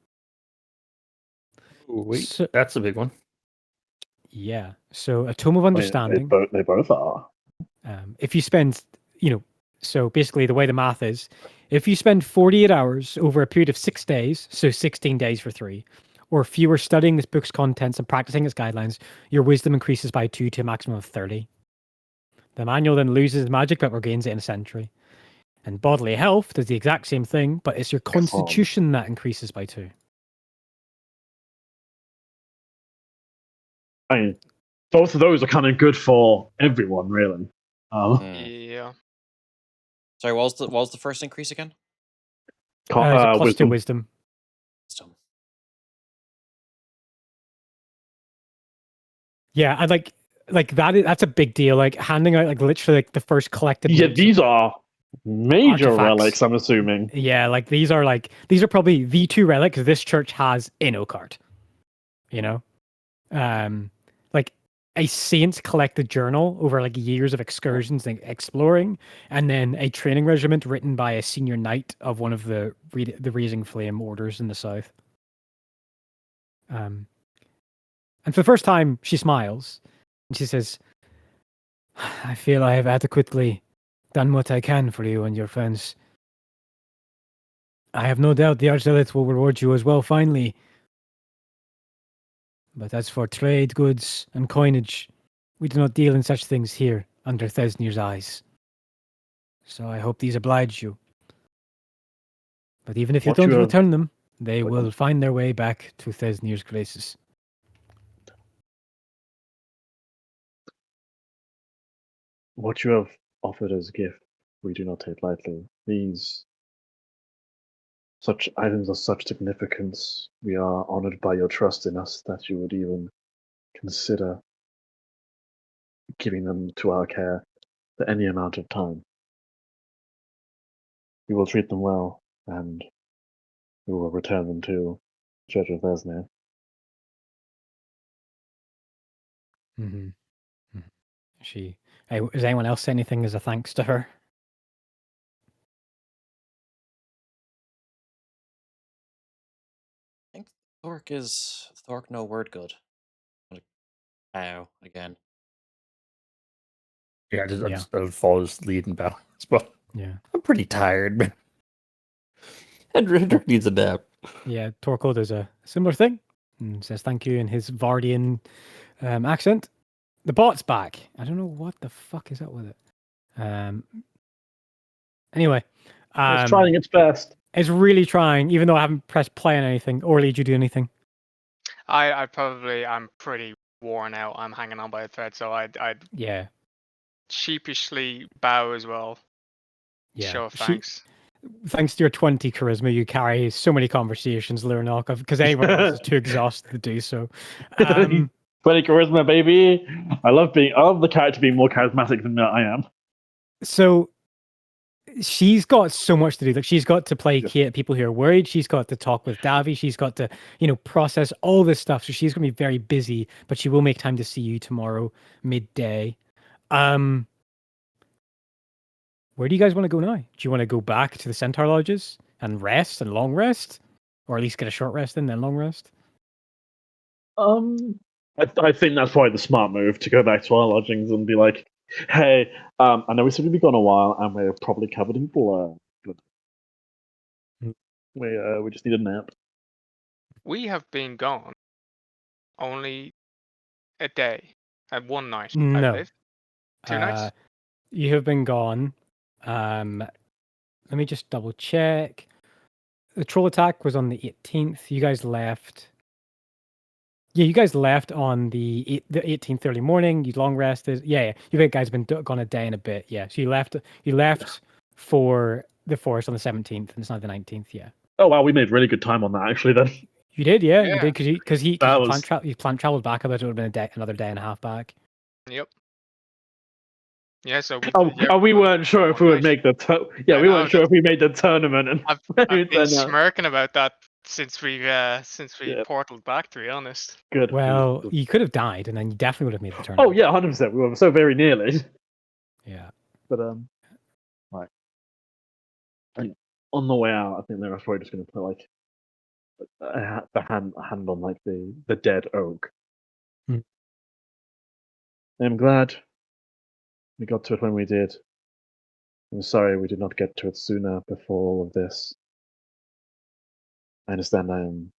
Ooh, wait, that's a big one. Yeah. So a tome of understanding. They both are. If you spend, so basically the way the math is, if you spend 48 hours over a period of 6 days, so 16 days for 3, or fewer studying this book's contents and practicing its guidelines, your wisdom increases by 2 to a maximum of 30. The manual then loses magic but regains it in a century. And bodily health does the exact same thing, but it's your constitution that increases by 2. I mean, both of those are kind of good for everyone, really. Yeah. Sorry, what was the first increase again? Plus wisdom. 2 wisdom. Yeah, I'd like that. That's a big deal. Like handing out literally the first collected. Yeah, these are major relics, I'm assuming. Yeah, these are probably the 2 relics this church has in Oakheart. Like a saint's collected journal over years of excursions and exploring, and then a training regiment written by a senior knight of one of the Raising Flame orders in the south. And for the first time, she smiles and she says, "I feel I have adequately done what I can for you and your friends. I have no doubt the Archzealot will reward you as well finally. But as for trade, goods, and coinage, we do not deal in such things here under Thesnir's eyes. So I hope these oblige you. But even if you don't return them, they will find their way back to Thesnir's graces." What you have offered as a gift, we do not take lightly. Such items of such significance, we are honored by your trust in us that you would even consider giving them to our care for any amount of time. We will treat them well, and we will return them to Church of Thesnir. Mm-hmm. Does anyone else say anything as a thanks to her? I think Thork no word good. Ow, again. Yeah, I'll follow his lead in battle as well. Yeah. I'm pretty tired, man. Hendrik needs a nap. Yeah, Torko does a similar thing and says thank you in his Vardian accent. The bot's back. I don't know what the fuck is up with it. Anyway. It's trying its best. It's really trying, even though I haven't pressed play on anything. Orly, did you do anything? I'm pretty worn out. I'm hanging on by a thread, so I'd sheepishly bow as well. Yeah. Show of thanks. Thanks to your 20 charisma, you carry so many conversations, Lurnok, because anyone else is too exhausted to do so. 20 charisma, baby. I love the character being more charismatic than I am. So she's got so much to do. She's got to placate people who are worried. She's got to talk with Davy. She's got to, process all this stuff. So she's going to be very busy, but she will make time to see you tomorrow midday. Where do you guys want to go now? Do you want to go back to the Centaur Lodges and rest and long rest? Or at least get a short rest and then long rest? I think that's probably the smart move, to go back to our lodgings and be like, hey, I know we said we'd be gone a while and we're probably covered in blood. We just need a nap. We have been gone only a day and one night, I believe. 2 nights? You have been gone. Let me just double check. The troll attack was on the 18th. You guys left Yeah, you guys left on the 18th early morning. You long rested. Yeah. You guys been gone a day and a bit. Yeah. So you left for the forest on the 17th, and it's not the 19th. Yeah. Oh wow, we made really good time on that actually. Then You did, yeah. You Yeah. did because he That planned traveled back. I bet it would have been another day and a half back. Yep. Yeah, so we weren't sure if we would make the we weren't sure if we made the tournament. And I've been smirking about that since we portaled back. To be honest. Good. Well, Good. you could have died, and then you definitely would have made the tournament. Oh yeah, 100%. We were so very nearly. Yeah. But right. And on the way out, I think they're probably just going to put like the hand on like the dead oak. Hmm. I'm glad we got to it when we did. I'm sorry we did not get to it sooner before all of this. I understand I am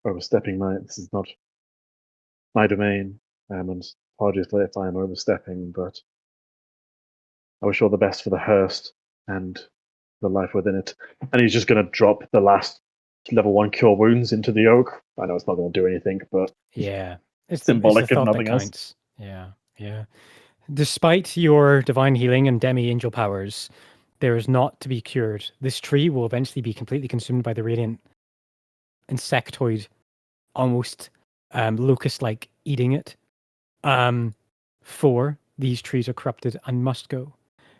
overstepping this is not my domain. And apologies if I am overstepping, but I wish all the best for the Hearst and the life within it. And he's just going to drop the last level 1 cure wounds into the oak. I know it's not going to do anything, but yeah, it's symbolic the if thought nothing that else. counts. Yeah. Despite your divine healing and demi-angel powers, there is not to be cured. This tree will eventually be completely consumed by the radiant insectoid, almost locust-like eating it. 4, these trees are corrupted and must go.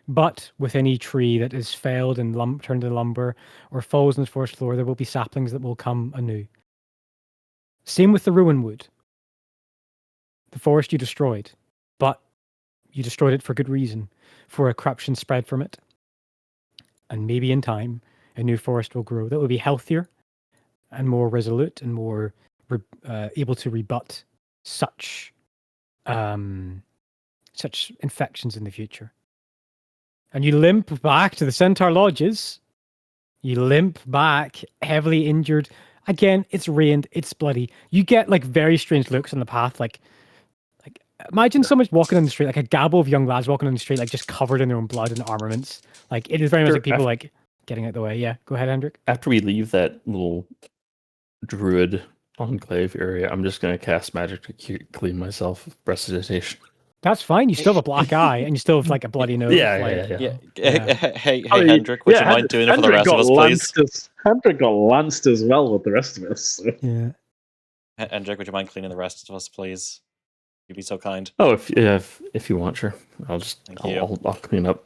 But with any tree that is failed and turned into lumber or falls in the forest floor, there will be saplings that will come anew. Same with the ruin wood. The forest you destroyed, but you destroyed it for good reason, for a corruption spread from it. And maybe in time, a new forest will grow that will be healthier and more resolute and more able to rebut such infections in the future. And you limp back to the Centaur Lodges. You limp back, heavily injured. Again, it's rained, it's bloody. You get like very strange looks on the path, like imagine someone walking on the street, like a gabble of young lads walking on the street, like just covered in their own blood and armaments. Like it is very much like people like getting out the way. Yeah, go ahead, Hendrik. After we leave that little druid enclave area, I'm just going to cast magic to clean myself of prestidigitation. That's fine. You still have a black eye, and you still have like a bloody nose. Yeah. Hey, Hendrik, would you mind doing it for the Hendrik rest of us, please? Hendrik got lanced as well with the rest of us. So. Yeah. Hendrik, would you mind cleaning the rest of us, please? You'd be so kind. Oh, if you want, sure. I'll clean up.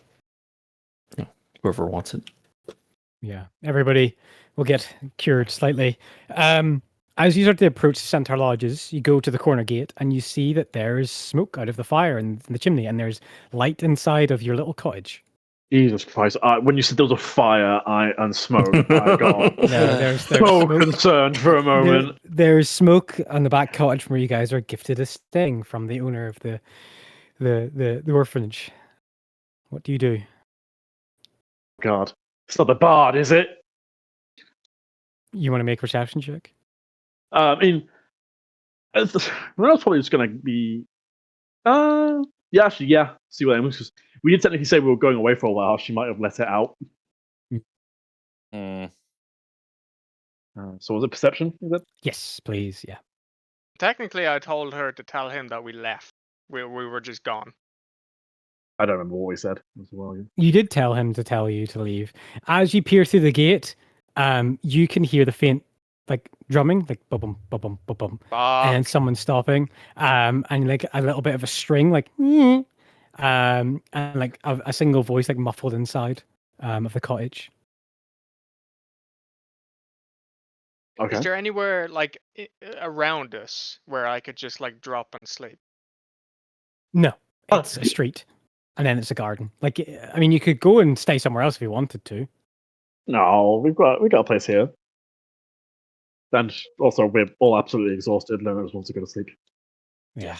Whoever wants it. Yeah, everybody will get cured slightly. As you start to approach Centaur Lodges, you go to the corner gate and you see that there's smoke out of the fire in the chimney, and there's light inside of your little cottage. Jesus Christ! When you said there was a fire and smoke, I got there's so concerned for a moment. There's smoke on the back cottage where you guys are gifted a sting from the owner of the orphanage. What do you do? God, it's not the bard, is it? You want to make a perception check? I mean, that's probably just going to be. Yeah. See what I mean? Because we did technically say we were going away for a while. She might have let it out. So was it perception? Is it? Yes, please. Yeah. Technically, I told her to tell him that we left. We were just gone. I don't remember what we said as well. You did tell him to tell you to leave. As you peer through the gate, you can hear the faint like drumming, like bum bum bum bum bum, and someone stopping, and like a little bit of a string, like, and like a single voice like muffled inside of the cottage. Okay. Is there anywhere like around us where I could just like drop and sleep? No, it's a street, and then it's a garden. Like, I mean, you could go and stay somewhere else if you wanted to. No, we got a place here. And also, we're all absolutely exhausted. None of us wants to go to sleep. Yeah.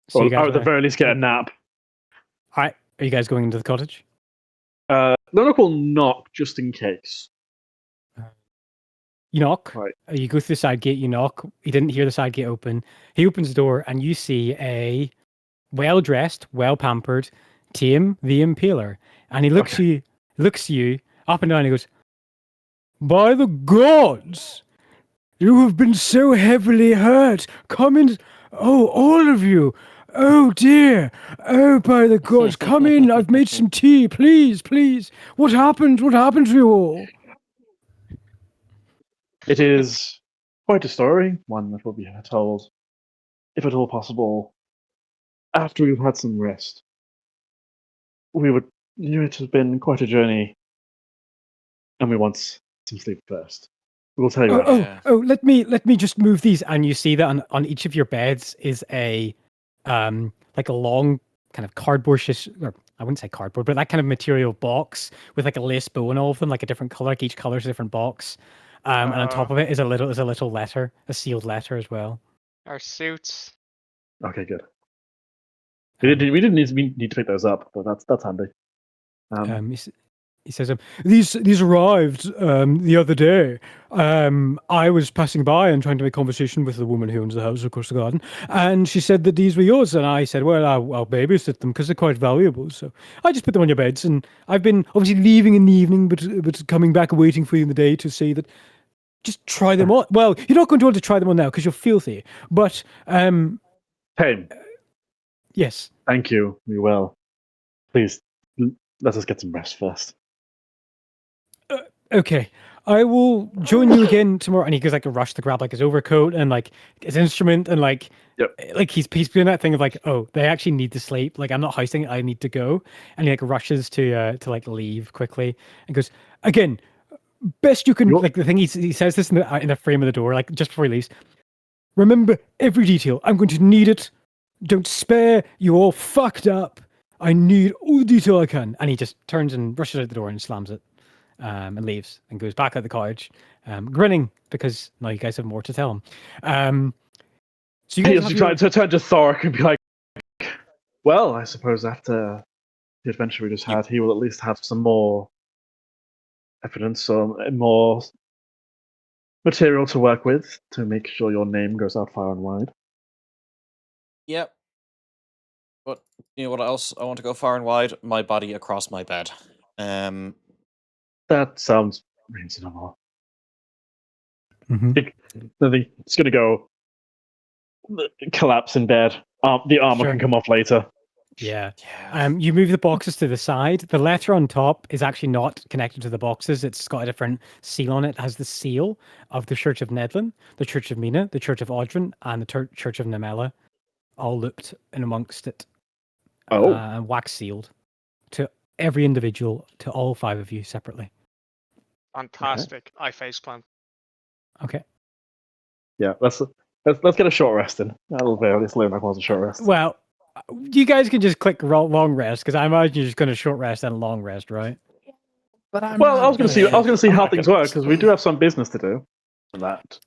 So or at the very least, get a nap. All right. Are you guys going into the cottage? Lonoc will knock just in case. You knock. Right. You go through the side gate. You knock. He didn't hear the side gate open. He opens the door, and you see a well-dressed, well-pampered Tame the Impaler, and he looks you up and down. And he goes, "By the gods, You have been so heavily hurt. Come in. Oh, all of you. Oh dear. Oh, by the gods, come in. I've made some tea. Please, please. What happened? What happened to you all? It is quite a story, one that will be told, if at all possible, after we've had some rest. It has been quite a journey, and we want some sleep first. We'll tell you after. Let me just move these, and you see that on each of your beds is a like a long kind of cardboard or I wouldn't say cardboard, but that kind of material box with like a lace bow on all of them, like a different color. Like each color is a different box, and on top of it is a little letter, a sealed letter as well. Our suits. Okay, good. We didn't need to pick those up, but that's handy. He says, these arrived the other day. I was passing by and trying to make conversation with the woman who owns the house across the garden, and she said that these were yours. And I said, well, I'll babysit them because they're quite valuable. So I just put them on your beds. And I've been obviously leaving in the evening, but coming back and waiting for you in the day to say that just try them on. Well, you're not going to want to try them on now because you're filthy. But Hey. Yes. Thank you. We will. Please let us get some rest first. Okay, I will join you again tomorrow. And he goes like a rush to grab like his overcoat and like his instrument and like, like he's doing that thing of like, oh, they actually need to sleep. Like I'm not housing it, I need to go. And he like rushes to like leave quickly and goes again. Best you can like the thing he says this in the frame of the door like just before he leaves. Remember every detail. I'm going to need it. Don't spare. You all fucked up. I need all the detail I can. And he just turns and rushes out the door and slams it. And leaves and goes back out the cottage, grinning because now you guys have more to tell him. So you guys try to turn to Thoric and be like, well, I suppose after the adventure we just had, he will at least have some more evidence or more material to work with to make sure your name goes out far and wide. Yep. But you know what else I want to go far and wide? My body across my bed. That sounds reasonable. Mm-hmm. It's going to go collapse in bed. The armor can come off later. Yeah. You move the boxes to the side. The letter on top is actually not connected to the boxes. It's got a different seal on it. It has the seal of the Church of Nedlin, the Church of Mina, the Church of Audrin, and the Church of Namela, all looped in amongst it. And wax sealed to every individual, to all 5 of you separately. Fantastic. Okay. I faceplant. Okay. Yeah, let's get a short rest in. That'll be at least learn like a short rest. Well, you guys can just click long rest because I imagine you're just going to short rest and long rest, right? But I was going to see how things work because we do have some business to do for that.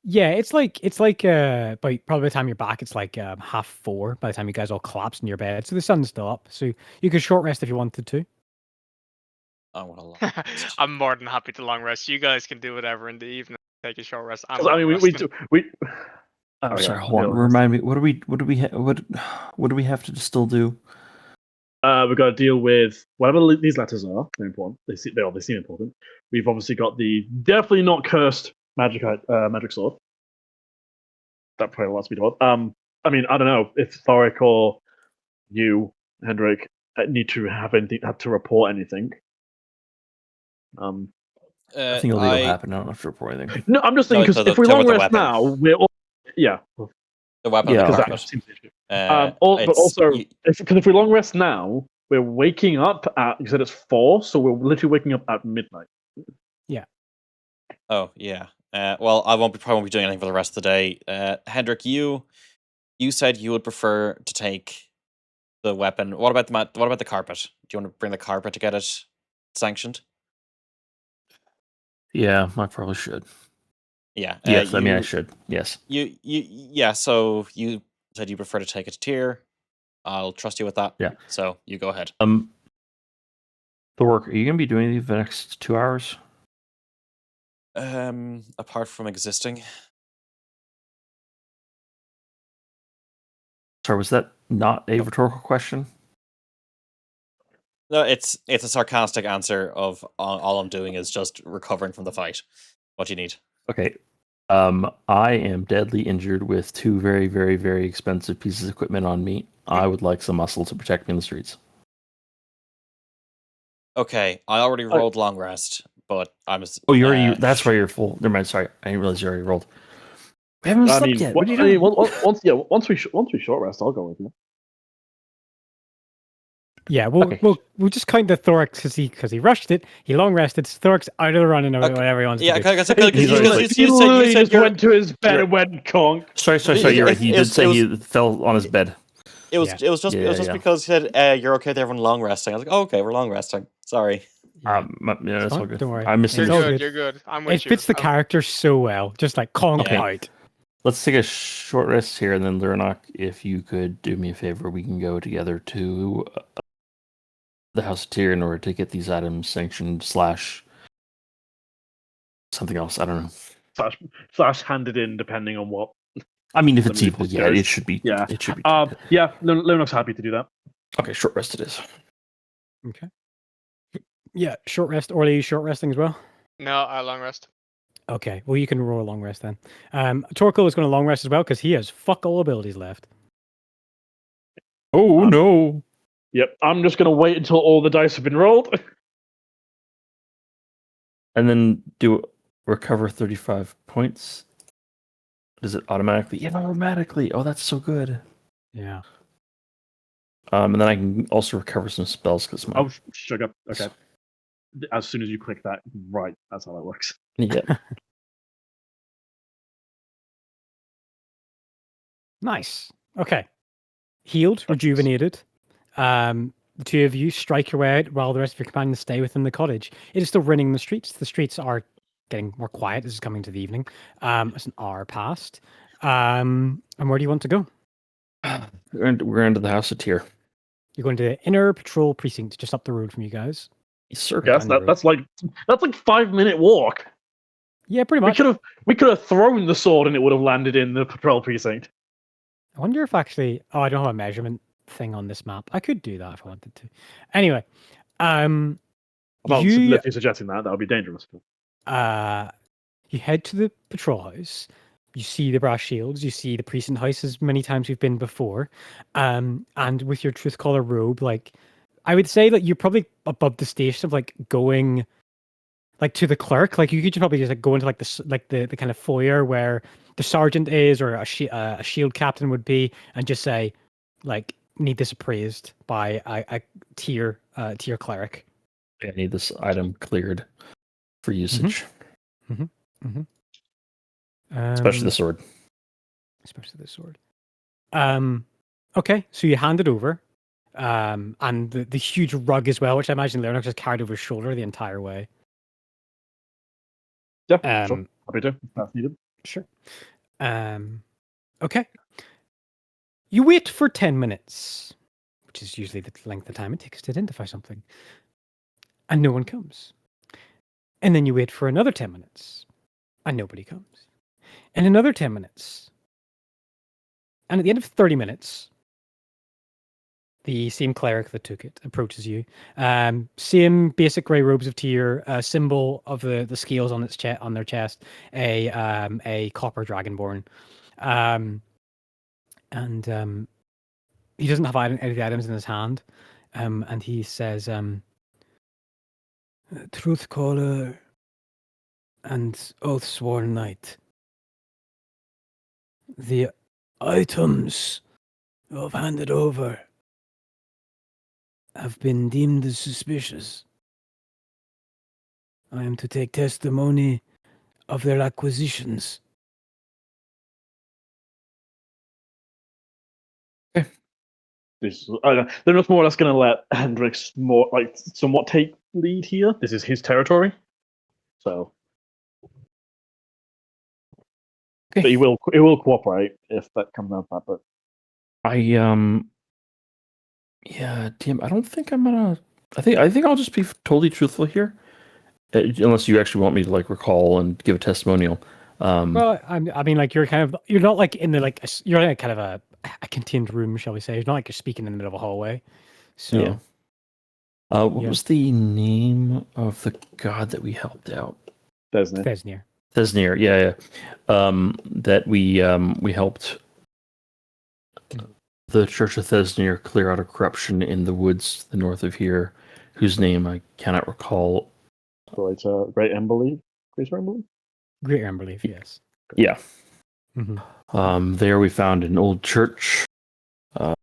Yeah, it's like by probably by the time you're back, it's like 4:30 by the time you guys all collapse in your bed. So the sun's still up. So you could short rest if you wanted to. I want to long rest. I'm more than happy to long rest. You guys can do whatever in the evening. Take a short rest. I mean, we. Oh, sorry, hold on. Remind me. What do we have to still do? We've got to deal with whatever these letters are. They're important. They seem important. We've obviously got the definitely not cursed magic sword. That probably wants to be done. I mean, I don't know if Thoric or you, Hendrik, need to have to report anything. I think it'll happen. I don't have to report anything. No, I'm just thinking because if we long rest now, we're all, the weapon. Yeah, that seems the issue. But also, because if we long rest now, we're waking up at, you said it's 4, so we're literally waking up at midnight. Yeah. Oh yeah. Well, I probably won't be doing anything for the rest of the day. Hendrik, you said you would prefer to take the weapon. What about the carpet? Do you want to bring the carpet to get it sanctioned? Yeah, I probably should. Yeah. Yes, I mean I should. Yes. Yeah. So you said you prefer to take it to tier. I'll trust you with that. Yeah. So you go ahead. The work. Are you gonna be doing these the next 2 hours? Apart from existing. Sorry, was that not a rhetorical question? No, it's a sarcastic answer of all I'm doing is just recovering from the fight. What do you need? Okay. I am deadly injured with 2 very, very, very expensive pieces of equipment on me. I would like some muscle to protect me in the streets. Okay, I already rolled long rest, but I'm. Oh, you already. That's why you're full. Never mind. Sorry, I didn't realize you already rolled. We haven't slept yet. What are you doing? Once we short rest, I'll go with you. Yeah, we'll just count the thorax because he rushed it. He long rested. Thorax out of the running or whatever he wants to do. Because you said you went to his bed and went conk. Sorry. You're right. He did say he fell on his bed. It was just because he said you're okay with everyone long resting. I was like, oh, okay, we're long resting. Sorry. That's all good. Don't worry. I missed You're it. good. You're good. I'm with you. It fits the character so well. Just like conk out. Let's take a short rest here, and then Lurnok, if you could do me a favor, we can go together to the House of Tyr in order to get these items sanctioned / something else. I don't know. Slash handed in, depending on what. I mean, if it's evil, it should be. Yeah, it should be. Lunok's happy to do that. Okay, short rest it is. Okay. Yeah, short rest. Orly, you short resting as well? No, I long rest. Okay, well, you can roll a long rest then. Torko is going to long rest as well because he has fuck all abilities left. Oh, no. Yep, I'm just going to wait until all the dice have been rolled. And then do recover 35 points. Does it automatically? Yeah, automatically. Oh, that's so good. Yeah. And then I can also recover some spells because my... Oh, sugar. Okay. As soon as you click that, right, that's how that works. Yeah. Nice. Okay. Healed, rejuvenated. The two of you strike your way out while the rest of your companions stay within the cottage. It is still running the streets. The streets are getting more quiet. This is coming to the evening. It's an hour past. And where do you want to go? We're into the House of Tyr. You're going to the inner patrol precinct, just up the road from you guys. Yes, sir. Yes, that's like 5-minute walk. Yeah, pretty much. We could have thrown the sword and it would have landed in the patrol precinct. I wonder if actually. Oh, I don't have a measurement thing on this map. I could do that if I wanted to. Anyway, I'm not literally suggesting that would be dangerous. You head to the patrol house. You see the brass shields. You see the precinct house as many times we've been before. And with your truth caller robe, like I would say that you're probably above the station of like going like to the clerk. Like you could probably just like go into like the kind of foyer where the sergeant is or a shield captain would be, and just say like need this appraised by a tier cleric. I need this item cleared for usage. Especially the sword. Okay, so you hand it over. And the huge rug as well, which I imagine Leonard just carried over his shoulder the entire way. Yeah, sure. Happy to. That's needed. Sure. Okay. You wait for 10 minutes, which is usually the length of time it takes to identify something. And no one comes. And then you wait for another 10 minutes. And nobody comes. And another 10 minutes. And at the end of 30 minutes, the same cleric that took it approaches you. Same basic grey robes of Tyr, symbol of the scales on on their chest, a copper dragonborn. And he doesn't have any of the items in his hand. And he says, Truth Caller and Oath Sworn Knight. The items you have handed over have been deemed as suspicious. I am to take testimony of their acquisitions. Okay. They're not more or less going to let Hendrix somewhat take lead here. This is his territory, so. Okay. But he will cooperate if that comes out that. But Tim, I don't think I'm gonna. I think I'll just be totally truthful here, unless you actually want me to like recall and give a testimonial. Well, I mean, like you're not like in the you're in kind of a contained room, shall we say? It's not like you're speaking in the middle of a hallway. So, yeah. What was the name of the god that we helped out? Desnir. Thesnir, yeah. That we helped the Church of Thesnir clear out of corruption in the woods to the north of here, whose name I cannot recall. Great Emberleaf? Great Emberleaf? Great Emberleaf, yes. Yeah. Mm-hmm. There we found an old church of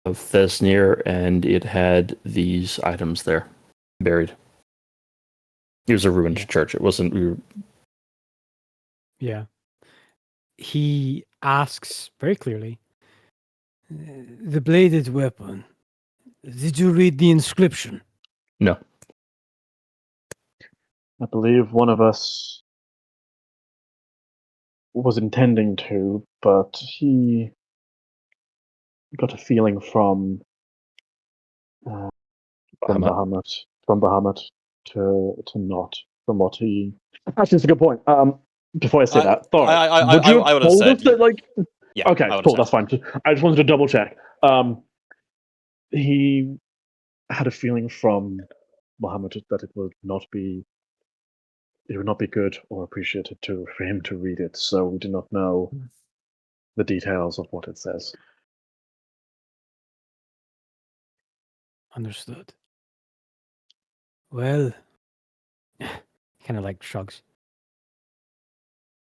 Thesnir, and it had these items there buried. It was a ruined church. It wasn't. Yeah. He asks very clearly, the bladed weapon. Did you read the inscription? No. I believe one of us was intending to, but he got a feeling from Bahamut to not. From what he actually, it's a good point. Before I say that, sorry, I would have said that, like, yeah. okay, cool, that's fine. I just wanted to double check. He had a feeling from Bahamut that it would not be good or appreciated for him to read it, so we do not know the details of what it says. Understood. Well, kind of like shrugs.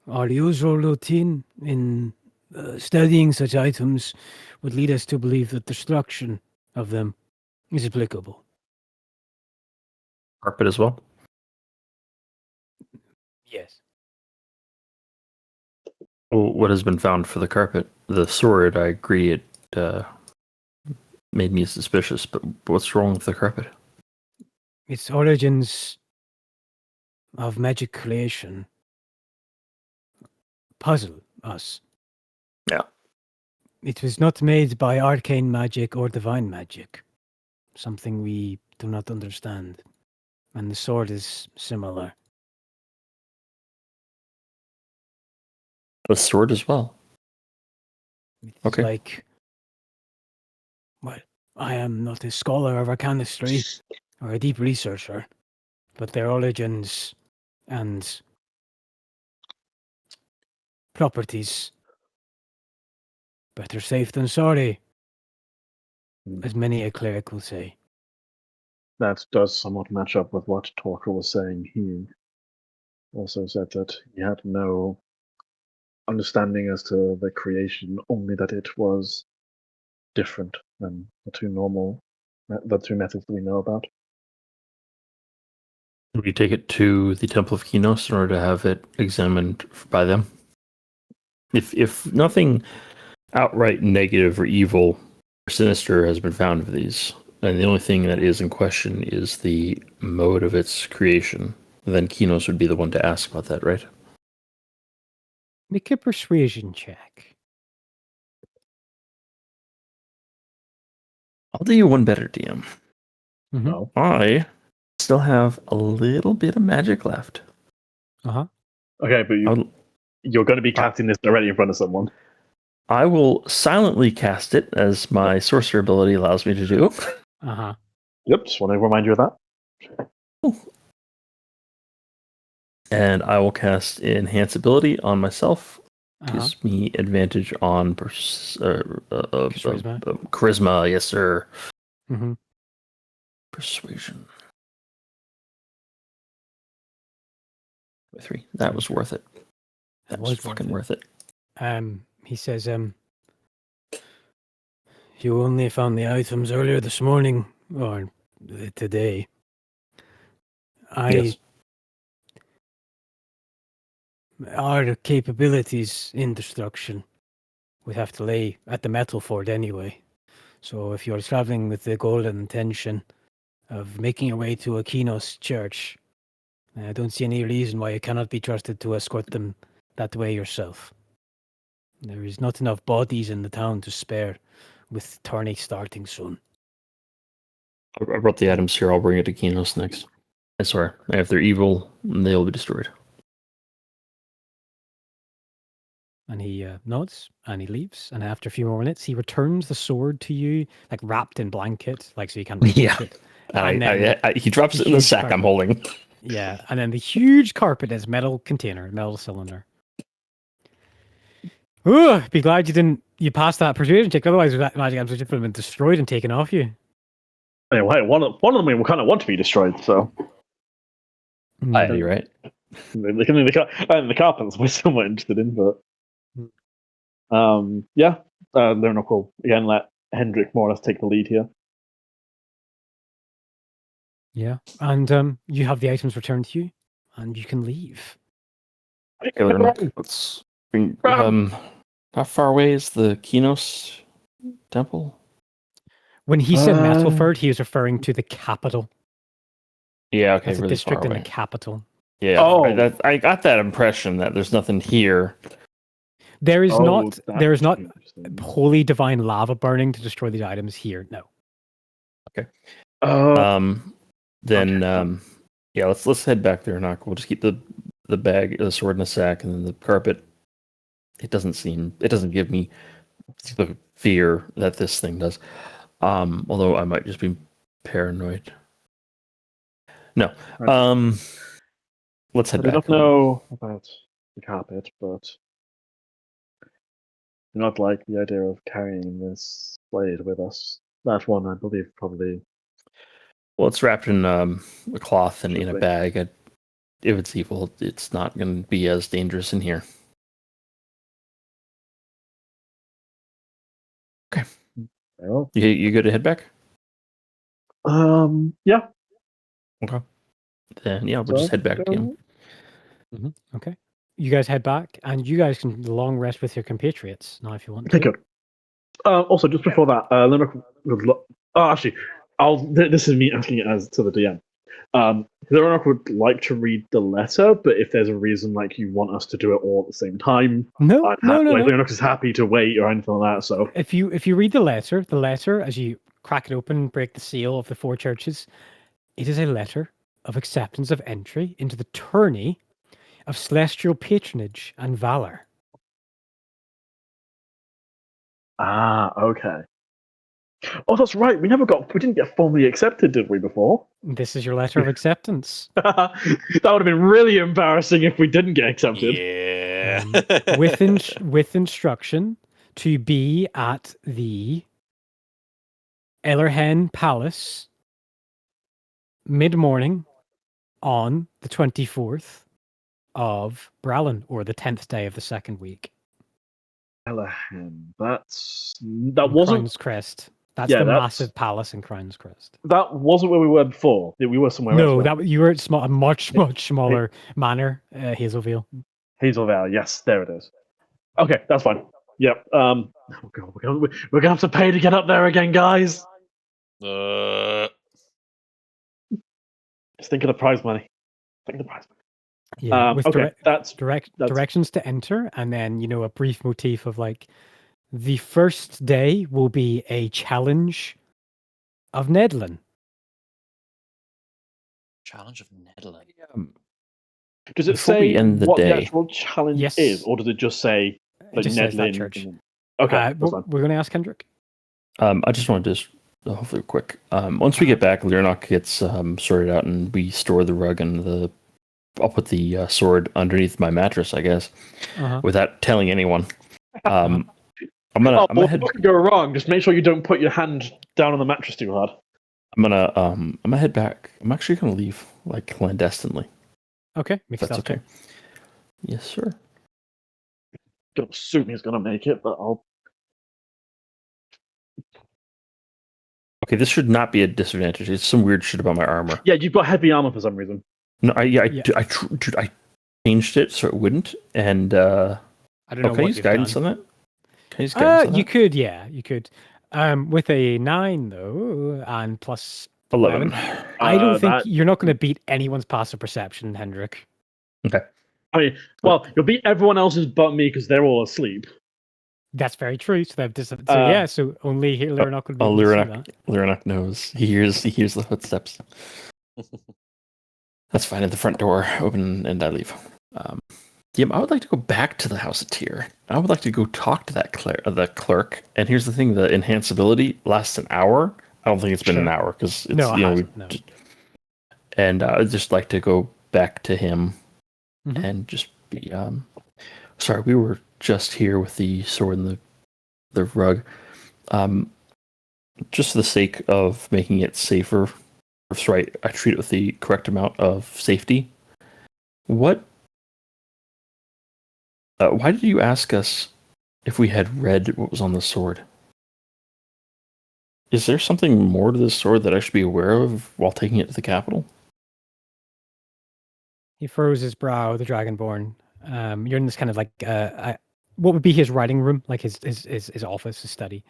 Our usual routine in studying such items would lead us to believe that destruction of them is applicable. Carpet as well? Yes. Well, what has been found for the carpet? The sword, I agree, it made me suspicious, but what's wrong with the carpet? Its origins of magic creation puzzle us. Yeah. It was not made by arcane magic or divine magic. Something we do not understand. And the sword is similar. The sword as well. It's okay. Like, well, I am not a scholar of arcanistry or a deep researcher, but their origins and properties, better safe than sorry, as many a cleric will say. That does somewhat match up with what Torquil was saying. He also said that he had no understanding as to the creation, only that it was different than the two methods that we know about. Would you take it to the Temple of Kinos in order to have it examined by them? If nothing outright negative or evil or sinister has been found with these, and the only thing that is in question is the mode of its creation, then Kinos would be the one to ask about that, right? Make a persuasion check. I'll do you one better, DM. Mm-hmm. No. I still have a little bit of magic left. Uh-huh. Okay, but you're going to be casting this directly in front of someone. I will silently cast it, as my sorcerer ability allows me to do. Uh-huh. Yep, just want to remind you of that. And I will cast Enhance ability on myself. Uh-huh. Gives me advantage on charisma. Yes, sir. Mm-hmm. Persuasion. 3. That was worth it. That was fucking worth it. He says, you only found the items earlier this morning, or today. Yes. Our capabilities in destruction would have to lay at the metal fort anyway. So if you're traveling with the golden intention of making your way to a Kinos church, I don't see any reason why you cannot be trusted to escort them that way yourself. There is not enough bodies in the town to spare, with tourney starting soon. I brought the items here. I'll bring it to Kinos next. I swear. If they're evil, they'll be destroyed. And he nods and he leaves. And after a few more minutes, he returns the sword to you, like wrapped in blanket, like so you can't reach Yeah. it. And He drops it in the sack I'm holding. Yeah, and then the huge carpet is metal container, metal cylinder. Ooh, be glad you passed that persuasion check. Otherwise, that magic items would have been destroyed and taken off you. Anyway, one of them will kind of want to be destroyed, so. Aye, you're right. The carpets we're somewhat interested in, but. Yeah, Leonok will again let Hendrik more or less take the lead here. Yeah, and you have the items returned to you, and you can leave. Okay, let's bring, how far away is the Kinos temple? When he said Metalford, he was referring to the capital. Yeah, okay, It's a really district far in away. the capital. Yeah, Oh. I got that impression that there's nothing here. There is not interesting. holy divine lava burning to destroy these items here. No. Okay. Okay. Yeah, let's head back there, Knock. We'll just keep the bag, the sword in a sack, and then the carpet. It doesn't give me the fear that this thing does. Although I might just be paranoid. No. Right. Let's head I do back. not know about the carpet, but I do not like the idea of carrying this blade with us. That one, I believe, probably. Well, it's wrapped in a cloth and in a Should be. bag. If it's evil, it's not going to be as dangerous in here. Okay. Well, You good to head back? yeah. Okay. Then yeah, we'll just head back to him. Okay. You guys head back, and you guys can long rest with your compatriots now if you want Okay, to. good. Also, just before that, Leonard would. Actually, this is me asking it as to the DM. Leonard would like to read the letter, but if there's a reason like you want us to do it all at the same time, No. Leonard is happy to wait or anything like that. So if you read the letter as you crack it open, break the seal of the four churches, it is a letter of acceptance of entry into the tourney of celestial patronage and valor. Okay. Oh, that's right. We didn't get formally accepted, did we, before? This is your letter of acceptance. That would have been really embarrassing if we didn't get accepted. Yeah. With instruction to be at the Ellerhen Palace mid-morning on the 24th of Bralin, or the 10th day of the second week. Ellahan. That In wasn't Crown's Crest. That's the that's- massive palace in Crown's Crest. that wasn't where we were before. We were somewhere else. No, you were at a much smaller manor, Hazelvale. Hazel Valley. Yes, there it is. Okay, that's fine. Yep. Oh God, we're gonna have to pay to get up there again, guys. Uh, Just think of the prize money. Think of the prize money. Yeah, with okay, that's directions to enter, and then a brief motif of like the first day will be a challenge of Nedlin. Challenge of Nedlin. Does it Before say we end the what day- the actual challenge Yes. is, or does it just say It just says that church. Okay, that's fine. We're going to ask Kendrick. I just wanted to hopefully quick. Once we get back, Leonok gets sorted out, and we store the rug and I'll put the sword underneath my mattress, I guess, without telling anyone. I'm gonna head. What could go wrong? Just make sure you don't put your hand down on the mattress too hard. I'm gonna head back. I'm actually gonna leave like clandestinely. Okay, If that's okay. Yes, sir. Don't assume he's gonna make it, but I'll. Okay, this should not be a disadvantage. It's some weird shit about my armor. Yeah, you've got heavy armor for some reason. No, I changed it so it wouldn't. And I don't know. Can I use guidance on that? Can I use guidance on you that? could, yeah, you could. With a 9 though, and plus 11. I don't think you're not going to beat anyone's passive perception, Hendrik. Okay. I mean, well, you'll beat everyone else's but me because they're all asleep. That's very true. So they've so only Lyranok would be able to see that. Lyranok knows. He hears the footsteps. That's fine. At the front door, open, and I leave. I would like to go back to the House of Tyr. I would like to go talk to that the clerk. And here's the thing: the enhanceability lasts an hour. I don't think it's been an hour because it's No, And I'd just like to go back to him Mhm. and just be sorry, we were just here with the sword and the rug. Just for the sake of making it safer, that's right, I treat it with the correct amount of safety. What? Why did you ask us if we had read what was on the sword? Is there something more to this sword that I should be aware of while taking it to the capital? He furrows his brow, the Dragonborn. You're in this kind of like what would be his writing room, like his office, his study.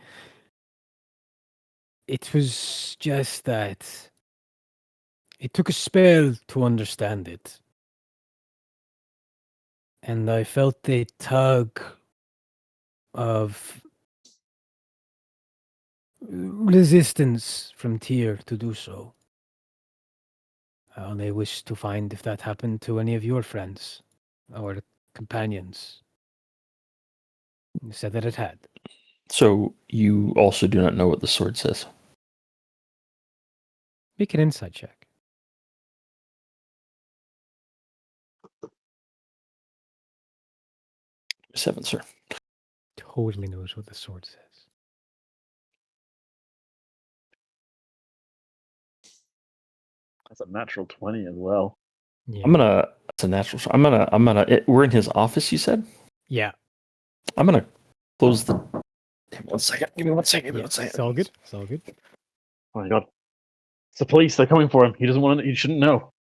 It was just that it took a spell to understand it. And I felt a tug of resistance from Tyr to do so. I only wish to find if that happened to any of your friends or companions. You said that it had. So you also do not know what the sword says. Make an insight check. 7, sir. Totally knows what the sword says. That's a natural 20 as well. Yeah. It's a natural. We're in his office, you said? Yeah. I'm gonna close the. One second. Give me 1 second. Yeah. It's all good. It's all good. Oh my god. It's the police. They're coming for him. He doesn't want to. He shouldn't know.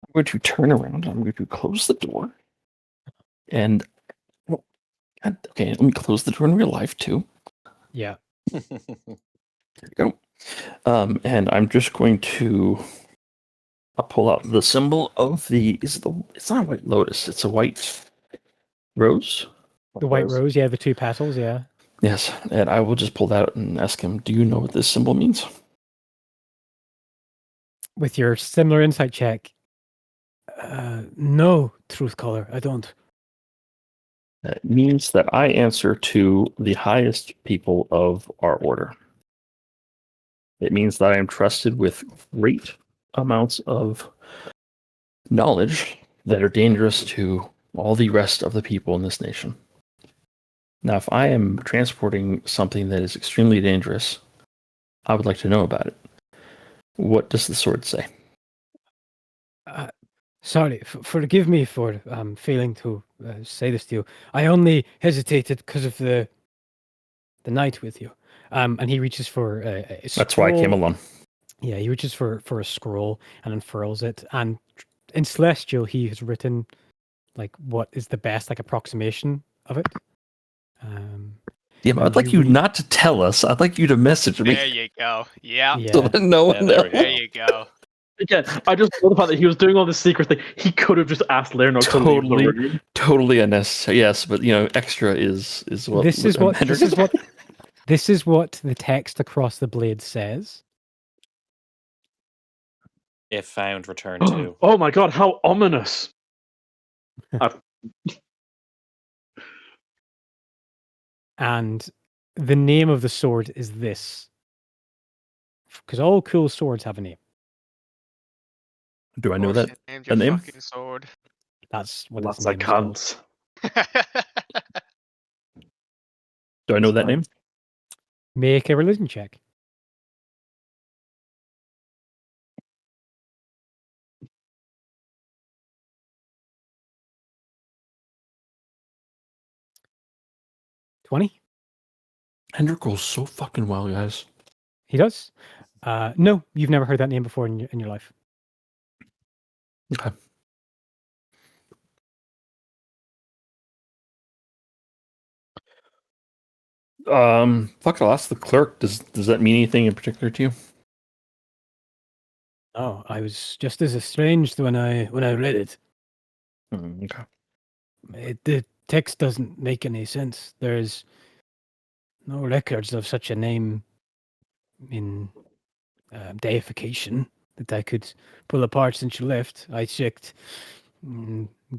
I'm going to turn around. I'm going to close the door. And okay, let me close the door in real life too. Yeah. There we go. And I'm just going to. I'll pull out the symbol of the. It's not a white lotus. It's a white rose. The white rose. Yeah. The two petals. Yeah. Yes, and I will just pull that out and ask him. Do you know what this symbol means? With your similar insight check. No, truth caller. I don't. It means that I answer to the highest people of our order. It means that I am trusted with great amounts of knowledge that are dangerous to all the rest of the people in this nation. Now, if I am transporting something that is extremely dangerous, I would like to know about it. What does the sword say? Sorry, forgive me for failing to say this to you. I only hesitated because of the night with you. And he reaches for a scroll. That's why I came along. Yeah, he reaches for a scroll and unfurls it. And in Celestial, he has written like what is the best like approximation of it. Yeah, I'd like you not to tell us. I'd like you to message me. There you go. Yeah. So that no one there we knows. go. There you go. Again, I just love the fact that he was doing all this secret thing. He could have just asked Lerno to leave the room. Totally unnecessary. Yes, but extra is what. This is what the text across the blade says. If found, return to. Oh my god, how ominous! And the name of the sword is this. Because all cool swords have a name. Do I know that? Named A your name? fucking sword. That's what Lots its I name is called. can't. Do I know that name? Make a religion check. $20. Hendrik rolls so fucking well, guys. He does. No, you've never heard that name before in your life. Okay. Fuck, I'll ask the clerk. Does that mean anything in particular to you? Oh, I was just as estranged when I read it. Okay. The text doesn't make any sense. There's no records of such a name in deification that I could pull apart since you left. I checked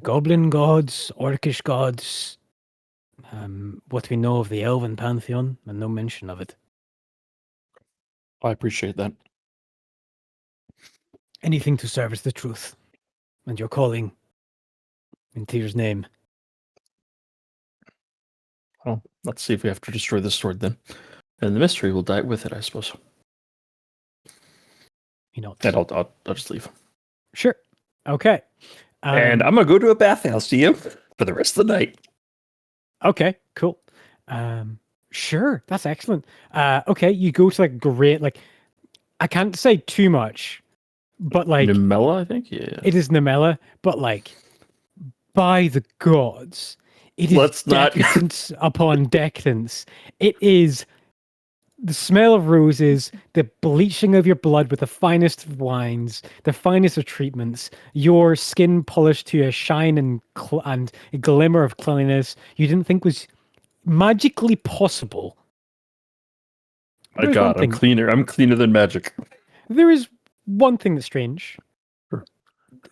goblin gods, orcish gods, what we know of the elven pantheon, and no mention of it. I appreciate that. Anything to service the truth and your calling in Tyr's name. Well, let's see if we have to destroy this sword then. And the mystery will die with it, I suppose. You know. And I'll just leave. Sure. Okay. And I'm gonna go to a bathhouse, to you, for the rest of the night. Okay, cool. Sure, that's excellent. Okay, you go to like great, like I can't say too much, but like Numella, I think. Yeah. it is Namella, but like by the gods, it is Let's not- decadence upon decadence. It is the smell of roses, the bleaching of your blood with the finest of wines, the finest of treatments, your skin polished to a shine and a glimmer of cleanliness you didn't think was magically possible. My God, I'm cleaner. I'm cleaner than magic. There is one thing that's strange. Sure.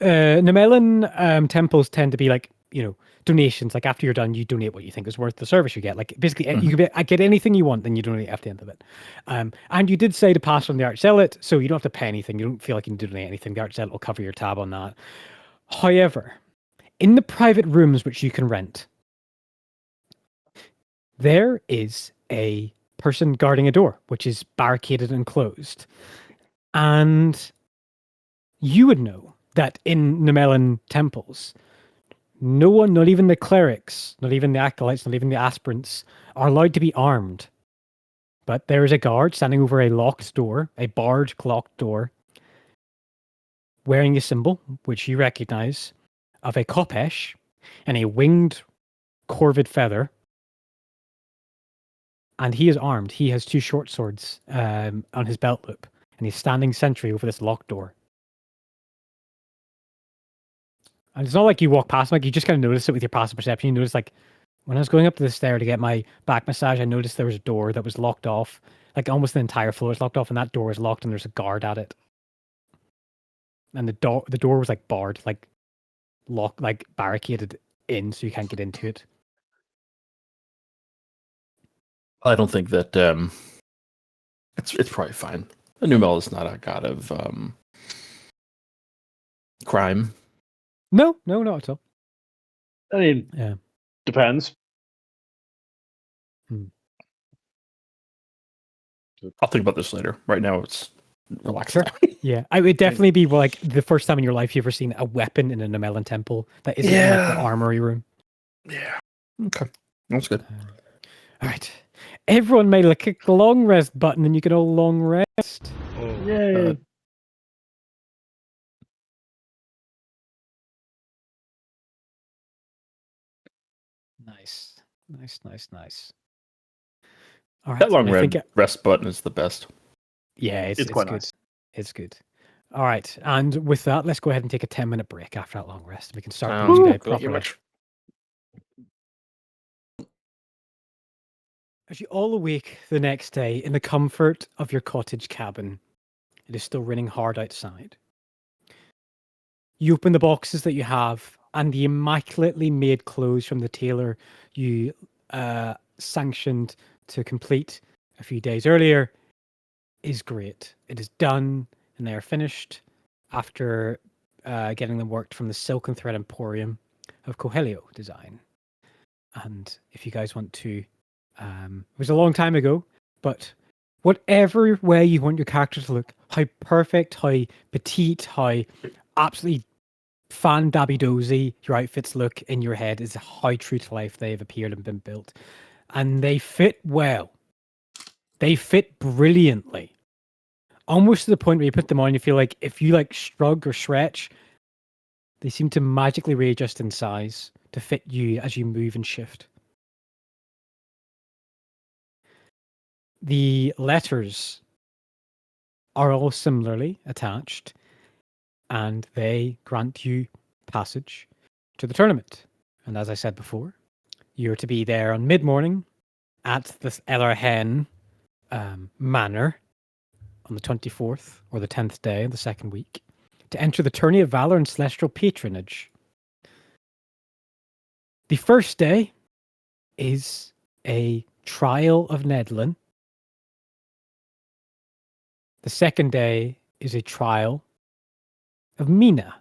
Nemelan temples tend to be like, donations. Like after you're done, you donate what you think is worth the service you get. Like basically, you can get anything you want, then you donate at the end of it. And you did say to pass on the Archzealot, so you don't have to pay anything. You don't feel like you need to donate anything. The Archzealot will cover your tab on that. However, in the private rooms which you can rent, there is a person guarding a door, which is barricaded and closed. And you would know that in Nemelan temples, no one, not even the clerics, not even the acolytes, not even the aspirants, are allowed to be armed. But there is a guard standing over a locked door, a barred locked door, wearing a symbol, which you recognize, of a kopesh and a winged corvid feather. And he is armed. He has 2 short swords on his belt loop, and he's standing sentry over this locked door. And it's not like you walk past him, like you just kind of notice it with your passive perception. You notice, like, when I was going up the stair to get my back massage, I noticed there was a door that was locked off. Like, almost the entire floor is locked off, and that door is locked, and there's a guard at it. And the door was, like, barred, like, locked, like, barricaded in, so you can't get into it. I don't think that it's probably fine. Numella is not a god of crime. No, not at all. I mean, Yeah. depends. I'll think about this later. Right now, it's relaxed. Sure. Yeah, I would definitely be like the first time in your life you've ever seen a weapon in a Nemelan temple that isn't in like the armory room. Yeah. Okay. That's good. All right. Everyone may click the long rest button and you can all long rest. Yay. Nice. All right. That long I think rest button is the best. yeah, it's quite good. nice. It's good. All right. And with that, let's go ahead and take a 10-minute break after that long rest. We can start the Sounds next day good. Thank you properly. much. As you all awake the next day in the comfort of your cottage cabin, it is still raining hard outside. You open the boxes that you have, and the immaculately made clothes from the tailor you sanctioned to complete a few days earlier is great. It is done, and they are finished after getting them worked from the Silk and Thread Emporium of Cohelio design. And if you guys want to, it was a long time ago, but whatever way you want your character to look, how perfect, how petite, how absolutely fan-dabby-dozy your outfits look in your head is how true to life they have appeared and been built. And they fit well. They fit brilliantly. Almost to the point where you put them on, you feel like if you like shrug or stretch, they seem to magically readjust in size to fit you as you move and shift. The letters are all similarly attached, and they grant you passage to the tournament. And as I said before, you're to be there on mid-morning at this Elarhen manor on the 24th or the 10th day of the second week to enter the Tourney of Valor and Celestial Patronage. The first day is a trial of Nedlin. The second day is a trial of Mina.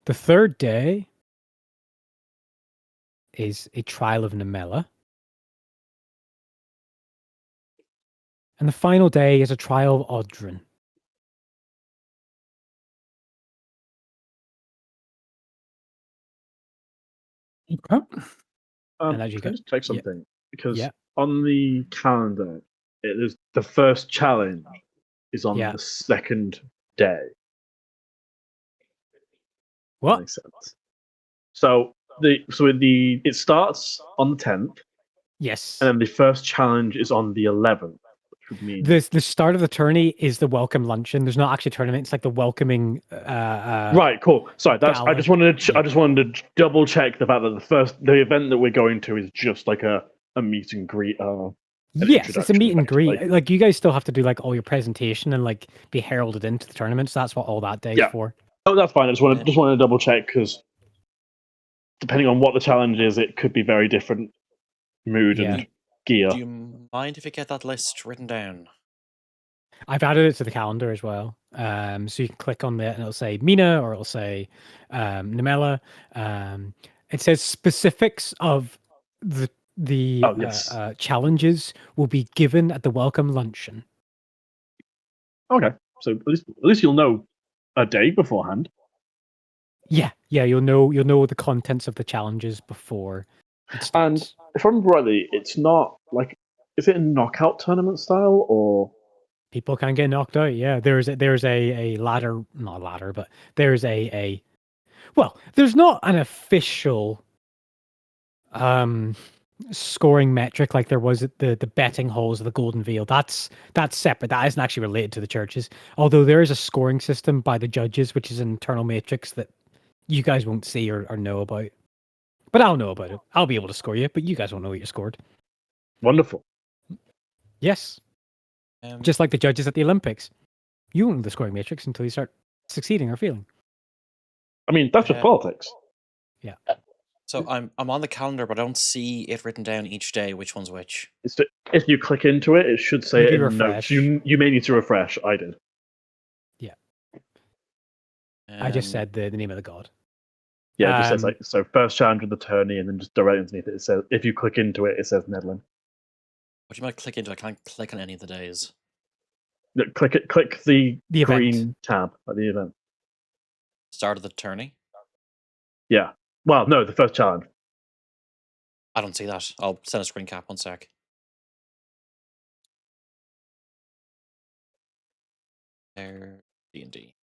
The third day is a trial of Namella. And the final day is a trial of Audrin. Okay. And as you Can I go, just check something? Because yeah. on the calendar, it is the first challenge is on Yeah. the second day. What? That makes sense. So it starts on the 10th, Yes. and then the first challenge is on the 11th, which would mean The start of the tourney is the welcome luncheon. There's not actually a tournament. It's like the welcoming. right. Cool. Sorry, I gala. just wanted to I just wanted to double check the fact that the event that we're going to is just like a meet and greet. Yes, it's a meet and effectively. greet. Like you guys still have to do like all your presentation and like be heralded into the tournament. So that's what all that day is for. Oh, that's fine. I just wanted to double check because depending on what the challenge is, it could be very different mood and gear. Do you mind if you get that list written down? I've added it to the calendar as well. So you can click on it and it'll say Mina or it'll say Namella. It says specifics of the challenges will be given at the welcome luncheon. Okay, so at least you'll know a day beforehand. Yeah, you'll know the contents of the challenges before it starts. And if I remember rightly, it's not like, is it a knockout tournament style or? People can get knocked out. Yeah, there's a ladder, not a ladder, but there's a well, there's not an official scoring metric like there was at the betting halls of the Golden Veil. That's separate. That isn't actually related to the churches. Although there is a scoring system by the judges, which is an internal matrix that you guys won't see or know about. But I'll know about it. I'll be able to score you, but you guys won't know what you scored. Wonderful. Yes. Just like the judges at the Olympics. You won't know the scoring matrix until you start succeeding or failing. I mean, that's just politics. Yeah. So I'm on the calendar, but I don't see it written down each day which one's which. If you click into it, it should say it in notes. You may need to refresh. I did. Yeah. I just said the name of the god. Yeah, it just says like, so first challenge of the tourney, and then just directly underneath it says, if you click into it, it says Nedlin. What do you might click into? I can't click on any of the days. No, click the green event. tab at the event. Start of the tourney? Yeah. Well, no, the first challenge. I don't see that. I'll send a screen cap, 1 sec. There, D&D.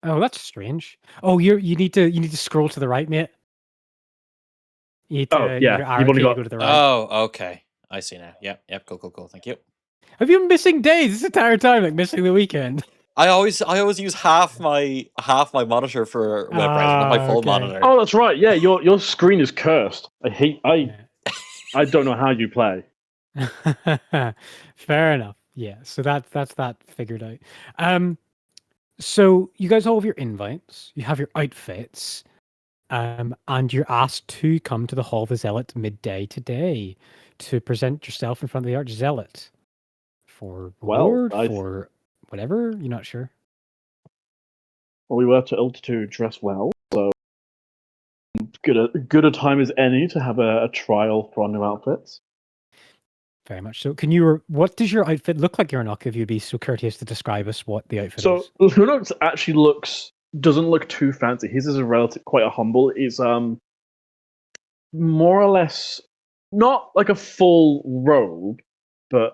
Oh, that's strange. Oh, you need to scroll to the right, mate. You need to, you've only got go to the right. Oh, okay. I see now. Yep. Cool. Thank you. Have you been missing days this entire time, like missing the weekend? I always use half my monitor for web browsing, not my full monitor. Oh, that's right. Yeah, your screen is cursed. I don't know how you play. Fair enough. Yeah, so that's that figured out. So you guys all have your invites, you have your outfits, and you're asked to come to the Hall of the Zealot midday today to present yourself in front of the Archzealot for reward, for whatever. You're not sure. Well, we were told to dress well, so good a time as any to have a trial for our new outfits. Very much so. What does your outfit look like, Yarnock, if you'd be so courteous to describe us what the outfit is? So Yarnock's actually doesn't look too fancy. His is quite a humble. It's more or less not like a full robe, but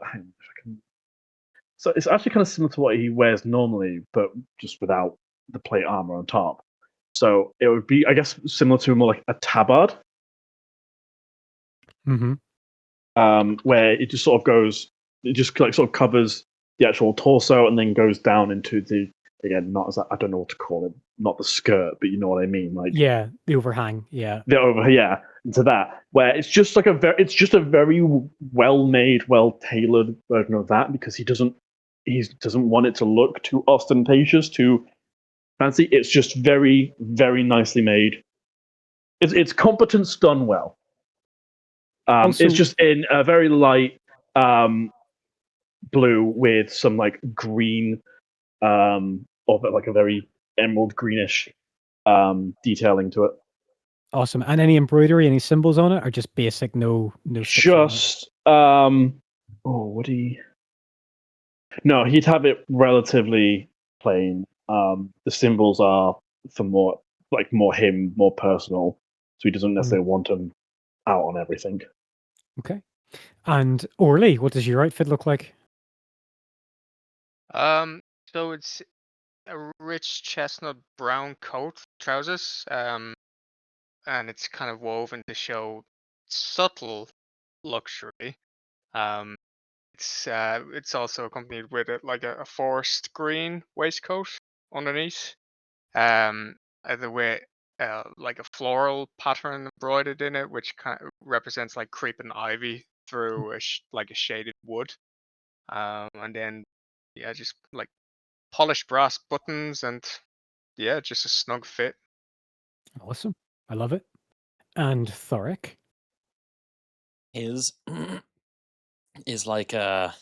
so it's actually kind of similar to what he wears normally, but just without the plate armor on top. So it would be, I guess, similar to more like a tabard. Mm-hmm. Where it just sort of covers the actual torso and then goes down into the, again, I don't know what to call it, not the skirt, but you know what I mean, like the overhang, into that, where it's just like a very well made, well tailored version of that, because he doesn't want it to look too ostentatious, too fancy. It's just very, very nicely made. It's competence done well. It's just in a very light blue with some like green, or like a very emerald greenish detailing to it. Awesome. And any embroidery, any symbols on it, or just basic, no stitching on it? Just would he? No, he'd have it relatively plain. The symbols are for more him, more personal, so he doesn't necessarily want them out on everything. Okay. And Orly, what does your outfit look like? So it's a rich chestnut brown coat, trousers, and it's kind of woven to show subtle luxury. It's also accompanied with a forest green waistcoat underneath. The way like a floral pattern embroidered in it, which kind of represents like creeping ivy through like a shaded wood. And then yeah, just like polished brass buttons and yeah, just a snug fit. Awesome. I love it. And Thoric? His is like the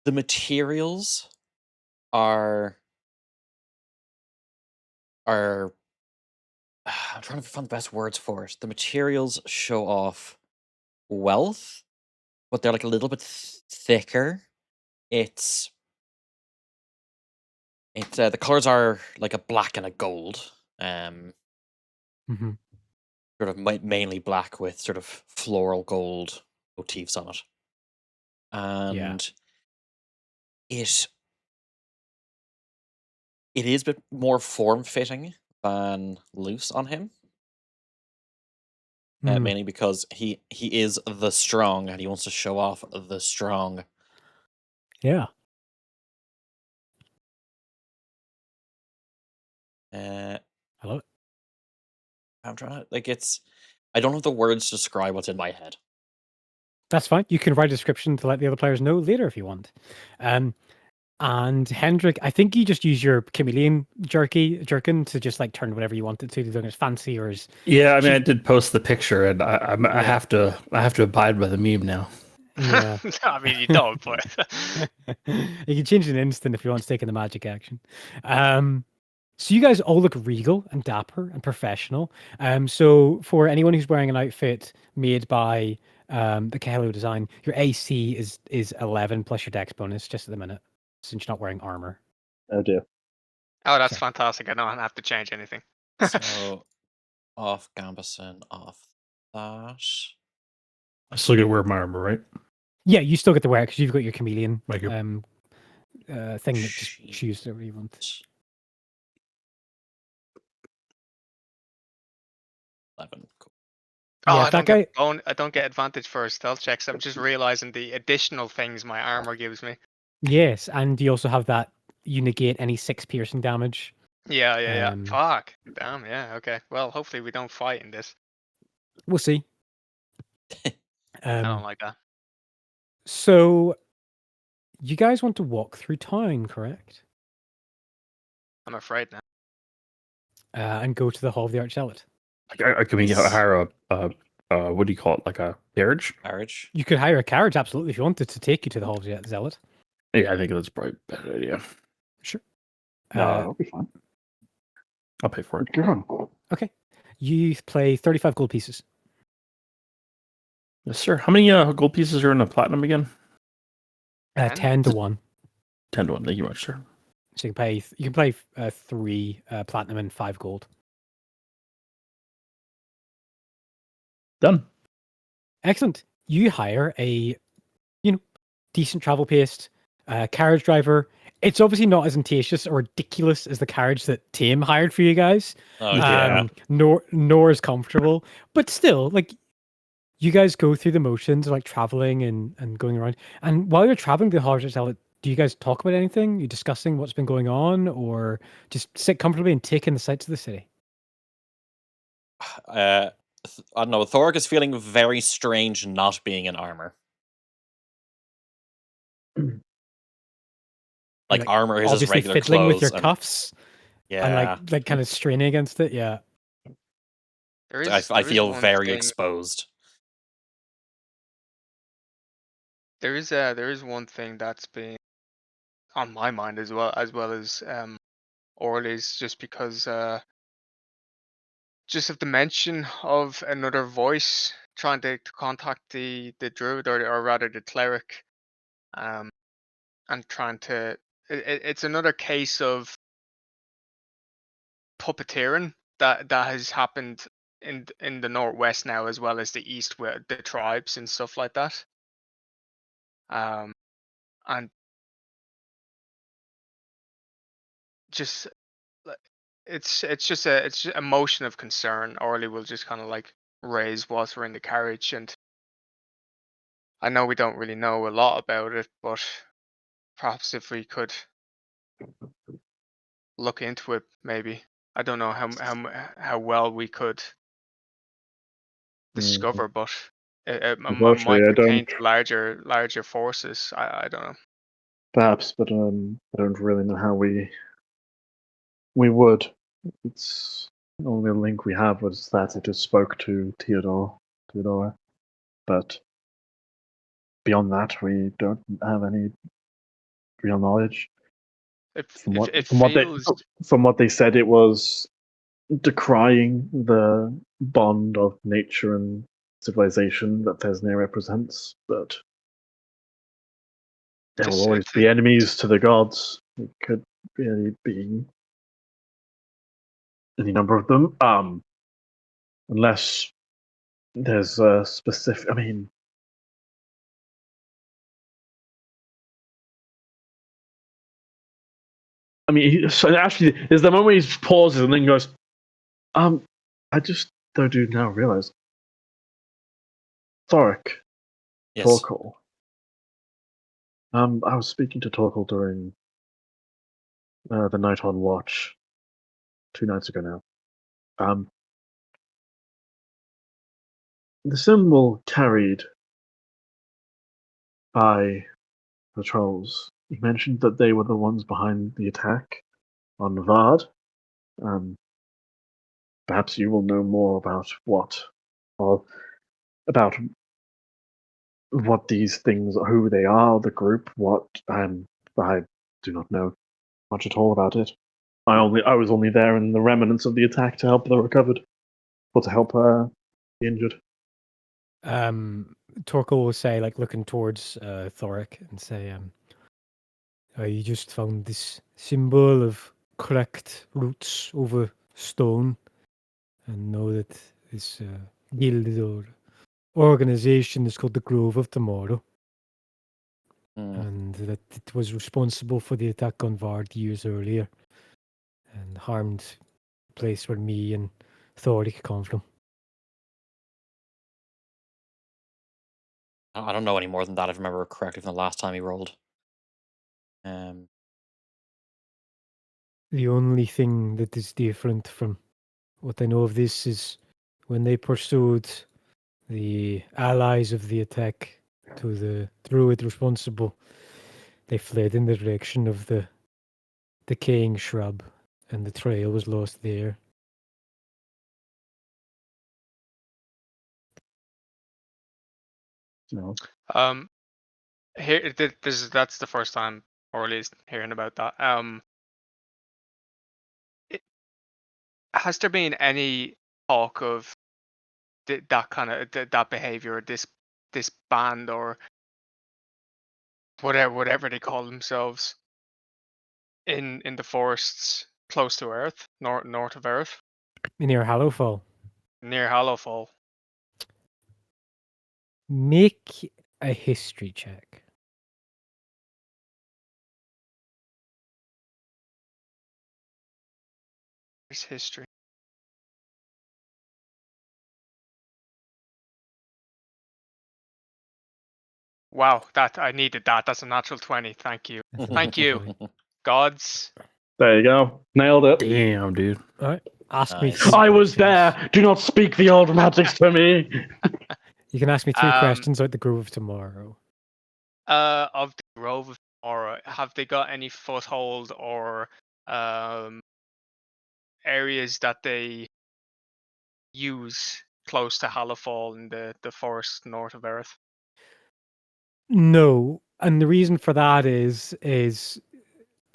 materials are I'm trying to find the best words for it. The materials show off wealth, but they're like a little bit thicker. It's the colors are like a black and a gold. Mhm. Sort of mainly black with sort of floral gold motifs on it. And it is a bit more form-fitting than loose on him. Mainly because he is the strong and he wants to show off the strong. Yeah. I love it. I'm trying to I don't have the words to describe what's in my head. That's fine. You can write a description to let the other players know later if you want. And Hendrik, I think you just use your chameleon jerkin to just like turn whatever you want it to do as fancy or as I mean, I did post the picture, and I have to abide by the meme now. Yeah. I mean, you don't, but you can change it in an instant if you want to take in the magic action. So you guys all look regal and dapper and professional. So for anyone who's wearing an outfit made by the Kahlo design, your AC is 11 plus your dex bonus just at the minute, since you're not wearing armor. Oh dear. Oh, that's fantastic. I don't have to change anything. So off Gambison, off that. I still get to wear my armor, right? Yeah, you still get to wear it because you've got your chameleon Like thing that just choose whatever you want. 11. Cool. Oh, Yeah, I don't get advantage for stealth checks. I'm just realizing the additional things my armor gives me. Yes, and you also have that you negate any 6 piercing damage. Yeah. Fuck. Damn, yeah, okay. Well, hopefully we don't fight in this. We'll see. I don't like that. So, you guys want to walk through town, correct? I'm afraid now. And go to the Hall of the Archzealot. Can we hire a what do you call it? Like a carriage? Carriage. You could hire a carriage, absolutely, if you wanted to take you to the Hall of the Zealot. Yeah, I think that's probably a better idea. Sure. No, that'll be fine. I'll pay for it. Go on. Okay. You play 35 gold pieces. Yes, sir. How many gold pieces are in the platinum again? 10 to 1. 10 to 1. Thank you much, sir. So you can play 3 platinum and 5 gold. Done. Excellent. You hire a decent travel paced carriage driver. It's obviously not as audacious or ridiculous as the carriage that Tim hired for you guys. Oh, yeah. Nor as comfortable, but still, like, you guys go through the motions of like traveling and going around. And while you're traveling to the Hall of the Zealot, do you guys talk about anything? You discussing what's been going on, or just sit comfortably and take in the sights of the city? I don't know. Thoric is feeling very strange not being in armor. Like armor is his obviously regular fiddling clothes. with your cuffs. and Yeah. like kind of straining against it. Yeah. I feel very exposed. There is one thing that's been on my mind as well as Orly's, just because just of the mention of another voice trying to contact the druid, or rather the cleric, and trying to it's another case of puppeteering that has happened in the northwest now, as well as the east, where the tribes and stuff like that. And just it's just a motion of concern. Orly will just kind of like raise whilst we're in the carriage, and I know we don't really know a lot about it, but perhaps if we could look into it, maybe. I don't know how well we could discover, but it Unfortunately, might I pertain don't. to larger forces. I don't know. Perhaps, but I don't really know how we would. It's the only link we have was that it just spoke to Theodora, but beyond that, we don't have any real knowledge. From what they said, it was decrying the bond of nature and civilization that Thesnay represents, but there will always be enemies to the gods. It could really be any number of them, unless there's a specific. So actually, there's the moment he pauses and then goes, I just do now realize, Thoric, Yes. Torkel. I was speaking to Torkel during the night on watch 2 nights ago now. The symbol carried by the trolls. He mentioned that they were the ones behind the attack on Vard. Perhaps you will know more about what these things, who they are, the group, what. I do not know much at all about it. I was only there in the remnants of the attack to help the recovered, or to help the injured. Torkel will say, like looking towards Thoric, and say, you just found this symbol of cracked roots over stone, and know that this guild or organization is called the Grove of Tomorrow, and that it was responsible for the attack on Vard years earlier, and harmed the place where me and Thoric come from. I don't know any more than that, if I remember correctly, from the last time he rolled. The only thing that is different from what I know of this is when they pursued the allies of the attack to the druid responsible, they fled in the direction of the decaying shrub, and the trail was lost there. No. Here, that's the first time Orly's hearing about that. Has there been any talk of that kind of that behavior, this band, or whatever they call themselves, in the forests close to Erith, north of Erith, Near Hallowfall. near Hallowfall? Make a history check. There's history. Wow, that I needed that. That's a natural 20. Thank you. Thank you, gods. There you go. Nailed it. Damn, dude. All right. Ask me. Nice. I was there. Do not speak the old magics to me. You can ask me 3 questions about the Grove of Tomorrow. Of the Grove of Tomorrow, have they got any foothold or areas that they use close to Hallowfall in the forest north of Erith? No, and the reason for that is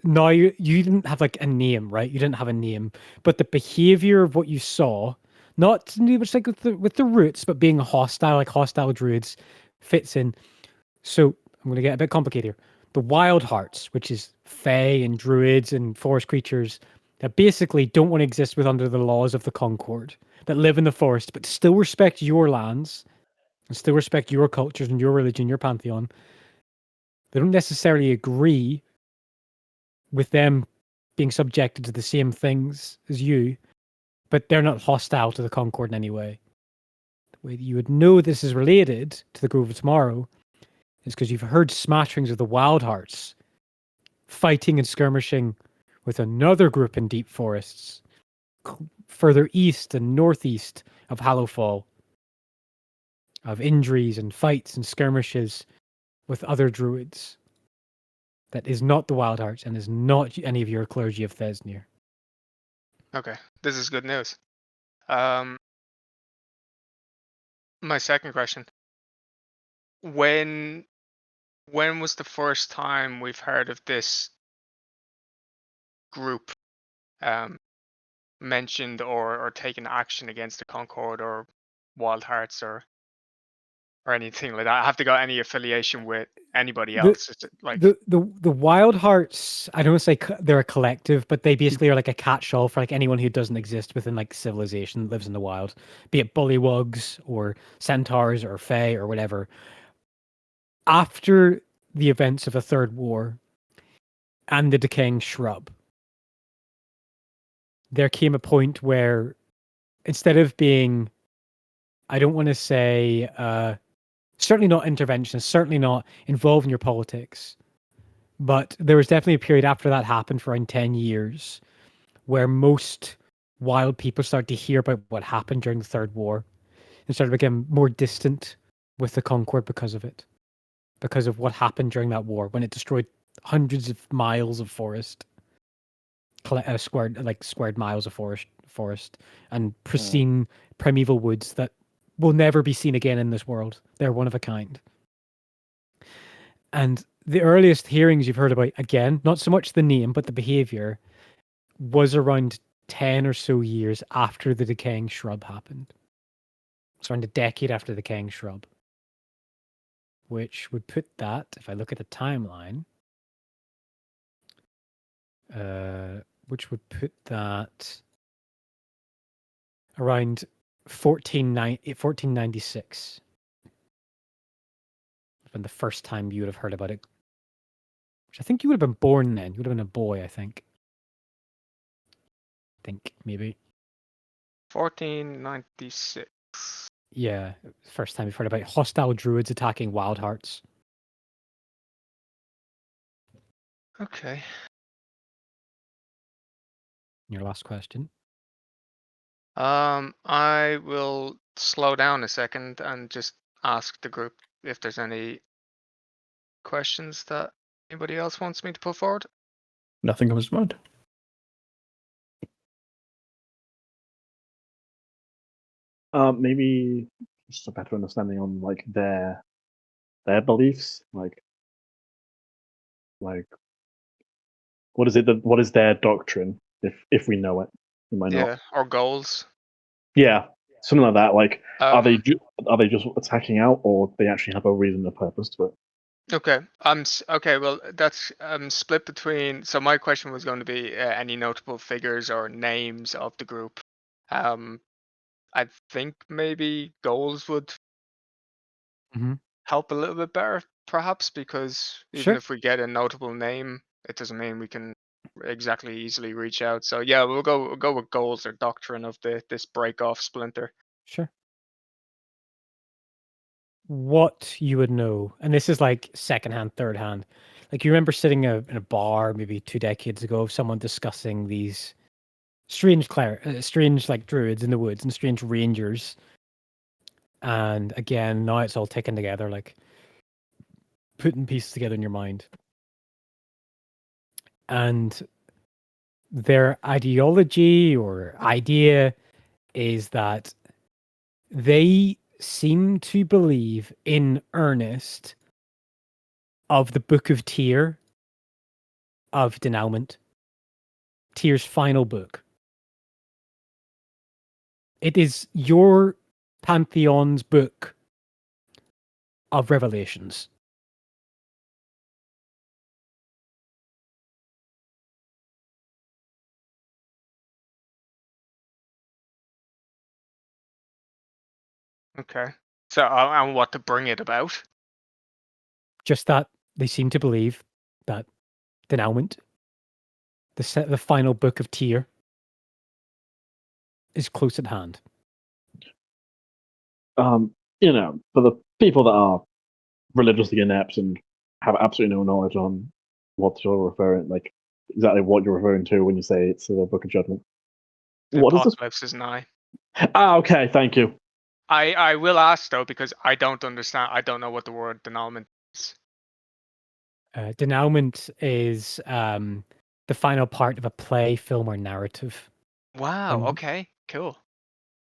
now you didn't have like a name, right? You didn't have a name, but the behavior of what you saw, not to do much like with the roots, but being hostile, like hostile druids, fits in. So I'm going to get a bit complicated here. The wild hearts, which is fae and druids and forest creatures that basically don't want to exist with under the laws of the Concord, that live in the forest but still respect your lands and still respect your cultures and your religion, your pantheon. They don't necessarily agree with them being subjected to the same things as you, but they're not hostile to the Concord in any way. The way that you would know this is related to the Grove of Tomorrow is because you've heard smatterings of the Wild Hearts fighting and skirmishing with another group in deep forests further east and northeast of Hallowfall, of injuries and fights and skirmishes with other druids. That is not the Wild Hearts and is not any of your clergy of Thesnir. Okay, this is good news. My second question: when was the first time we've heard of this group mentioned or taken action against the Concord or Wild Hearts or anything like that? I have to got any affiliation with anybody else? Is it like the Wild Hearts? I don't say they're a collective, but they basically are like a catch-all for like anyone who doesn't exist within like civilization that lives in the wild, be it bullywugs or centaurs or fae or whatever. After the events of the Third War and the decaying shrub, there came a point where instead of being, I don't want to say, certainly not interventionist, certainly not involved in your politics, but there was definitely a period after that happened for around 10 years where most wild people started to hear about what happened during the Third War and started to become more distant with the Concord because of it, because of what happened during that war when it destroyed hundreds of miles of forest, squared miles of forest, and pristine primeval woods that will never be seen again in this world. They're one of a kind. And the earliest hearings you've heard about, again, not so much the name, but the behavior, was around 10 or so years after the decaying shrub happened. It's around a decade after the decaying shrub. Which would put that, if I look at the timeline, which would put that around 1496. When the first time you would have heard about it. Which I think you would have been born then. You would have been a boy, I think. Maybe. 1496. Yeah, first time you've heard about hostile druids attacking wild hearts. Okay. Your last question. I will slow down a second and just ask the group if there's any questions that anybody else wants me to put forward. Nothing comes to mind. Maybe just a better understanding on like their beliefs, like what is it that what is their doctrine, if we know it? We might not. Yeah, or goals. Yeah, something like that. Like, are they Um, are they just attacking out, or they actually have a reason, a purpose to it? Okay. Okay. Well, that's split between. So my question was going to be any notable figures or names of the group. I think maybe goals would Mhm. help a little bit better, perhaps, because even Sure. if we get a notable name, it doesn't mean we can exactly easily reach out. So yeah, we'll go with goals or doctrine of this break off splinter. Sure. What you would know, and this is like secondhand, third hand. Like you remember sitting in a bar maybe 2 decades ago, of someone discussing these strange like druids in the woods and strange rangers. And again, now it's all taken together, like putting pieces together in your mind. And their ideology or idea is that they seem to believe in earnest of the Book of Tyr of Denouement, Tyr's final book. It is your pantheon's book of revelations. Okay. So, and what to bring it about? Just that they seem to believe that Denouement, the final book of Tyr, is close at hand. You know, for the people that are religiously inept and have absolutely no knowledge on what you're referring, like exactly what you're referring to when you say it's the Book of Judgment. The What is this? apocalypse is nigh. Ah, okay, thank you. I will ask though, because I don't understand. I don't know what the word denouement is. Denouement is the final part of a play, film, or narrative. Wow. When- Okay. Cool.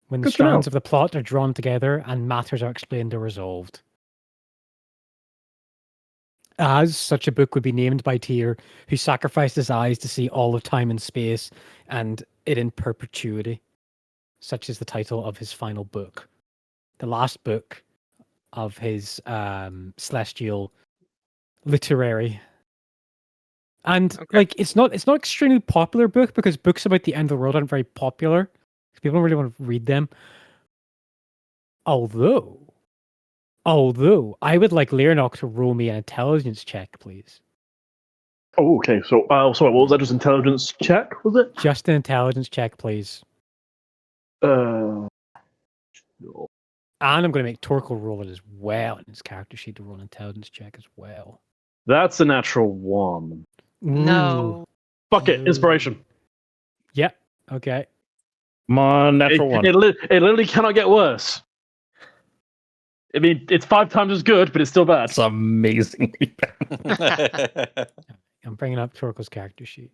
When the Good to know. strands of the plot are drawn together and matters are explained or resolved. As such a book would be named by Tyr, who sacrificed his eyes to see all of time and space, and it in perpetuity. Such is the title of his final book. The last book of his celestial literary. And Okay. like it's not extremely popular book because books about the end of the world aren't very popular. People don't really want to read them. Although I would like Leonok to roll me an intelligence check, please. Oh, okay. So, sorry, what was that? Just intelligence check, was it? Just an intelligence check, please. Uh, And I'm going to make Torkel roll it as well in his character sheet to roll an intelligence check as well. that's a natural one. No. Fuck it, Ooh. inspiration. Yep. Okay. Come on, natural one. It literally cannot get worse. I mean, it's 5 times as good, but it's still bad. That's amazingly bad. I'm bringing up Torkel's character sheet.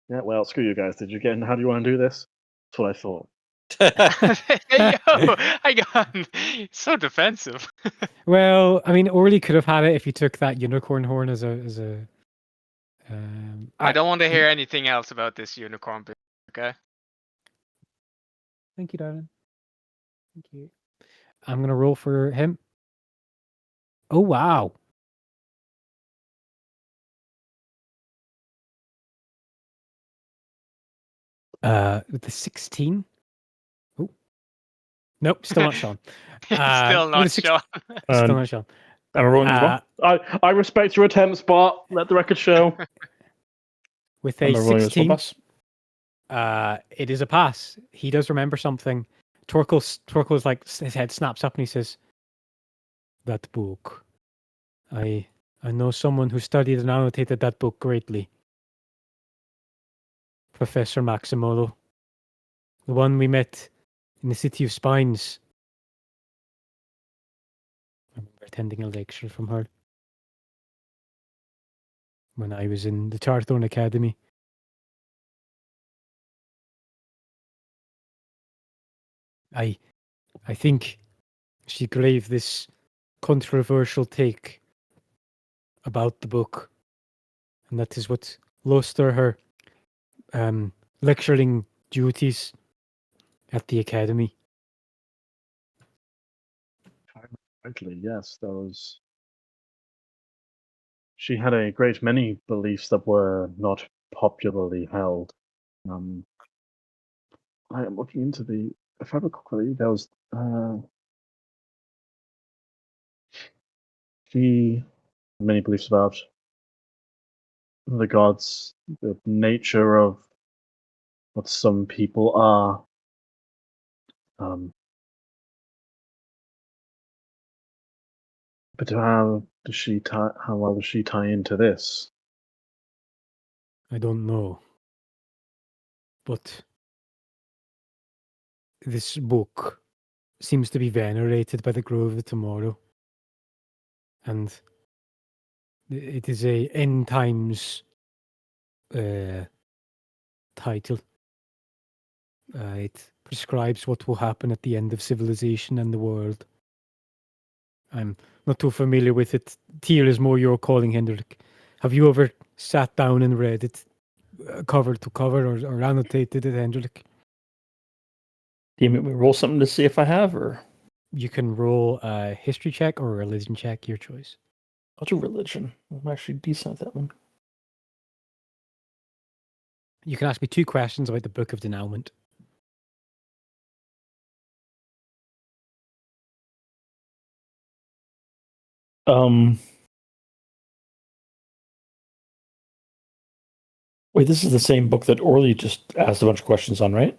Yeah, well, screw you guys. Did you get in? How do you want to do this? That's what I thought. Yo, I got so defensive. Well, I mean, Orly could have had it if you took that unicorn horn as a. I don't want to hear anything else about this unicorn bit. Okay. Thank you, darling. Thank you. I'm gonna roll for him. Oh wow. With the 16. Oh. Nope, still not Sean. Still with not a 16 Sean. Still not Sean. I'm rolling as well. I respect your attempts, but let the record show. With I'm a rolling as well, 16, boss. it is a pass. He does remember something. Torkel's like his head snaps up and he says, "That book. I know someone who studied and annotated that book greatly. Professor Maximolo. The one we met in the City of Spines. I remember attending a lecture from her when I was in the Tarthorn Academy. I think she gave this controversial take about the book, and that is what lost her lecturing duties at the academy." Rightly, yes, there was. She had a great many beliefs that were not popularly held. I am looking into the. If I recall correctly, there was. She had many beliefs about the gods, the nature of what some people are. But how does she tie? How well does she tie into this? I don't know. But this book seems to be venerated by the Grove of Tomorrow. And it is a end times title. It prescribes what will happen at the end of civilization and the world. I'm not too familiar with it. Tyr is more your calling, Hendrik. Have you ever sat down and read it cover to cover or annotated it, Hendrik? Do you want me to roll something to see if I have, or you can roll a history check or a religion check, your choice. I'll do religion. I'm actually decent at that one. You can ask me 2 questions about the Book of Denouement. Wait, this is the same book that Orly just asked a bunch of questions on, right?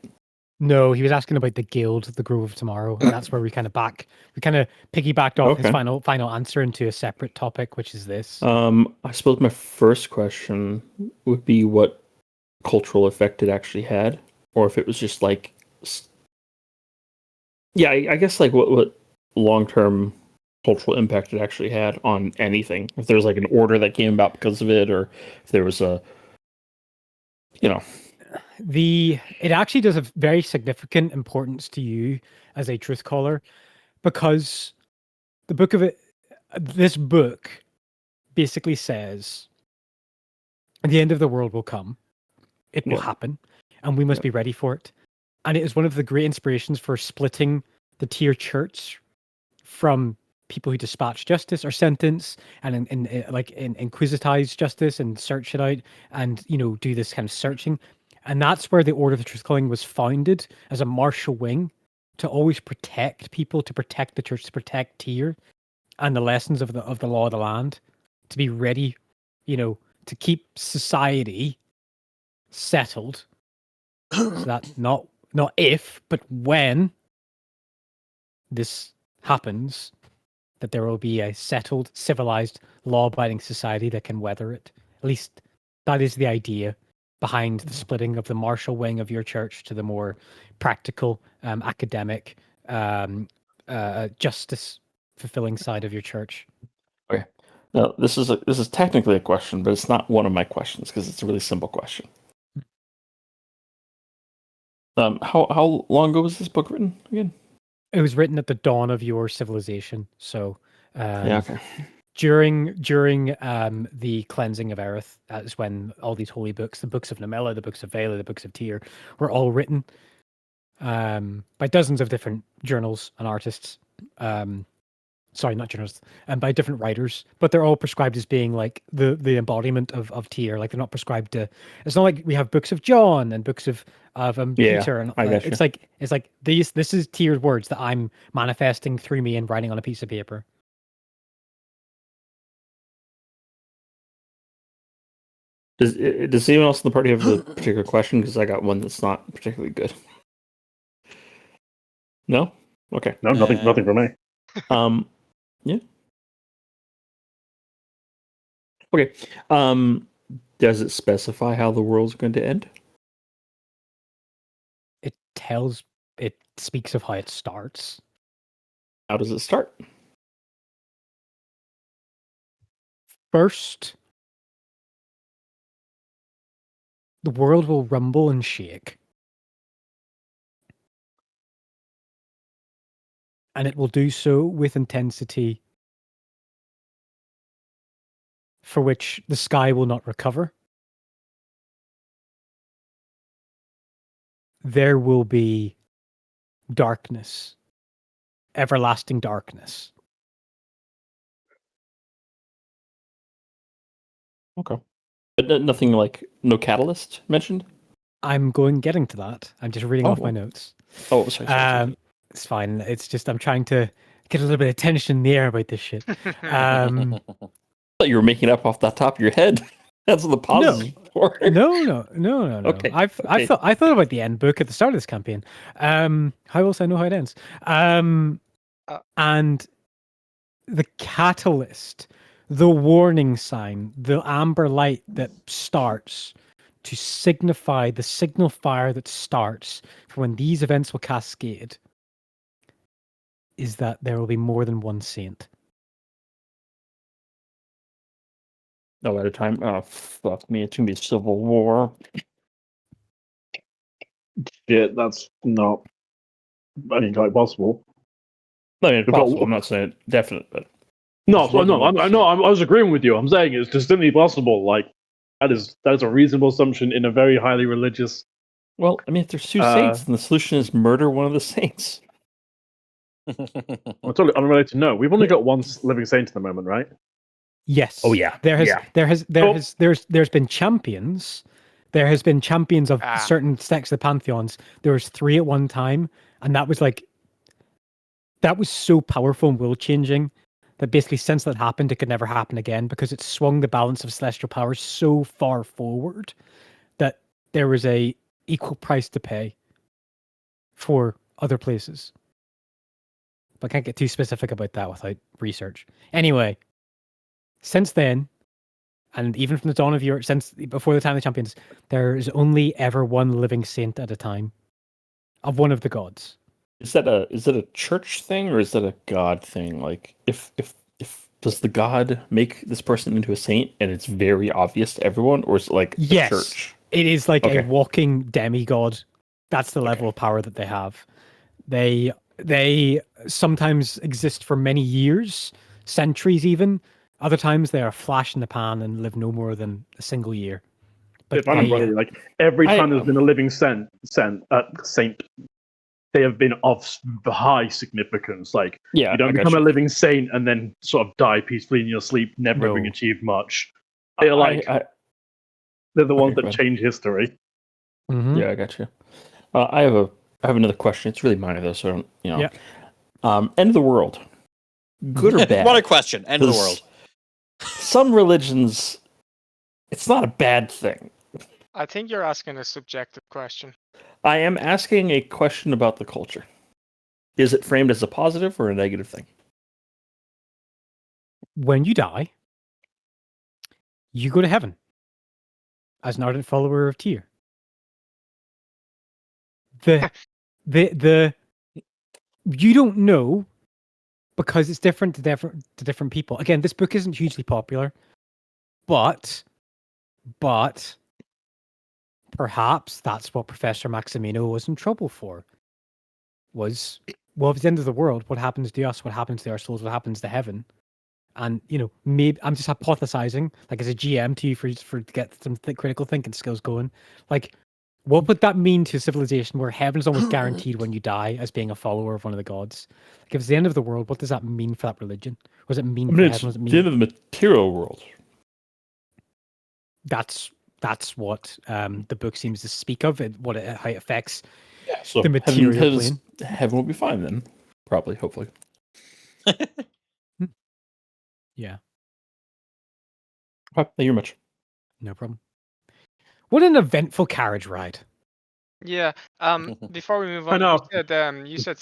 No, he was asking about the guild, the Grove of Tomorrow, and that's where we kind of piggybacked off his Okay. final answer into a separate topic, which is this. I suppose my first question would be what cultural effect it actually had, or if it was just like, yeah, I guess like what long-term cultural impact it actually had on anything. If there was like an order that came about because of it, or if there was a, It actually does have very significant importance to you as a truth caller, because this book basically says the end of the world will come. It will happen, and we must be ready for it. And it is one of the great inspirations for splitting the Tyr church from people who dispatch justice or sentence and inquisitize justice and search it out and do this kind of searching. And that's where the Order of the Truth Calling was founded, as a martial wing, to always protect people, to protect the church, to protect Tyr and the lessons of the law of the land, to be ready, to keep society settled, so that not if, but when this happens, that there will be a settled, civilized, law-abiding society that can weather it. At least that is the idea behind the splitting of the martial wing of your church to the more practical, academic, justice fulfilling side of your church. Okay. Now this is technically a question, but it's not one of my questions because it's a really simple question. How long ago was this book written again? It was written at the dawn of your civilization, so okay. During the cleansing of Erith, is when all these holy books, the books of Namela, the books of Vela, the books of Tyr, were all written by dozens of different journals and artists. Sorry, not journalists, and by different writers, but they're all prescribed as being like the embodiment of Tyr. Like, they're not prescribed to. It's not like we have books of John and books of Peter, and it's like this is Tyr's words that I'm manifesting through me and writing on a piece of paper. Does anyone else in the party have a particular question? Because I got one that's not particularly good. No? Okay. No, nothing from me. Yeah. Okay. Does it specify how the world's going to end? It speaks of how it starts. How does it start? First, the world will rumble and shake. And it will do so with intensity for which the sky will not recover. There will be darkness, everlasting darkness. Okay. But nothing like, no catalyst mentioned? I'm getting to that. I'm just reading off my notes. Oh, sorry. It's fine. It's just I'm trying to get a little bit of tension in the air about this shit. I thought you were making up off the top of your head. That's what the pause is for. No. Okay. I thought about the end book at the start of this campaign. How else I know how it ends? And the catalyst, the warning sign, the amber light that starts to signify the signal fire that starts for when these events will cascade, is that there will be more than one saint. No, at a time. Oh, fuck me. It's going to be civil war. Yeah, that's not, I mean, quite possible. I mean, We've got- possible. I'm not saying definite, but No, There's more than one I was agreeing with you. I'm saying it's distinctly possible. Like that is a reasonable assumption in a very highly religious. well, I mean, if there's two saints, then the solution is murder one of the saints. I'm totally unrelated to know. We've only got one living saint at the moment, right? Yes. Oh, yeah. There's been champions. There has been champions of certain sects of the pantheons. There was 3 at one time, and that was so powerful and world changing that basically since that happened, it could never happen again because it swung the balance of celestial power so far forward that there was a equal price to pay for other places. But I can't get too specific about that without research. Anyway, since then, and even from the dawn of Europe, since before the time of the champions, there is only ever one living saint at a time of one of the gods. Is that a church thing or is that a god thing? Like, if does the god make this person into a saint and it's very obvious to everyone, or is it like Yes, a church? it is like Okay. a walking demigod. That's the level of power that they have. They sometimes exist for many years, centuries even. Other times they are a flash in the pan and live no more than a single year. But If I'm right, like every time there's been a living saint, they have been of high significance. Like Yeah, you don't become a living saint and then sort of die peacefully in your sleep, never having achieved much. They're like they're the ones that change history. Mm-hmm. Yeah, I got you. I have another question. It's really minor though, so I don't, Yeah. End of the world, good or bad? What a question. End of the world. Some religions, it's not a bad thing. I think you're asking a subjective question. I am asking a question about the culture. Is it framed as a positive or a negative thing? When you die, you go to heaven as an ardent follower of Tyr. The you don't know because it's different to different people. Again, this book isn't hugely popular, but perhaps that's what Professor Maximino was in trouble for. Was, well, if it's the end of the world, what happens to us? What happens to our souls? What happens to heaven? And maybe I'm just hypothesizing, like as a GM to you for to get some critical thinking skills going. Like, what would that mean to a civilization where heaven is almost guaranteed when you die as being a follower of one of the gods? Like, if it's the end of the world, what does that mean for that religion? What does it mean for heaven? What does it mean? The end of the material world. That's what the book seems to speak of. How it affects so the material plane. Heaven will be fine then, probably, hopefully. Yeah. Thank you very much. No problem. What an eventful carriage ride. Yeah. Before we move on, I know. you said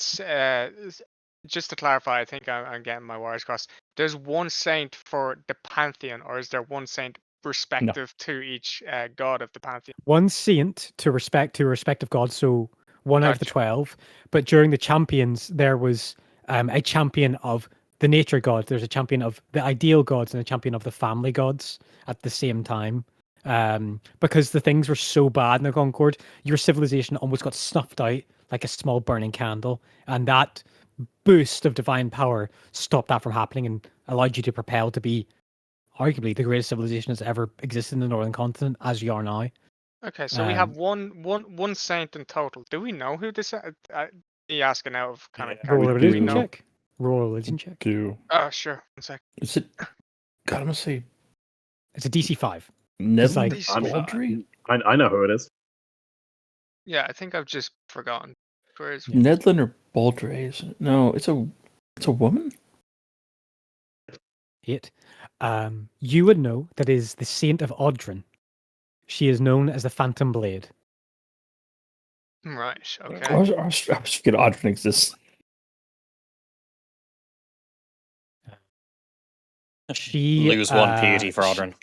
just to clarify, I think I'm getting my wires crossed. There's one saint for the pantheon, or is there one saint respective to each god of the pantheon? One saint to a respective god, so one out of the 12. But during the champions, there was a champion of the nature gods. There's a champion of the ideal gods and a champion of the family gods at the same time. Because the things were so bad in the Concord, your civilization almost got snuffed out like a small burning candle, and that boost of divine power stopped that from happening and allowed you to propel to be arguably the greatest civilization that's ever existed in the northern continent, as you are now. Okay, so we have one saint in total. Do we know who this? You asking out of kind of roll a religion know? check. Roll a religion check. Oh, sure. 1 sec. Is it? God, I'm gonna say It's a DC 5. Nedlin DC. I know who it is. Yeah, I think I've just forgotten. Where is Nedlin or Baldres? No, it's a woman. 8. You would know that is the Saint of Audrin. She is known as the Phantom Blade. Right. Okay. I was forgetting Audrin exists. She lose one piety for Audrin.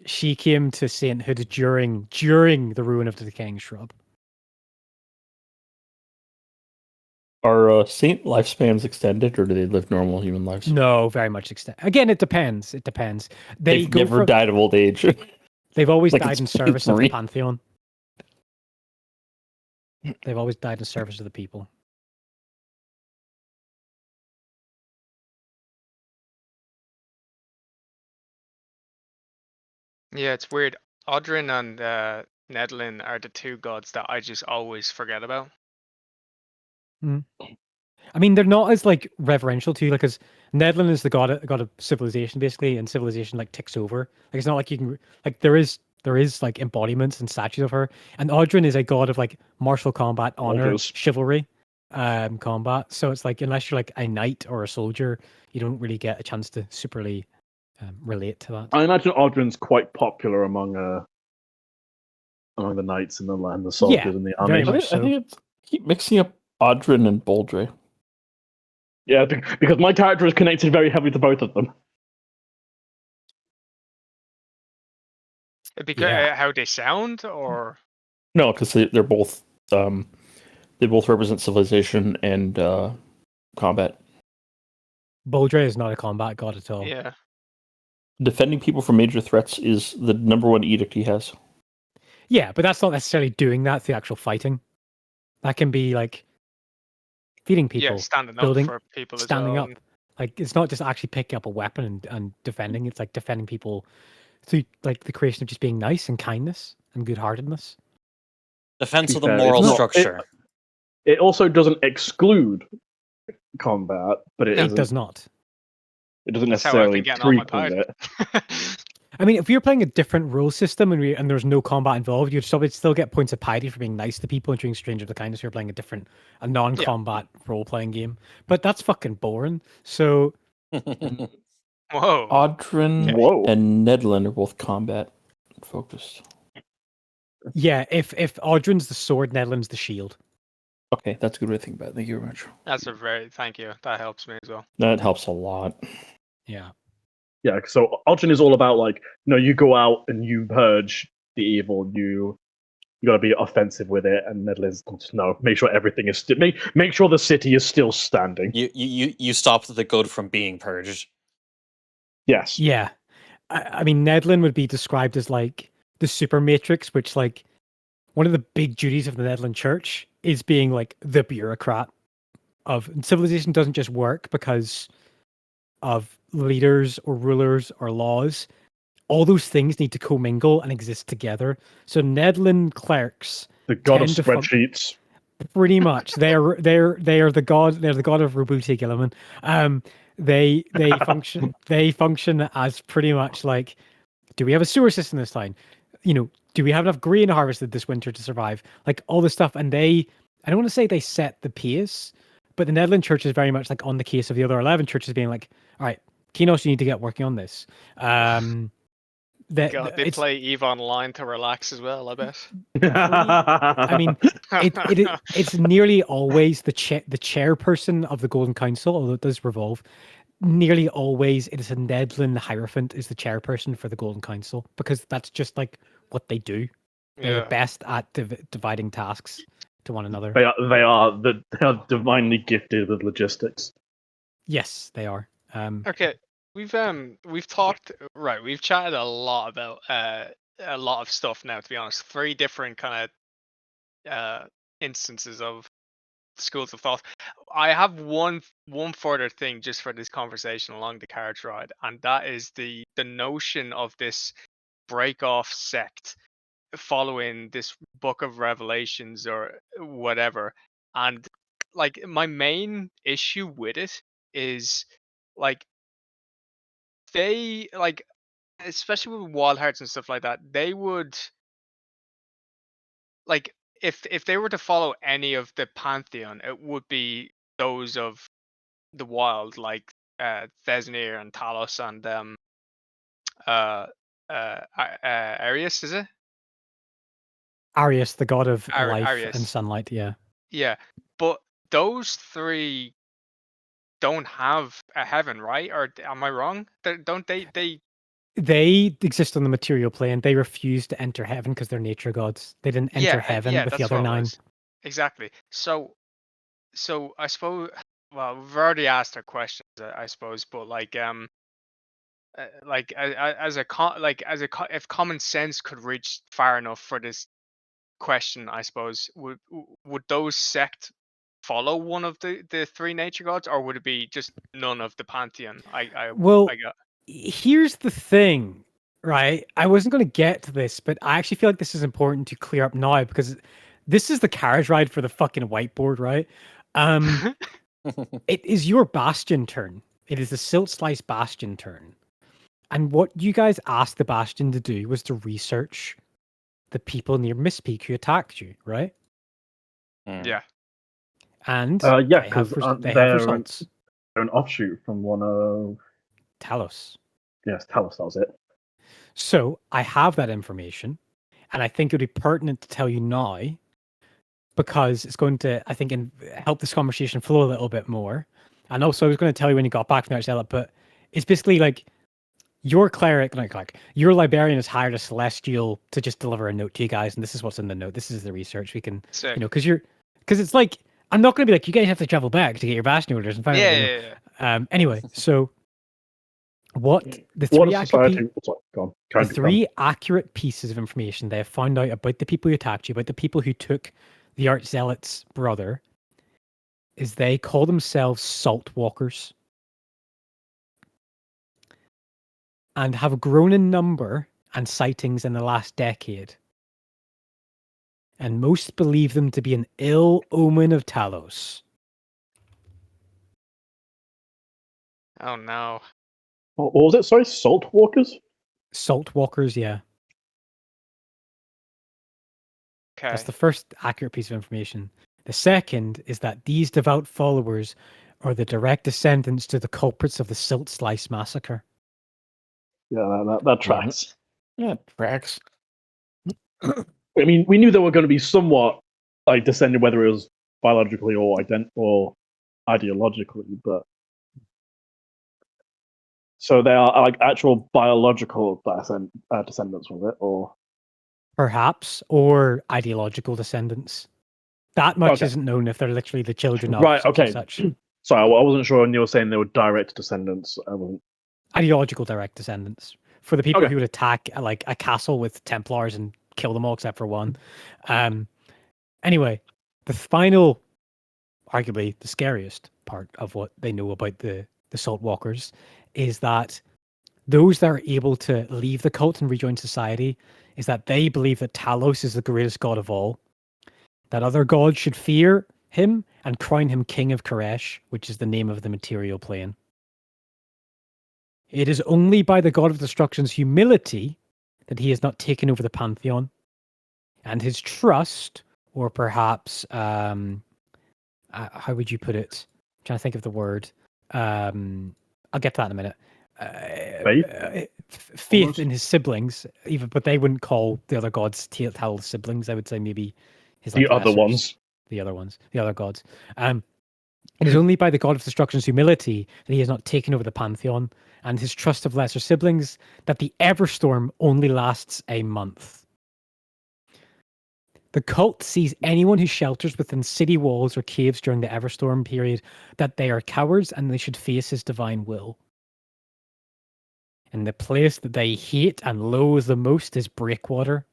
She came to sainthood during the ruin of the decaying shrub. Are saint lifespans extended, or do they live normal human lives? No, very much extended. Again, it depends. They've never died of old age. They've always Like died it's in service of the Marine. pantheon. They've always died in service of the people. Yeah, it's weird. Odrin and Nedlin are the two gods that I just always forget about. I mean, they're not as like reverential to you, like, because Nedlin is the god of civilization, basically, and civilization like ticks over. Like, it's not like you can like there is like embodiments and statues of her, and Odrin is a god of like martial combat, honor, Soldiers. chivalry, combat. So it's like unless you're like a knight or a soldier, you don't really get a chance to superly relate to that. I imagine Odrin's quite popular among the knights and the soldiers and the army. very much I think it's keep mixing up Odrin and Boldre. Yeah, because my character is connected very heavily to both of them. Because how they sound, or No, because they're both they both represent civilization and combat. Boldre is not a combat god at all. yeah. Defending people from major threats is the number one edict he has. Yeah, but that's not necessarily doing that, the actual fighting. That can be like feeding people, Yeah, standing building, up for people standing as well. up. Like, it's not just actually picking up a weapon and defending. It's like defending people through like the creation of just being nice and kindness and good-heartedness. Defense of the fair, moral it's not- structure. It also doesn't exclude combat, but it It isn't. does not. It doesn't That's how I've necessarily been getting on my prequel part. it. I mean, if you're playing a different rule system and there's no combat involved, you'd still get points of piety for being nice to people and treating strangers with kindness. You're playing a non-combat role-playing game, but that's fucking boring. So Whoa. Odrin Whoa. and Nedlin are both combat focused. yeah, if Audrin's the sword, Nedlin's the shield. Okay, that's a good way to think about it. Thank you very much. Thank you. That helps me as well. That helps a lot. Yeah. Yeah, so Odin is all about like, you go out and you purge the evil. You got to be offensive with it, and Nedlin's no. Make sure everything is make sure the city is still standing. You stopped the good from being purged. Yes. Yeah. I mean, Nedlin would be described as like the super matrix, which like one of the big duties of the Nedlin Church is being like the bureaucrat of civilization. Doesn't just work because of leaders or rulers or laws. All those things need to commingle and exist together. So Nedlin clerics, The god of tend to spreadsheets. pretty much, they are the god. They're the god of Rubuti Gilliman. They function as pretty much like, do we have a sewer system this time? Do we have enough grain harvested this winter to survive? Like all this stuff, and I don't want to say they set the pace, but the Nedlin Church is very much like on the case of the other 11 churches being like, all right, Kinos, you need to get working on this. God, they play EVE Online to relax as well, I bet. I mean, it's nearly always the chairperson of the Golden Council, although it does revolve. Nearly always, it is a Nedlin Hierophant is the chairperson for the Golden Council, because that's just like what they do. They're the best at dividing tasks to one another. They are divinely gifted with logistics. Yes, they are. Okay, we've chatted a lot about a lot of stuff now, to be honest. 3 different kind of instances of schools of thought. I have one further thing just for this conversation along the carriage ride, and that is the notion of this break off sect following this book of Revelations or whatever. And like my main issue with it is like they like, especially with Wild Hearts and stuff like that, they would like, if they were to follow any of the pantheon, it would be those of the wild, like Thesnir and Talos and Arius, is it? Arius, the god of life Arius. and sunlight. Yeah. Yeah, but those 3 don't have a heaven, right? Or am I wrong? Don't they? They exist on the material plane. They refuse to enter heaven because they're nature gods. They didn't enter heaven with the that's other what it 9. was. Exactly. So I suppose, well, we've already asked our questions, I suppose, but like if common sense could reach far enough for this question, I suppose, would those sect follow one of the three nature gods, or would it be just none of the pantheon? Well, I got. here's the thing, right? I wasn't going to get to this, but I actually feel like this is important to clear up now because this is the carriage ride for the fucking whiteboard, right? It is your Bastion turn. It is the Silt Slice Bastion turn. And what you guys asked the Bastion to do was to research the people near Mistpeak who attacked you, right? Yeah. And yeah, they have, because they have results. They're an offshoot from one of Talos. Yes, Talos. That was it. So I have that information, and I think it would be pertinent to tell you now because it's going to, I think, help this conversation flow a little bit more. And also, I was going to tell you when you got back from the Archzealot, but it's basically like your cleric, like your librarian has hired a celestial to just deliver a note to you guys, and this is what's in the note. This is the research we can, Sick. because it's like I'm not going to be like you guys have to travel back to get your Bastion orders and find out. Yeah. Anyway, so what the three accurate pieces of information they have found out about the people who attacked you, about the people who took the Archzealot's brother, is they call themselves Salt Walkers. And have grown in number and sightings in the last decade. And most believe them to be an ill omen of Talos. Oh no. What was it? Sorry, Salt Walkers? Salt Walkers, yeah. Okay. That's the first accurate piece of information. The second is that these devout followers are the direct descendants to the culprits of the Silt Slice massacre. Yeah, that tracks. Yeah, tracks. I mean, we knew they were going to be somewhat like descended, whether it was biologically or ideologically, but so they are like actual biological descendants of it, or perhaps, or ideological descendants. That much isn't known if they're literally the children of such and such. Sorry, I wasn't sure when you were saying they were direct descendants. Ideological direct descendants. For the people who would attack like a castle with Templars and kill them all except for one. Anyway, the final, arguably the scariest part of what they know about the Salt Walkers is that those that are able to leave the cult and rejoin society is that they believe that Talos is the greatest god of all, that other gods should fear him and crown him king of Koresh, which is the name of the material plane. It is only by the god of destruction's humility that he has not taken over the pantheon, and his trust, or perhaps, how would you put it? I'm trying to think of the word. I'll get to that in a minute. Faith in his siblings, but they wouldn't call the other gods Talos siblings. I would say maybe his the other ones. The other gods. It is only by the god of destruction's humility that he has not taken over the pantheon, and his trust of lesser siblings that the Everstorm only lasts a month. The cult sees anyone who shelters within city walls or caves during the Everstorm period that they are cowards and they should face his divine will. And the place that they hate and loathe the most is Breakwater,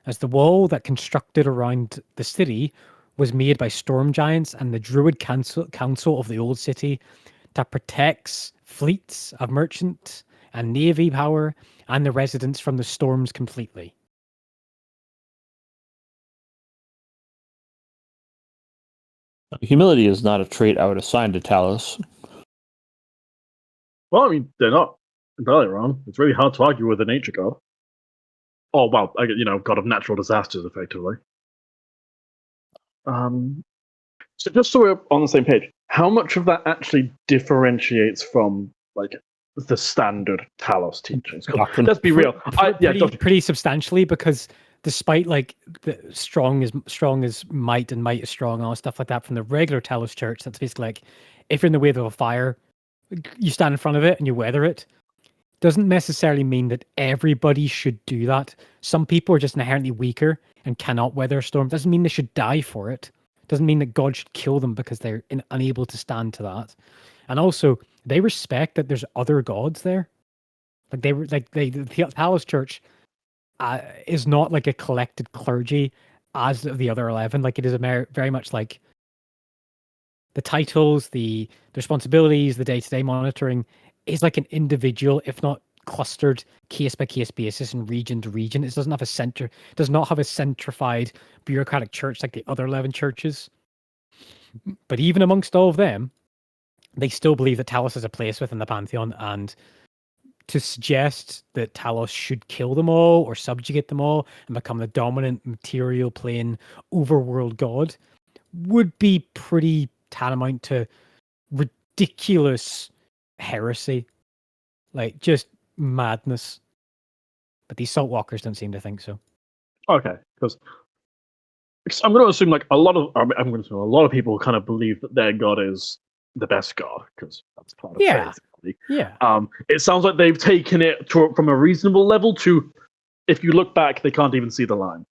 as the wall that constructed around the city was made by storm giants and the Druid Council of the Old City that protects fleets of merchant and navy power and the residents from the storms completely. Humility is not a trait I would assign to Talos. Well, I mean, they're not entirely wrong. It's really hard to argue with a nature god. Oh, well, god of natural disasters, effectively. So just so we're on the same page, how much of that actually differentiates from like the standard Talos teachings? Let's be real, pretty substantially, because despite like the strong as might and might is strong and all stuff like that from the regular Talos church, that's basically like if you're in the wave of a fire, you stand in front of it and you weather it. Doesn't necessarily mean that everybody should do that. Some people are just inherently weaker and cannot weather a storm. Doesn't mean they should die for it. Doesn't mean that God should kill them because they're unable to stand to that. And also, they respect that there's other gods there. Like the Talos Church is not like a collected clergy as the other 11. Like it is very much like the titles, the responsibilities, the day-to-day monitoring is like an individual, if not clustered case by case basis and region to region. It does not have a centrified bureaucratic church like the other 11 churches. But even amongst all of them, they still believe that Talos has a place within the pantheon, and to suggest that Talos should kill them all or subjugate them all and become the dominant material plane overworld god would be pretty tantamount to ridiculous heresy. Like, just madness. But these Saltwalkers don't seem to think so. Okay, because I'm going to assume like a lot of people kind of believe that their god is the best god because that's part of faith. Yeah. It sounds like they've taken it from a reasonable level to, if you look back, they can't even see the line.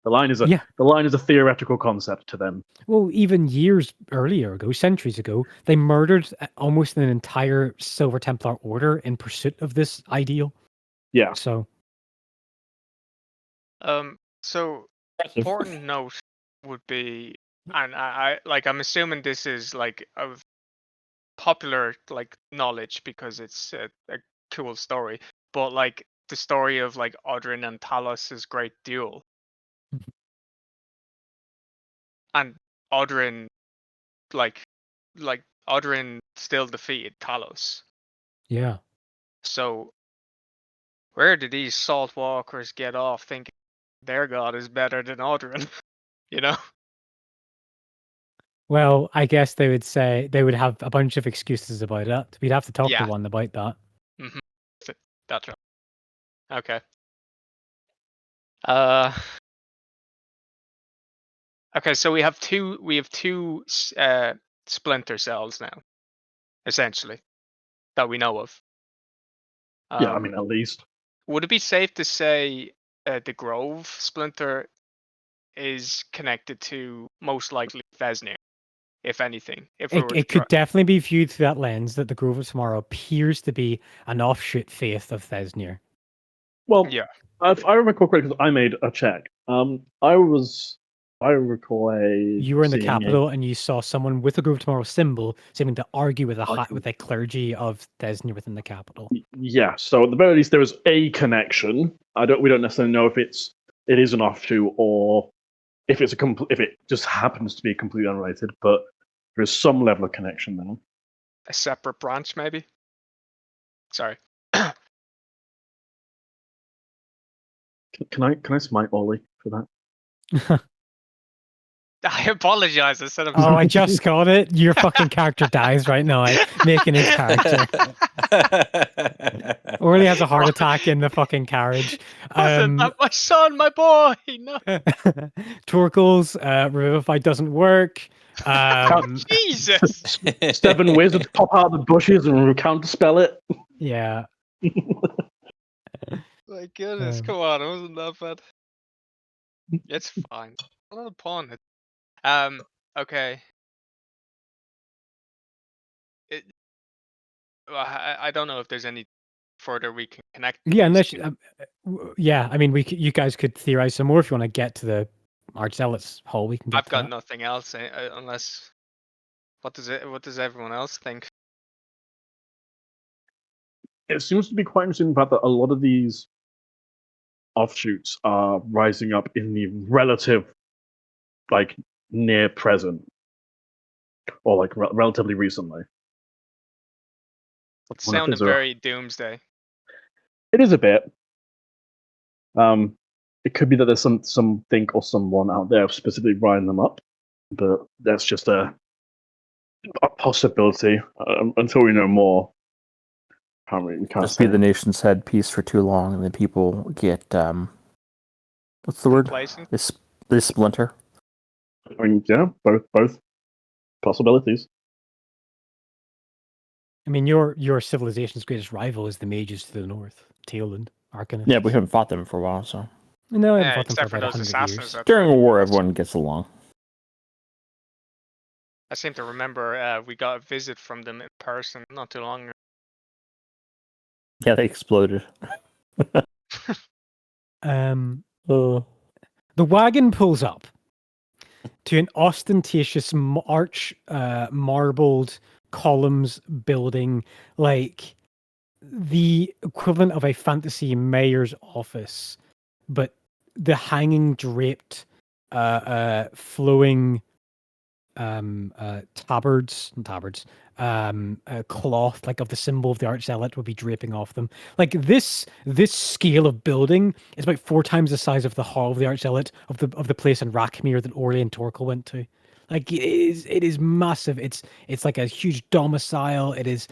The line is a theoretical concept to them. Well, even centuries ago, they murdered almost an entire Silver Templar order in pursuit of this ideal. Yeah. So. So important note would be, and I'm assuming this is like of popular like knowledge because it's a cool story, but like the story of like Odrin and Talos' great duel. And Odrin, like Odrin still defeated Talos. Yeah. So where did these Saltwalkers get off thinking their god is better than Odrin? You know? Well, I guess they would have a bunch of excuses about it. We'd have to talk to one about that. Mm-hmm. That's right. Okay. Okay, so we have two splinter cells now, essentially, that we know of. Yeah, I mean, at least. Would it be safe to say the Grove splinter is connected to most likely Vesnir, if anything? It could definitely be viewed through that lens that the Grove of Tomorrow appears to be an offshoot faith of Vesnir. Well, yeah. If I recall correctly, because I made a check. I recall you were in the capital and you saw someone with a Grove of Tomorrow symbol seeming to argue with a clergy of Vesnir within the capital. Yeah, so at the very least there is a connection. We don't necessarily know if it is an offshoot or if if it just happens to be completely unrelated, but there is some level of connection there. A separate branch, maybe? Sorry. Can I smite Ollie for that? I apologize. I said I just got it. Your fucking character dies right now. I'm making his character. Orly has a heart attack in the fucking carriage. My son, my boy. No. Torkel's Revivify doesn't work. Jesus. 7 wizards pop out of the bushes and counterspell it. Yeah. My goodness, come on, it wasn't that bad. It's fine. I'm not a pawn. Okay. I don't know if there's any further we can connect. Yeah, unless I mean, you guys could theorize some more if you want to get to the Archzealots hall. We can. I've got nothing else unless. What does everyone else think? It seems to be quite interesting the fact that a lot of these offshoots are rising up in the relative, like, near present, or like relatively recently. It sounded very doomsday. It is a bit. It could be that there's something or someone out there specifically riding them up, but that's just a possibility until we know more. We can't just be the nation's head piece for too long, and then people get what's the word? They splinter. I mean, yeah, both possibilities. I mean, your civilization's greatest rival is the mages to the north, Teoland, Arcanist. Yeah, we haven't fought them for a while, so. No, I haven't fought them for about 100 years. During a war, everyone gets along. I seem to remember we got a visit from them in person not too long ago. Yeah, they exploded. The wagon pulls up to an ostentatious marbled columns building, like the equivalent of a fantasy mayor's office, but the hanging draped flowing tabards cloth, like of the symbol of the arch zealot, would be draping off them. Like this scale of building is about 4 times the size of the hall of the arch zealot of the place in Rakmir that Orly and Torkel went to. Like it is massive. It's like a huge domicile. It is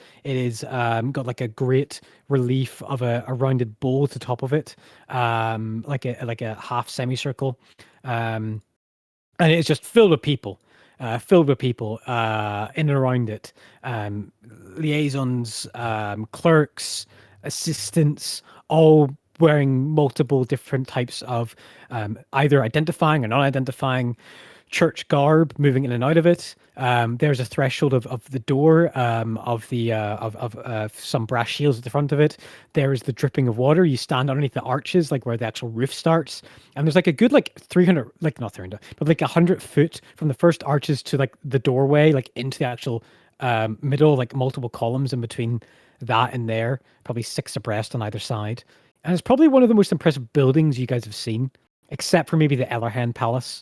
got like a great relief of a rounded bowl at the top of it, like a half semicircle, and it's just filled with people. In and around it, liaisons, clerks, assistants, all wearing multiple different types of either identifying or non-identifying church garb, moving in and out of it. There's a threshold of the door of some brass shields at the front of it. There's the dripping of water. You stand underneath the arches, like where the actual roof starts, and there's like a good 300, like not 300, but like 100 foot from the first arches to like the doorway, like into the actual middle, like multiple columns in between that and there, probably 6 abreast on either side. And it's probably one of the most impressive buildings you guys have seen, except for maybe the Ellerhen Palace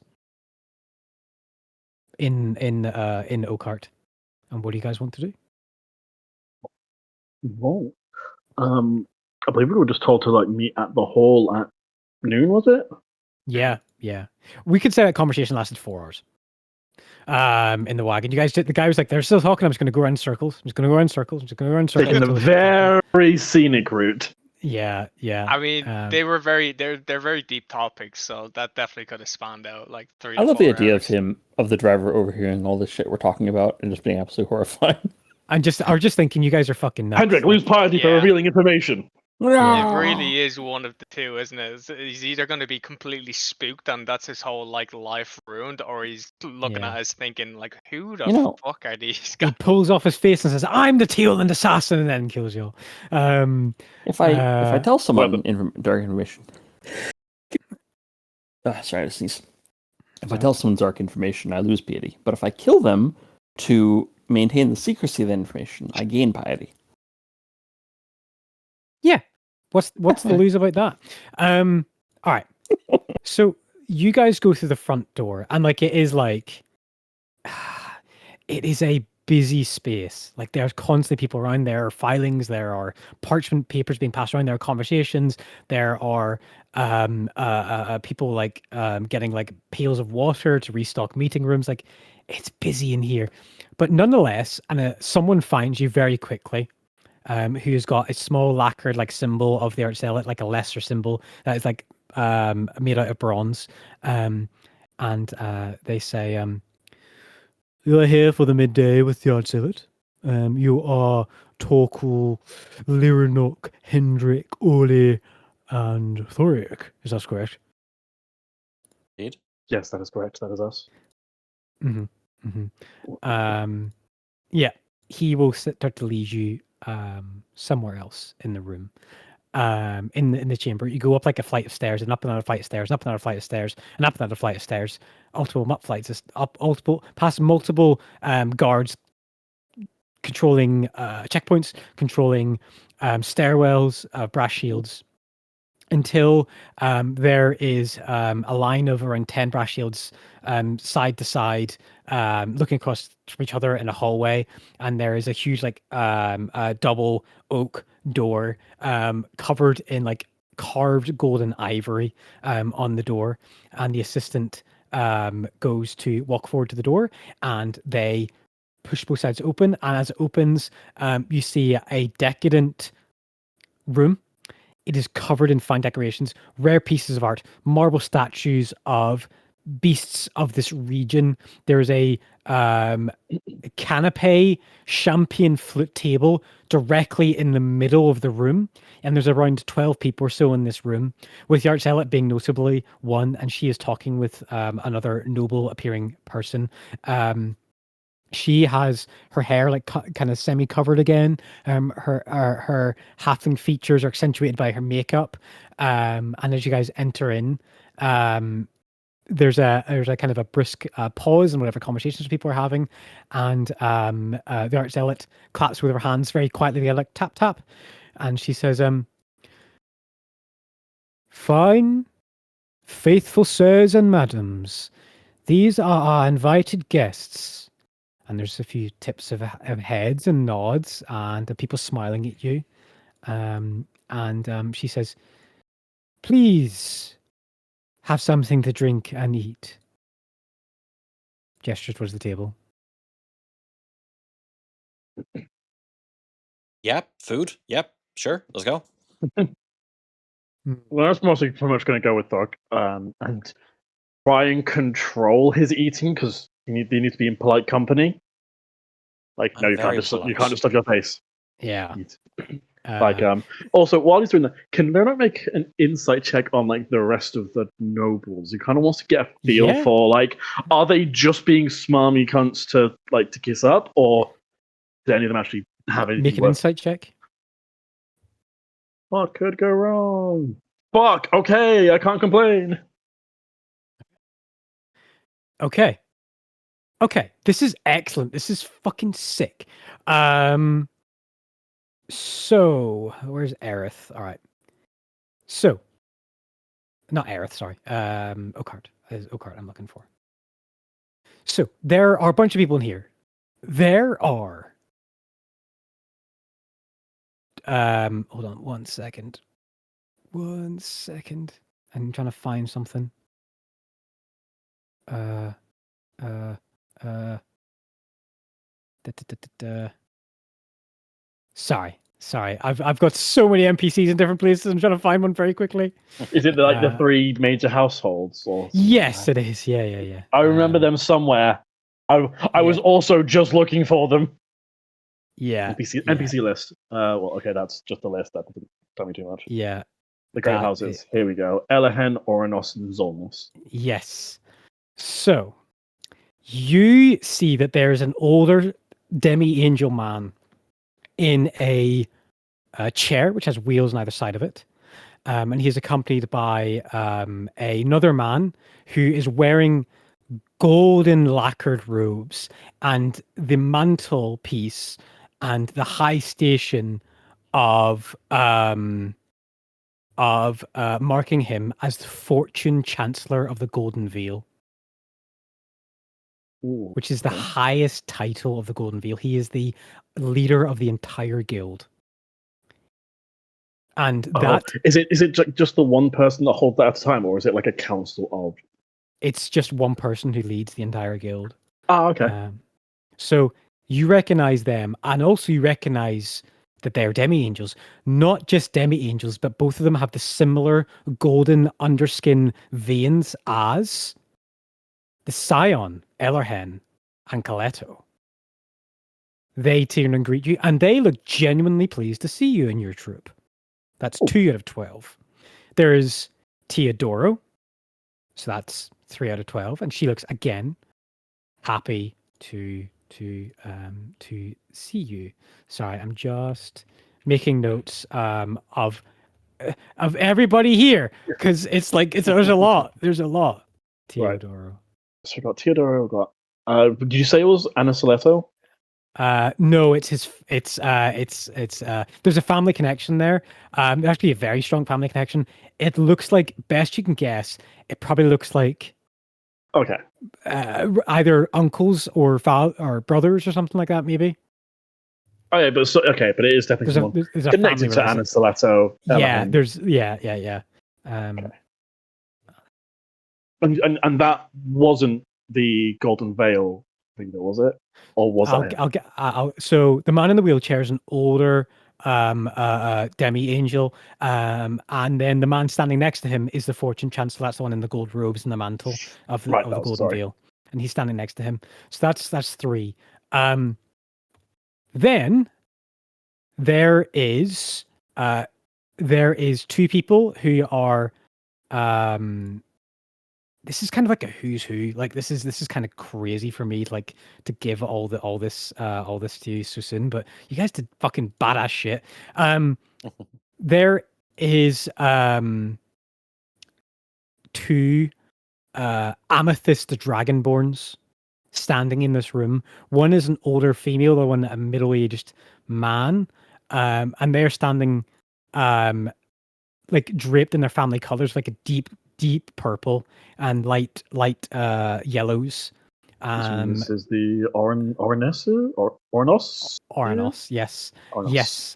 in Oakhart. And what do you guys want to do? Well, I believe we were just told to like meet at the hall at noon, was it? Yeah. We could say that conversation lasted 4 hours. In the wagon, you guys did. The guy was like, "They're still talking. I'm just going to go around in circles. I'm just going to go around in circles. I'm just going to go around in circles." Taking the very scenic route. Yeah. I mean, they're very deep topics, so that definitely could have spanned out like 3 I to love 4 the idea hours. of the driver overhearing all this shit we're talking about and just being absolutely horrified. I was just thinking, you guys are fucking nuts. Hendrik, lose piety for Yeah. revealing information. It really is one of the two, isn't it? He's either going to be completely spooked and that's his whole like life ruined, or he's looking at us thinking like, "Who the fuck are these guys?" He pulls off his face and says, "I'm the Teal'c assassin," and then kills you all. If I tell someone dark information, sorry, I sneezed. If I tell someone dark information, I lose piety. But if I kill them to maintain the secrecy of the information, I gain piety. Yeah. What's the lose about that? All right. So you guys go through the front door, and like it is a busy space. Like there's constantly people around. There are filings. There are parchment papers being passed around. There are conversations. There are people like getting like pails of water to restock meeting rooms. Like it's busy in here, but nonetheless, and someone finds you very quickly. Who's got a small lacquered like symbol of the Archzealot, like a lesser symbol that is like made out of bronze. And they say, "You are here for the midday with the Archzealot. You are Torkel, Liranok, Hendrik, Orly, and Thoric. Is that correct?" Indeed. Yes, that is correct. That is us. Yeah, he will start to lead you somewhere else in the room. In the chamber, you go up like a flight of stairs, and up another flight of stairs, and up another flight of stairs, and up another flight of stairs, past multiple guards controlling checkpoints, controlling stairwells, brass shields, until there is a line of around 10 brass shields side to side, looking across from each other in a hallway, and there is a huge like double oak door covered in like carved golden ivory on the door, and the assistant goes to walk forward to the door, and they push both sides open, and as it opens, you see a decadent room. It is covered in fine decorations, rare pieces of art, marble statues of beasts of this region. There's a canapé champagne flute table directly in the middle of the room, and there's around 12 people or so in this room, with the Archzealot being notably one, and she is talking with another noble appearing person. She has her hair like kind of semi-covered again. Her halfling features are accentuated by her makeup. And as you guys enter in, there's a kind of a brisk pause in whatever conversations people are having, and the art zealot claps with her hands very quietly, like tap tap, and she says, "Fine, faithful sirs and madams, these are our invited guests." And there's a few tips of heads and nods and the people smiling at you. And she says, "Please have something to drink and eat." Gestures towards the table. Yep, food. Yep, sure. Let's go. Well, that's mostly pretty much going to go with Thug, and try and control his eating because they need to be in polite company. Like, no, I'm you can't very just polite. stuff your face. Yeah. Eat. Also, while he's doing that, can Vernock make an insight check on like the rest of the nobles? He kind of wants to get a feel Yeah. for like, are they just being smarmy cunts to kiss up, or do any of them actually have anything? Make an insight check. What could go wrong? Fuck. Okay, I can't complain. Okay. This is excellent. This is fucking sick. So where's Erith? All right. So, not Erith. Sorry. Oakheart. Is Oakheart I'm looking for. So there are a bunch of people in here. There are. Hold on 1 second. 1 second. I'm trying to find something. Da, da, da, da, da. Sorry. I've got so many NPCs in different places. I'm trying to find one very quickly. Is it like the three major households? Or yes, it is. Yeah. I remember them somewhere. I was also just looking for them. Yeah. NPC list. Well, okay, that's just a list. That doesn't tell me too much. Yeah. The great houses. Here we go. Elehen, Oranos, and Zolnos. Yes. So you see that there is an older demi-angel man in a chair which has wheels on either side of it. And he's accompanied by another man who is wearing golden lacquered robes, and the mantelpiece and the high station of marking him as the Fortune Chancellor of the Golden Veil. Ooh, which is the highest title of the Golden Veil. He is the leader of the entire guild. And that is it just the one person that holds that at a time, or is it like a council of? It's just one person who leads the entire guild. Ah, okay. So you recognize them, and also you recognize that they're demi-angels. Not just demi-angels, but both of them have the similar golden underskin veins as the Scion, Ellerhen, and Coletto. They turn and greet you, and they look genuinely pleased to see you in your troop. That's 2 out of 12. There's Teodoro, so that's 3 out of 12, and she looks again happy to see you. Sorry, I'm just making notes of everybody here because there's a lot. There's a lot. Teodoro. Right. So we got Teodoro. We got. Did you say it was Anisoletto? No, it's his. It's there's a family connection there. There's actually a very strong family connection. It looks like, best you can guess, it probably looks like okay, either uncles or brothers or something like that, maybe. Oh yeah, but but it is definitely someone connected to Anisoletto. Yeah, yeah. And that wasn't the Golden Veil thing, though, was it? Or was it? So the man in the wheelchair is an older demi-angel, and then the man standing next to him is the Fortune Chancellor. That's the one in the gold robes and the mantle of the Golden Veil, and he's standing next to him. So that's 3. Then there is 2 people who are this is kind of like a who's who. Like this is kind of crazy for me, like to give all this to you so soon. But you guys did fucking badass shit. There is two amethyst dragonborns standing in this room. One is an older female, the one a middle-aged man, and they're standing like draped in their family colors, like a deep purple and light yellows. This is the Ornesu or Ornos. Ornos, yes, Ornos. yes.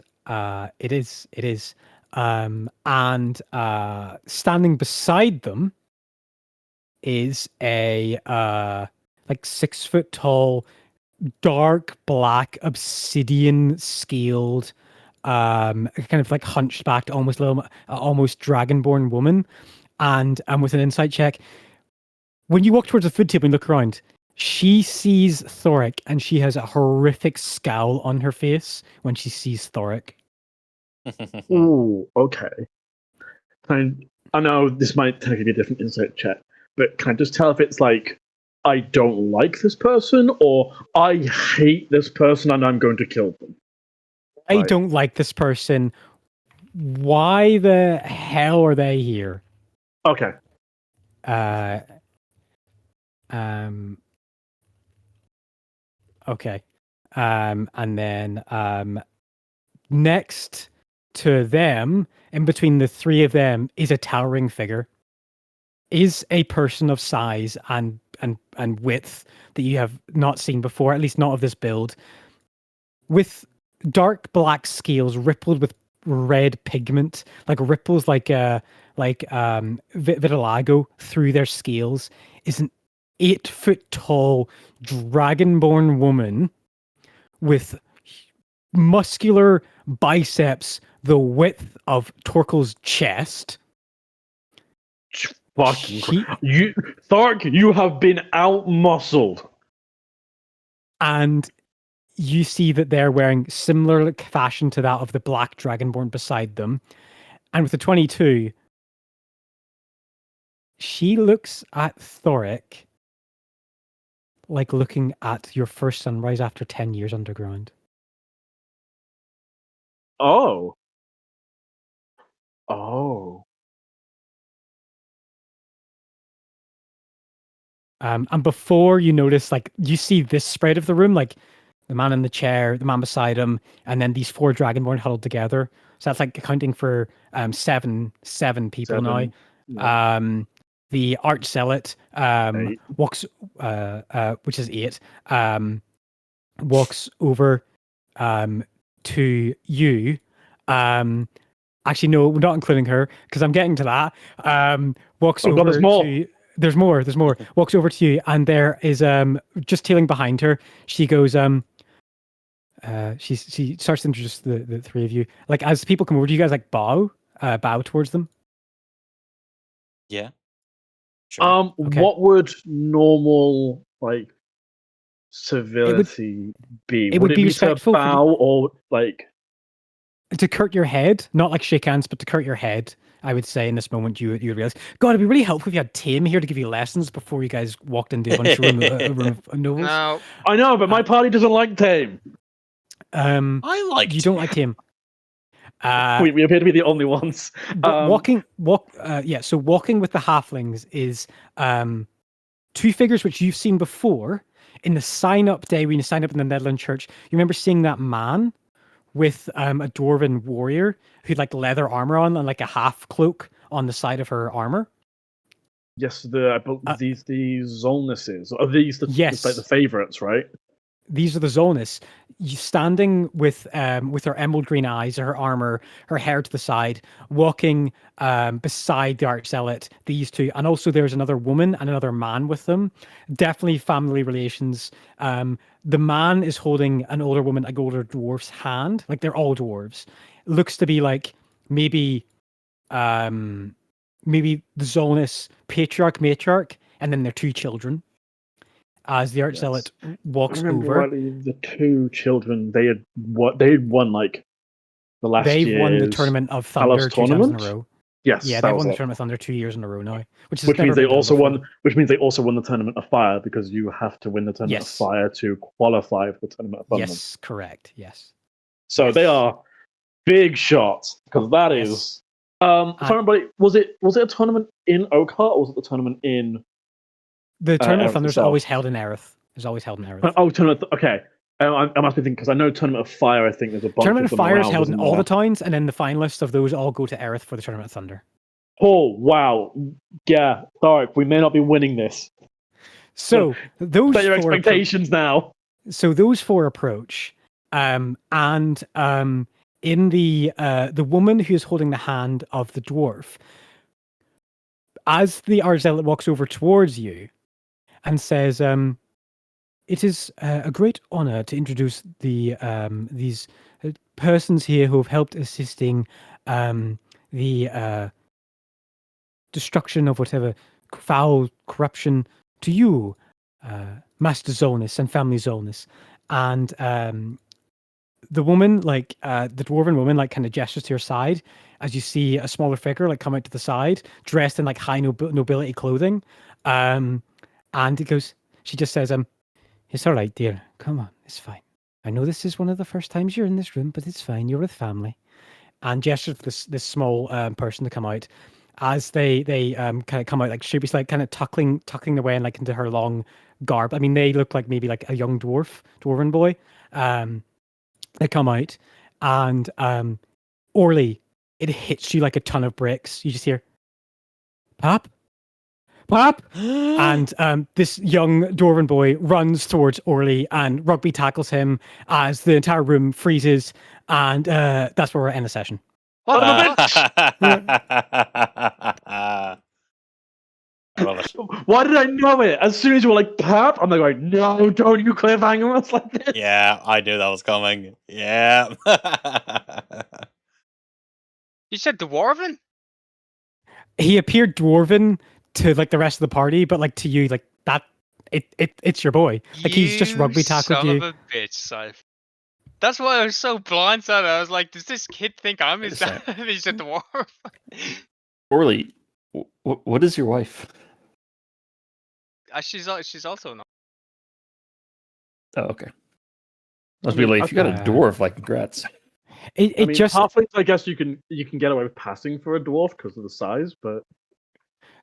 It is. And standing beside them is a like 6 foot tall, dark black obsidian scaled, kind of like hunchbacked, almost dragonborn woman. And with an insight check, when you walk towards the food table and look around, she sees Thoric and she has a horrific scowl on her face when she sees Thoric. Ooh, okay. I know this might technically be a different insight check, but can I just tell if it's like, I don't like this person, or I hate this person and I'm going to kill them? I don't like this person. Why the hell are they here? Okay. Okay. And then next to them, in between the three of them, is a towering figure. Is a person of size and width that you have not seen before, at least not of this build, with dark black scales rippled with red pigment, like ripples like vitiligo through their scales, is an 8 foot tall dragonborn woman with muscular biceps the width of Torkel's chest. Fucking you, Thark, you have been out-muscled. And you see that they're wearing similar fashion to that of the black dragonborn beside them. And with the 22, she looks at Thoric like looking at your first sunrise after 10 years underground. Oh. And before you notice, like, you see this spread of the room, like the man in the chair, the man beside him, and then these 4 dragonborn huddled together. So that's like accounting for seven people now. Yeah. The arch zealot walks, which is 8, walks over to you. Actually, no, we're not including her because I'm getting to that. Walks over there's more. to. There's more. Walks over to you, and there is just tailing behind her. She goes she starts to introduce the 3 of you. Like, as people come over, do you guys like bow towards them? Yeah. Sure. Okay. What would normal like civility be? It would be respectful to bow or like to curt your head, not like shake hands, but to curt your head. I would say in this moment you realize, God, it'd be really helpful if you had Tame here to give you lessons before you guys walked into a bunch of room of nobles. No. I know, but my party doesn't like Tame. I like. You don't like Tame. We appear to be the only ones. Walking with the halflings is 2 figures which you've seen before in the sign-up day when you signed up in the Netherlands church. You remember seeing that man with a dwarven warrior who had like leather armor on and like a half cloak on the side of her armor? Yes, the Zolnuses. Are these yes, like the favorites, right? These are the Zolnus. You standing with her emerald green eyes, her armor, her hair to the side, walking beside the arch zealot. These 2, and also there's another woman and another man with them. Definitely family relations. The man is holding an older woman, like older dwarf's hand. Like they're all dwarves. Looks to be like maybe the Zolnus patriarch, matriarch, and then their 2 children. As the arch zealot walks over, the 2 children they had won like the last They've year's won the Tournament of Thunder 2 times in a row. Yes, Yeah, that they was won the it. Tournament of Thunder 2 years in a row now, which is Which means they also won. Which means they also won the Tournament of Fire because you have to win the Tournament of Yes. Fire to qualify for the Tournament of Thunder. Yes, correct. Yes. So they are big shots because that is. If I remember, was it a tournament in Oakhart or was it the tournament in? The Tournament of Erith Thunder is itself? always held in Erith. It's always held in Erith. Oh, tournament. Okay, I must be thinking because I know Tournament of Fire. I think there's a bunch Tournament of of them Fire is around, held in isn't all there? the towns, and then the finalists of those all go to Erith for the Tournament of Thunder. Oh wow! Yeah, sorry, we may not be winning this. So those Set your four expectations now. So those four approach, and in the woman who is holding the hand of the dwarf, as the Arzealot walks over towards you, and says, "It is a great honor to introduce these persons here who have helped assisting the destruction of whatever foul corruption to you, Master Zonus and Family Zonus." And the woman, the dwarven woman, kind of gestures to her side as you see a smaller figure come out to the side, dressed in high nobility clothing. And it goes, she just says, "It's all right, dear. Come on, it's fine. I know this is one of the first times you're in this room, but it's fine. You're with family." And gestures for this small person to come out. As they kind of come out, sheepishly, kind of tucking away and into her long garb. I mean, they look like maybe a young dwarven boy. They come out, and Orly, it hits you like a ton of bricks. You just hear, "Pop, Pop," and this young dwarven boy runs towards Orly, and Rugby tackles him as the entire room freezes, and that's where we're end the session. What a I love it. Why did I know it? As soon as you were like, "Pap," I'm like, "No, don't you cliffhanger us like this." Yeah, I knew that was coming. Yeah. You said dwarven? He appeared dwarven to the rest of the party, but to you, that it's your boy. He's just rugby tackled son you. of a bitch, Scythe. That's why I was so blindsided. I was like, does this kid think I'm his dad? He's a dwarf. Orly, what is your wife? She's also not. Oh, okay. Must be like, if you got a dwarf, congrats. It just halflings. I guess you can get away with passing for a dwarf because of the size, but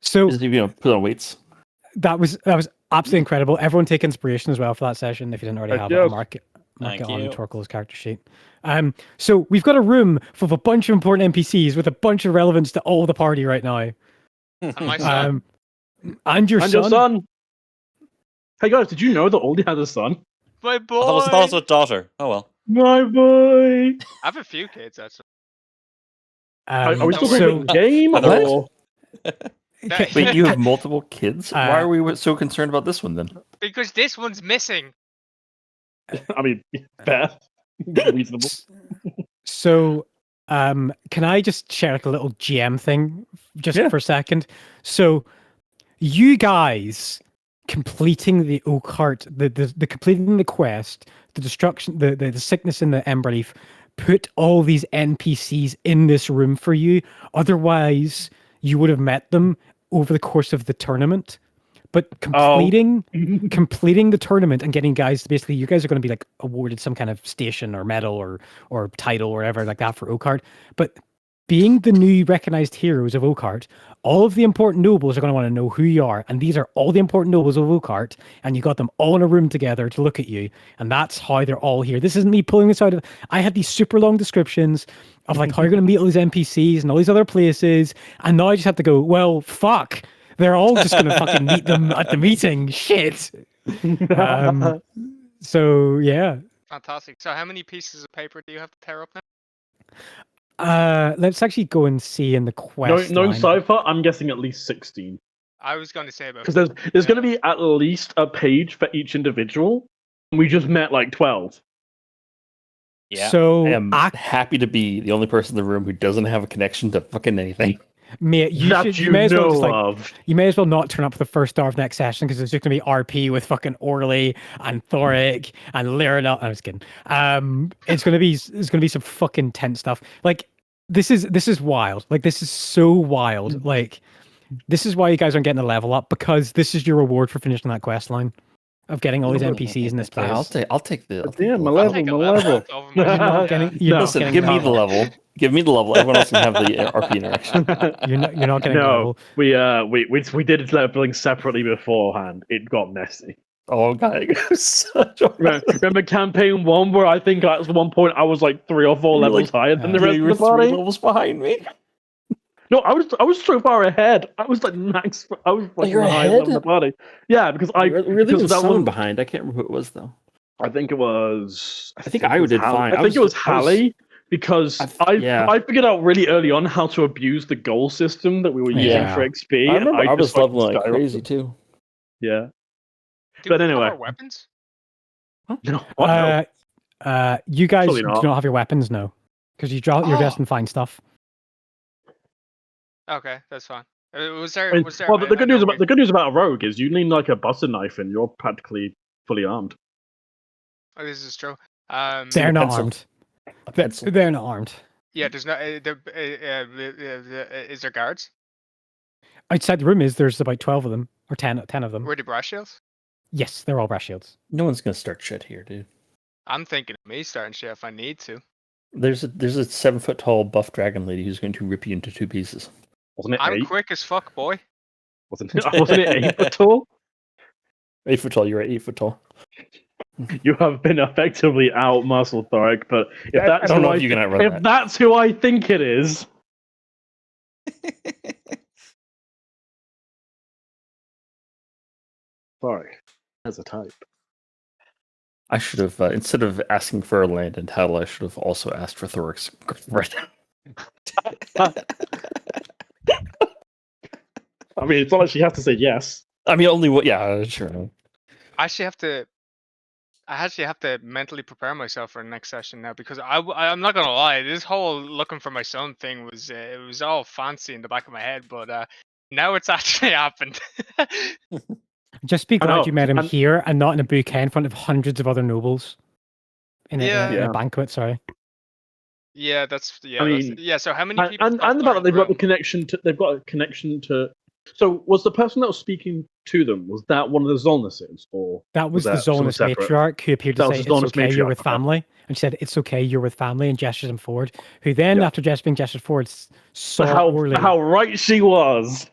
so just put on weights. That was absolutely incredible. Everyone take inspiration as well for that session if you didn't already have it. Mark it on Torkel's character sheet. So we've got a room full of a bunch of important NPCs with a bunch of relevance to all the party right now. And my son. And your son. Hey guys, did you know that Oldie had a son? My boy. I thought it was a daughter. Oh well. My boy. I have a few kids actually. Are we still talking game or? Wait, you have multiple kids? Why are we so concerned about this one then? Because this one's missing. I mean, fair. Reasonable. So, can I just share a little GM thing for a second? So, you guys completing the Oakhart, the completing the quest, the destruction, the sickness in the Emberleaf, put all these NPCs in this room for you. Otherwise, you would have met them over the course of the tournament. But completing the tournament and getting guys, basically, you guys are going to be awarded some kind of station or medal or title or whatever like that for Oakhart. But being the new recognized heroes of Oakhart, all of the important nobles are going to want to know who you are. And these are all the important nobles of Oakhart. And you got them all in a room together to look at you. And that's how they're all here. This isn't me pulling this out of... I had these super long descriptions of how you're going to meet all these NPCs and all these other places. And now I just have to go, well, fuck. They're all just going to fucking meet them at the meeting. Shit. So, yeah. Fantastic. So how many pieces of paper do you have to tear up now? Let's actually go and see in the quest. No cipher. I'm guessing at least 16. I was going to say about because there's going to be at least a page for each individual. We just met 12. Yeah. So I am happy to be the only person in the room who doesn't have a connection to fucking anything. Mate, you may as well not turn up for the first hour of next session because it's just gonna be RP with fucking Orly and Thoric and Lyrina. I'm just kidding. It's gonna be some fucking tense stuff. this is wild. Like, this is so wild. Like, this is why you guys aren't getting a level up, because this is your reward for finishing that quest line of getting all these NPCs in this place. I'll take the. Damn, my I'll level, take my a level. over You're my not getting. You're not Listen, getting give a me the level. Give me the level. Everyone else can have the RP interaction. You're not getting a No, level. we did leveling separately beforehand. It got messy. Oh god, such a Remember campaign 1 where I think at one point I was like 3 or 4 You were levels like- higher than the Yeah, rest you of were the party? 3 levels behind me. No, I was so far ahead. I was like max. I was fucking you're the highest level in the ahead? party. Yeah, because We were because leaving that someone one. behind. I can't remember who it was though. I think it was. I think I did fine. I think it was Hallie because yeah. I figured out really early on how to abuse the goal system that we were using Yeah. for XP. I remember and I was just fucking leveling like skyrocketed. crazy too. Yeah. Do But we have anyway. our weapons? No. What? No. You guys Surely do not. not have your weapons, no, because you draw your Oh. best and find stuff. Okay, that's fine. Was there? I mean, Was there? well, the I good know news about we- the good news about a rogue is you need like a buster knife and you're practically fully armed. Oh, this is true. They're not pencil. armed. A pencil. They're not armed. Yeah, there's no. Is there guards? Outside the room there's about 12 of them, or 10 of them. Were the brass shields? Yes, they're all brass shields. No one's gonna start shit here, dude. I'm thinking of me starting shit if I need to. There's a 7-foot tall buff dragon lady who's going to rip you into 2 pieces. Wasn't it I'm 8? quick as fuck, boy. Wasn't it 8 at all? 8 foot tall. You're right. 8 foot tall. You have been effectively out muscled, Thoric, but if I that's don't who know if you can outrun if that. that's who I think it is. Thoric has a type. I should have instead of asking for a land and title, I should have also asked for Thoric's girlfriend. I mean, it's not like she has to say yes. I mean, only what? Yeah, sure. I actually have to mentally prepare myself for the next session now because I'm not gonna lie. This whole looking for my son thing was it was all fancy in the back of my head, but now it's actually happened. Just be I know, glad you met him and- here and not in a bouquet in front of hundreds of other nobles. In a Yeah. banquet, sorry. Yeah, that's I mean, yeah. So how many people? And the fact that they've got the connection to So was the person that was speaking to them, was that one of the Zolnuses, or That was the that someone Zolnus separate? matriarch who appeared to That say, was it's the Zolnus okay, you're matriarch, with okay. family. And she said, it's okay, you're with family, and gestures him forward. Who then, Yeah. after being gestured forward, saw Orly. how right she was.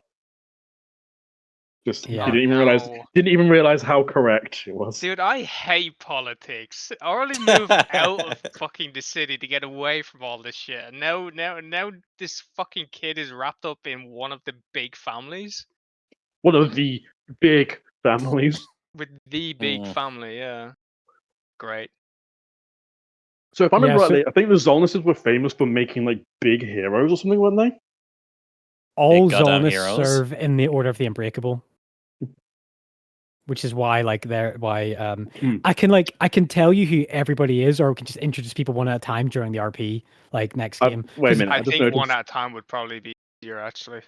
Just Yeah. she didn't even realize how correct she was. Dude, I hate politics. Orly moved out of fucking the city to get away from all this shit. And now this fucking kid is wrapped up in one of the big families. One of the big families. With the big family, yeah. Great. So if I remember Yeah, so- rightly, I think the Zolnuses were famous for making like big heroes or something, weren't they? All goddamn Zolnus heroes. serve in the Order of the Unbreakable. Which is why, I can tell you who everybody is, or we can just introduce people one at a time during the RP, like next game. Wait a 'Cause- minute. I just think noticed- one at a time would probably be easier, actually.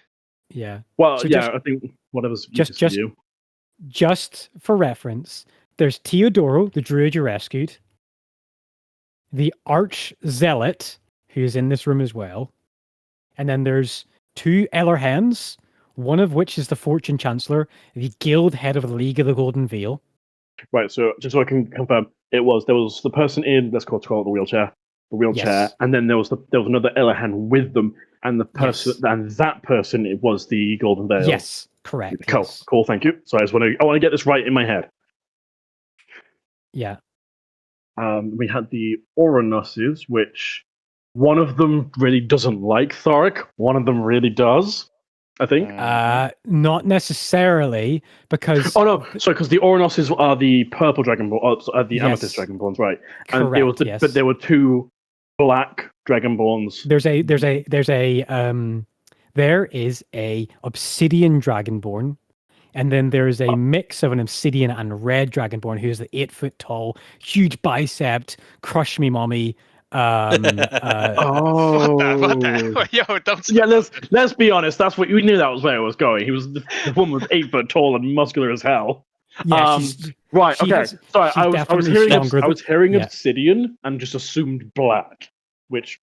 Yeah. Well, So yeah, I think whatever's easiest for you. Just for reference, there's Teodoro, the druid you rescued, the Arch Zealot, who's in this room as well, and then there's 2 Ellerhens, one of which is the Fortune Chancellor, the Guild Head of the League of the Golden Veil. Right, so just so I can confirm, there was the person in, let's call it the wheelchair, Yes. and then there was another Elahan with them, and the person Yes. and that person it was the Golden Veil. Yes, correct. Cool, yes. cool, thank you. So I want to get this right in my head. Yeah. We had the Oronuses, which one of them really doesn't like Thoric, one of them really does, I think. Not necessarily, because Oh no, sorry, because the Oronuses are the purple dragonborn, the Yes. amethyst dragonborns, right? And correct, yes. but there were 2 black dragonborns. There is a obsidian dragonborn, and then there's a mix of an obsidian and red dragonborn who is the 8 foot tall, huge bicep, crush me mommy. Oh, What the? Yo, don't yeah. Let's be honest. That's what we knew. That was where it was going. He was the woman was 8 foot tall and muscular as hell. Yeah, Right. she Okay. is- Sorry, she's I was definitely hearing stronger I was hearing yeah. obsidian and just assumed black, which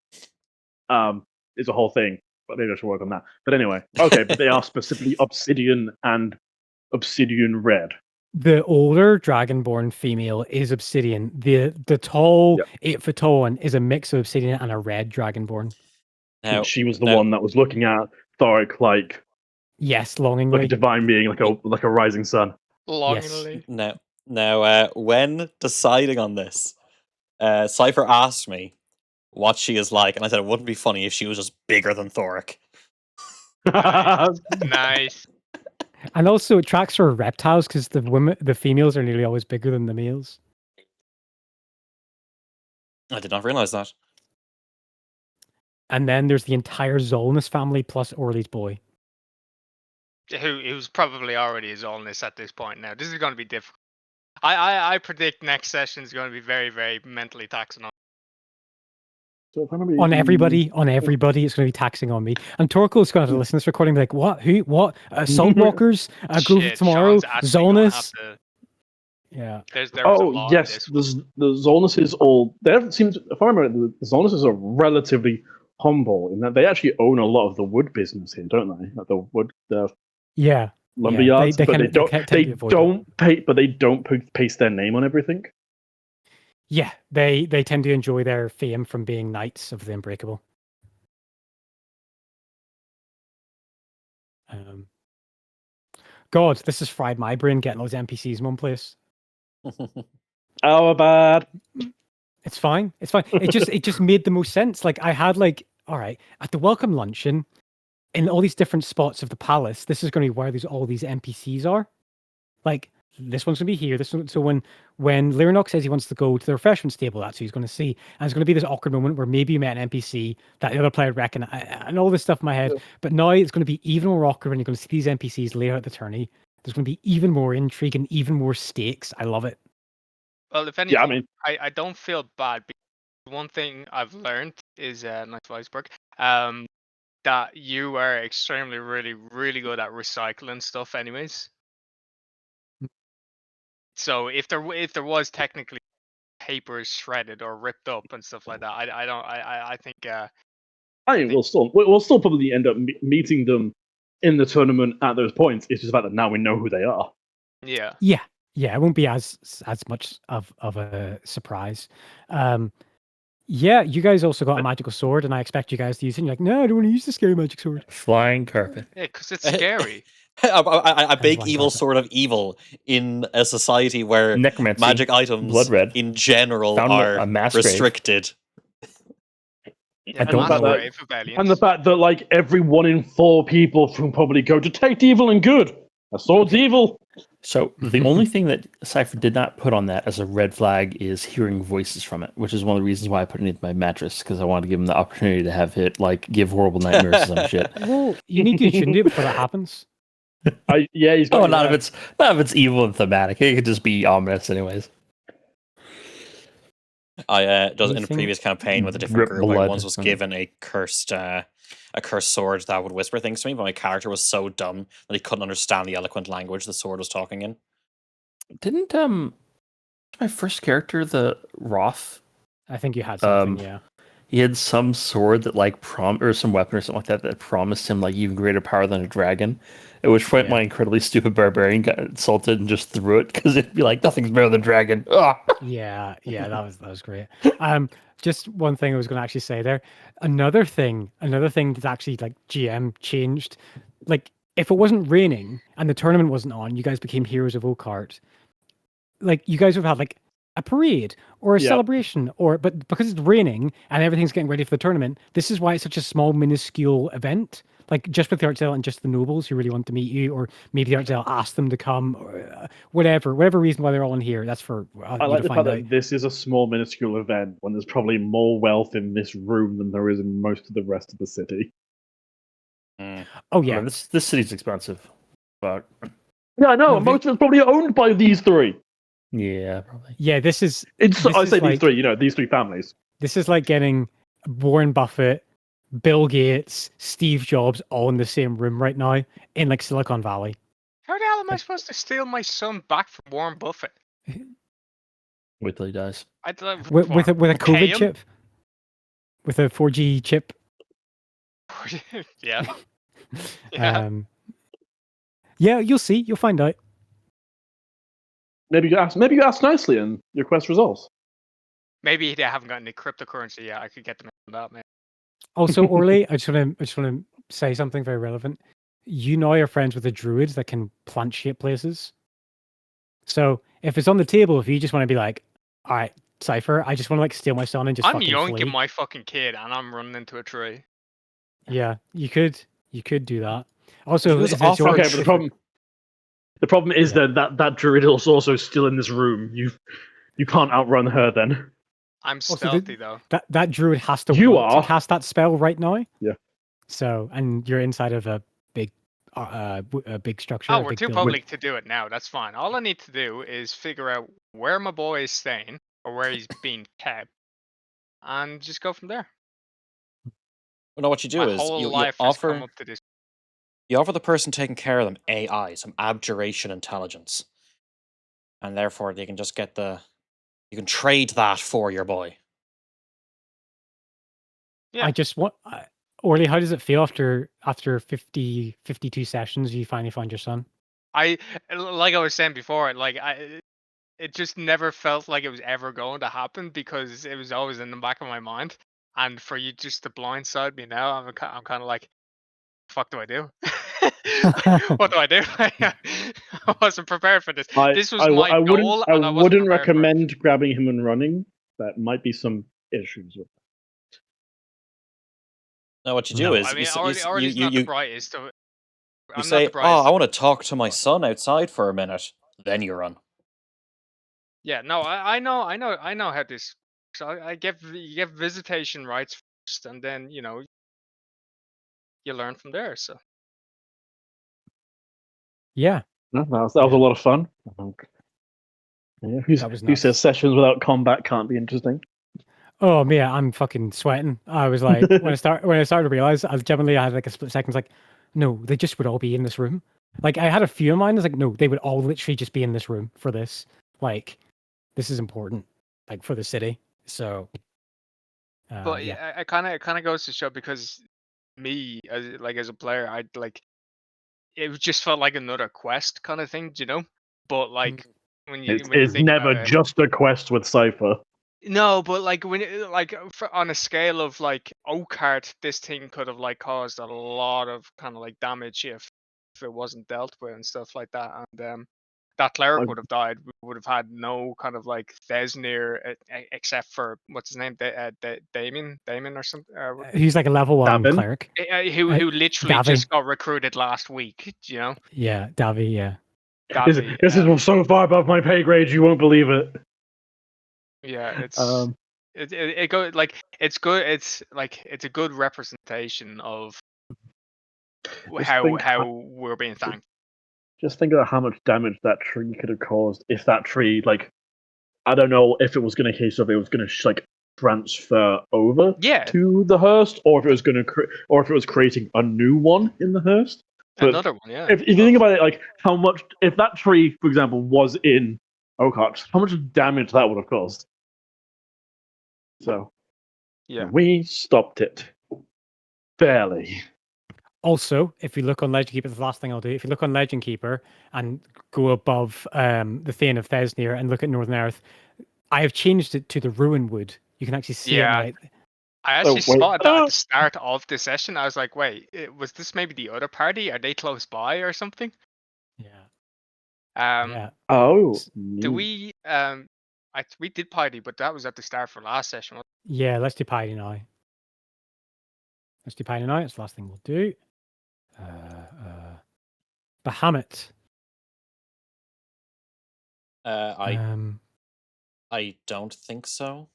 is a whole thing, but maybe I should work on that. But anyway, okay, but they are specifically obsidian and obsidian red. The older dragonborn female is obsidian. The tall, 8-foot tall one is a mix of obsidian and a red dragonborn. Now, She was the one that was looking at Thoric like longingly, like a divine being, like a rising sun. Longingly. Yes. Now, when deciding on this, Cypher asked me what she is like, and I said it wouldn't be funny if she was just bigger than Thoric. Nice. And also it tracks for reptiles because the females are nearly always bigger than the males. I did not realize that. And then there's the entire Zolnus family plus Orly's boy. Who's probably already his Zolnus at this point now. This is going to be difficult. I predict next session is going to be very, very mentally taxing on. So if I remember, On everybody, it's going to be taxing on me. And Torko's going to listen to this recording and be like, what? Who? What? Saltwalkers? Grove of Tomorrow? Zolnus? Yeah. Yes, the Zolnuses all... If I remember, the Zolnuses are relatively humble in that they actually own a lot of the wood business here, don't they? Like the wood... Yeah. Lumber yards, but they don't paste their name on everything. Yeah, they tend to enjoy their fame from being knights of the Unbreakable. God, this has fried my brain getting those NPCs in one place. How bad? It's fine. It's fine. It just made the most sense. Like I had all right, at the welcome luncheon, in all these different spots of the palace, this is going to be where all these NPCs are. Like this one's going to be here. This one. So when Lyranok says he wants to go to the refreshment stable, that's who he's going to see. And it's going to be this awkward moment where maybe you met an NPC that the other player recognize, and all this stuff in my head. Yeah. But now it's going to be even more awkward when you're going to see these NPCs later at the tourney. There's going to be even more intrigue and even more stakes. I love it. Well, if anything, I don't feel bad. Because one thing I've learned is nice Weisberg, that you are extremely, really, really good at recycling stuff, anyways. So if there was technically papers shredded or ripped up and stuff like that, I think. We'll still probably end up meeting them in the tournament at those points. It's just the fact that now we know who they are. Yeah. Yeah. Yeah, it won't be as much of a surprise. Yeah, you guys also got a magical sword, and I expect you guys to use it. And you're like, no, I don't want to use the scary magic sword. Flying carpet. Yeah, because it's scary. a big evil sword of evil in a society where necromancy, magic items blood red, in general are restricted. Yeah, and the fact that like every 1 in 4 people can probably go detect evil and good. A sword's evil. So the only thing that Cypher did not put on that as a red flag is hearing voices from it, which is one of the reasons why I put it into my mattress, because I wanted to give him the opportunity to have it give horrible nightmares and some shit. Well, you need to tune it before that happens. He's got. None of it's evil and thematic. It could just be ominous, anyways. I just in a previous campaign with a different group, I once was given a cursed sword that would whisper things to me, but my character was so dumb that he couldn't understand the eloquent language the sword was talking in. Didn't my first character, the Roth? I think you had something, yeah. He had some sword that or some weapon or something like that promised him even greater power than a dragon. At which point my incredibly stupid barbarian got insulted and just threw it because it'd be like, nothing's better than dragon. Yeah, that was great. Just one thing I was going to actually say there. Another thing that's actually GM changed. Like if it wasn't raining and the tournament wasn't on, you guys became heroes of Oakheart. Like you guys would have had a parade or a celebration, but because it's raining and everything's getting ready for the tournament, this is why it's such a small, minuscule event. Like just with the Archdale and just the nobles who really want to meet you, or maybe the Archdale asked them to come, or whatever reason why they're all in here. That's for I like the fact that this is a small, minuscule event when there's probably more wealth in this room than there is in most of the rest of the city. Oh yeah, this city's expensive. But yeah, I know. Most of it's probably owned by these three. Yeah, probably. Yeah, these three, these three families. This is like getting Warren Buffett, Bill Gates, Steve Jobs all in the same room right now in Silicon Valley. How the hell am I supposed to steal my son back from Warren Buffett? Wait till he dies. With a COVID chip? With a 4G chip? Yeah. Yeah. Yeah, you'll see. You'll find out. Maybe you ask nicely, and your quest resolves. Maybe they haven't got any cryptocurrency yet. I could get them on that, man. Also, Orly, I just want to say something very relevant. You now are friends with a druid that can plant shape places. So if it's on the table, if you just want to be like, all right, Cypher, I just want to like steal my son and just I'm fucking yoinking flee. my fucking kid, and I'm running into a tree. Yeah, you could do that. Also, He was if it's your, Okay, but the problem is Yeah. that druid is also still in this room. You can't outrun her then. I'm Also, stealthy though. that druid has to You want are. to cast that spell right now. Yeah. So, and you're inside of a big structure. Oh, a we're big too building. public to do it now. That's fine. All I need to do is figure out where my boy is staying or where he's being kept, and just go from there. Well, no, what you do My is whole you life has come offer up to this. you offer the person taking care of them AI, some abjuration intelligence, and therefore they can just get you can trade that for your boy. Yeah. I just want, Orly, how does it feel after 52 sessions? You finally find your son. Like I was saying before, it just never felt like it was ever going to happen because it was always in the back of my mind. And for you just to blindside me now, I'm kind of like, fuck do I do? What do I do? I wasn't prepared for this. This was my goal, and I wasn't wouldn't prepared for it. recommend grabbing him and running. That might be some issues with. Now, what you do No, is I mean, you Artie's not the brightest. So you I'm say, not the "Oh, brightest. I want to talk to my son outside for a minute." Then you run. Yeah, no, I know how this. So you get visitation rights first, and then you learn from there. So Yeah, No, that was a lot of fun. Yeah, that was who says nuts. sessions without combat can't be interesting? Oh man, I'm fucking sweating. I was like, when I started to realize, I had like a split second. Like, no, they just would all be in this room. Like, I had a few in mind. I was like, no, they would all literally just be in this room for this. Like, this is important, like for the city. So, but yeah, it kind of goes to show because me as a player, it just felt like another quest kind of thing, you know. But like when you It's think never about it, just a quest with Cypher. no, but like on a scale of like Oakheart, this thing could have like caused a lot of kind of like damage if it wasn't dealt with and stuff like that, and that cleric Like, would have died. We would have had no kind of like Thesnir except for what's his name, Damon or something. he's like a level 1 Davin? cleric. Who literally Davi. just got recruited last week, you know? Yeah, Davi. Yeah, Davi, this is so far above my pay grade, you won't believe it. yeah, it's it go like it's good. It's like it's a good representation of how we're being thanked. Just think about how much damage that tree could have caused if that tree, like, I don't know if it was going to case of it was going to like transfer over Yeah, to the Hearst, or if it was going to or if it was creating a new one in the Hearst. But another one. Yeah. if you think about it, like how much, if that tree, for example, was in Oakheart, how much damage that would have caused. So, Yeah. we stopped it. Barely. Also, if you look on Legend Keeper, the last thing I'll do, if you look on Legend Keeper and go above the Thane of Thesnir and look at Northern Earth, I have changed it to the Ruin Wood. You can actually see it now. I actually wait. spotted that at the start of the session. I was like, wait, was this maybe the other party? Are they close by or something? Yeah. Yeah. Oh. Do we we did party, but that was at the start for last session. Yeah, let's do party now. Let's do party now. It's the last thing we'll do. Bahamut. I don't think so.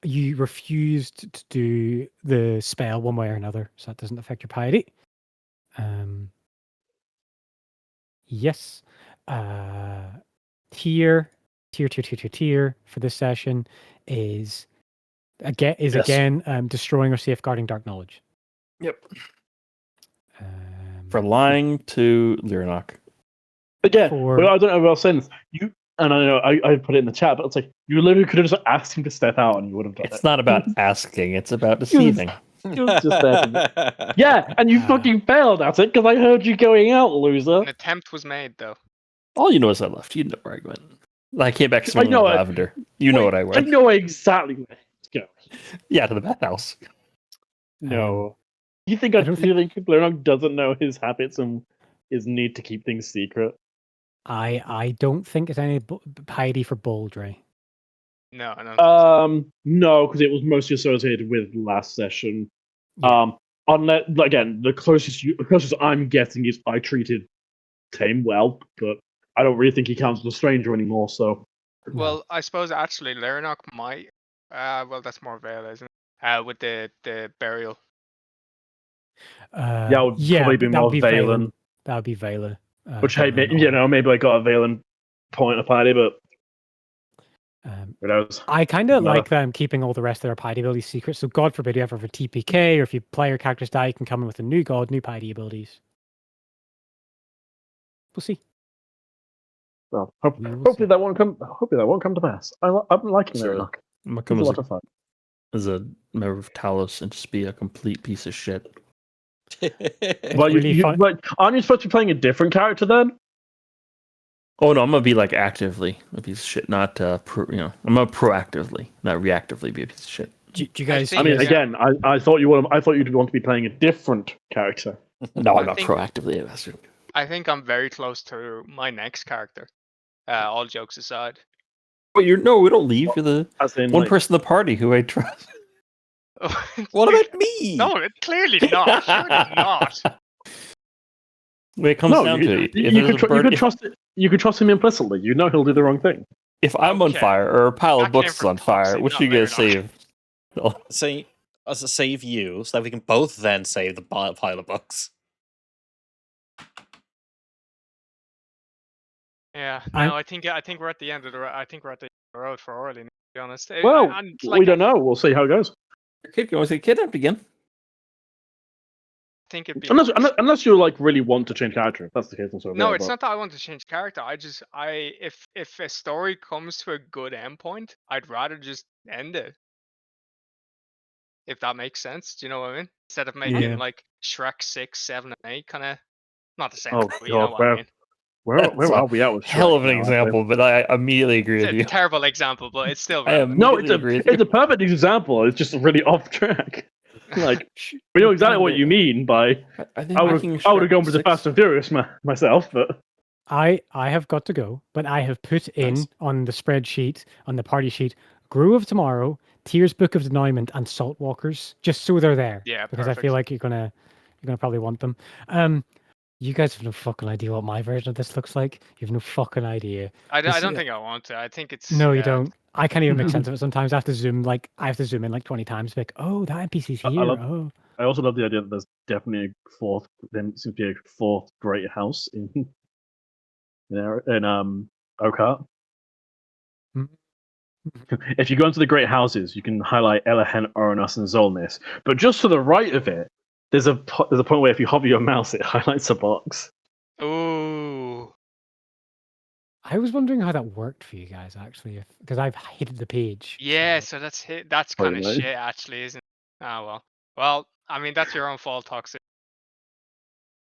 You refused to do the spell one way or another, so that doesn't affect your piety. Yes. Tier for this session is again destroying or safeguarding dark knowledge. Yep. For lying to Lyranok. Again, but I don't know about sense. You and I know I put it in the chat, but it's like you literally could have just asked him to step out and you would have done it. It's not about asking; it's about deceiving. It was just there. Yeah, and you fucking failed at it because I heard you going out, loser. An attempt was made, though. All you know is I left. You know where I went. I came back I smelling know like it. lavender. You know what I I went. know exactly where it's going. Yeah, to the bathhouse. No. You think I don't Leonard doesn't know his habits and his need to keep things secret? I don't think it's any piety for Baldry. No, I don't think so. No, because it was mostly associated with last session. Yeah. Unless, again, the closest I'm getting is I treated Tame well, but I don't really think he counts as a stranger anymore. So, Well, I suppose actually Lerenok might. Well, that's more Vale, isn't it? With the burial. yeah, it would probably be more Valen. That would be Valen. Which, hey, maybe I got a Valen point of party, but who knows? I kind of like them keeping all the rest of their piety abilities secret. So, God forbid you ever have a TPK, or if you play your characters die, you can come in with a new god, new piety abilities. We'll see. Well, hopefully that won't come. Hopefully that won't come to pass. I'm liking Lerenok. I'm gonna It's come a lot of fun. as a member of Talos and just be a complete piece of shit. Well, really fun. but aren't you supposed to be playing a different character then? Oh no, I'm gonna be like actively a piece of shit, not I'm gonna proactively, not reactively be a piece of shit. Do you guys? think- I mean, Yeah. again, I thought you'd want to be playing a different character. No, I I'm not think- proactively a bastard. I think I'm very close to my next character. All jokes aside. But we don't leave. You're the As in, one like, person in the party who I trust. What about me? No, clearly not. Surely not. When it comes no, down to it, if you there's a could bird- trust it. You could trust him implicitly. You know he'll do the wrong thing. if I'm on Okay. fire or a pile That of came books is from on fire, Toxic, which not are you gonna Lerenok. save? Say, as a save you, so that we can both then save the pile of books. Yeah. I'm- No, I think we're at the end of the. I think we're at the road for Orly. To be honest. Well, And, we don't know. We'll see how it goes. Your kid can always get kidnapped again. I think it'd be Unless you like really want to change character. If that's the case, I'm sorry. No, it's not that I want to change character. If a story comes to a good endpoint, I'd rather just end it. If that makes sense, do you know what I mean? Instead of making Yeah. like Shrek 6, 7, and 8 kind of not the same. Oh, but you know God, what I mean. Where That's are we at with Hell Shrek of an now, actually? example, but I immediately agree It's with a you. terrible example, but it's still I am- relevant. No, Immediately agree with it's a perfect example. It's just really off track. Like we know exactly what you mean by. I think I would have gone with the Fast and Furious myself, but I have got to go, but I have put in Nice. on the spreadsheet, on the party sheet, Grew of Tomorrow, Tears Book of Denouement, and Salt Walkers, just so they're there. Yeah, because I feel like you're gonna probably want them. You guys have no fucking idea what my version of this looks like. You have no fucking idea. I This- don't think I want to. I think it's No, you don't. I can't even make sense of it. Sometimes I have to zoom in like 20 times. Like, oh, that NPC's I here. love- Oh, I also love the idea that there's definitely a fourth. There seems to be a fourth great house in Oakheart. Hmm. If you go into the great houses, you can highlight Elahen, Oronus, and Zolnis. But just to the right of it, there's a point where if you hover your mouse, it highlights a box. Ooh. I was wondering how that worked for you guys actually, because I've hidden the page. Yeah, so- so that's kind of Probably. shit, actually, isn't it? Ah, well. Well, I mean, that's your own fault, Toxic.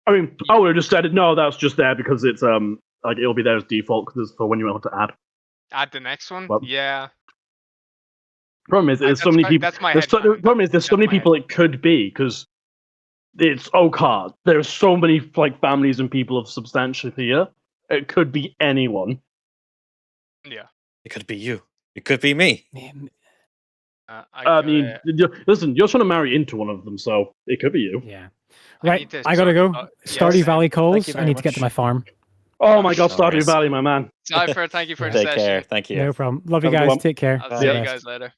I mean, I would have just said no. That's just there because it's like it'll be there as default because for when you want to add. Add the next one? Well, Yeah. Problem is, there's so That's many my- people. that's my The headcanon. problem is, there's so That's many my people it could be because it's Oakheart. There's so many like families and people of substantial here. It could be anyone. Yeah. It could be you. It could be me. Man, I mean, listen, you're trying to marry into one of them, so it could be you. yeah. I Right, need to I gotta go. sort- yeah, Stardew same. Valley calls. you I very need to get to much. my farm. Oh my God, No Stardew worries. Valley, my man. Cypher, thank you for the Take session. care. Thank you. No problem. Love you Have a good guys. one. Take care. I'll All see the you best. guys later.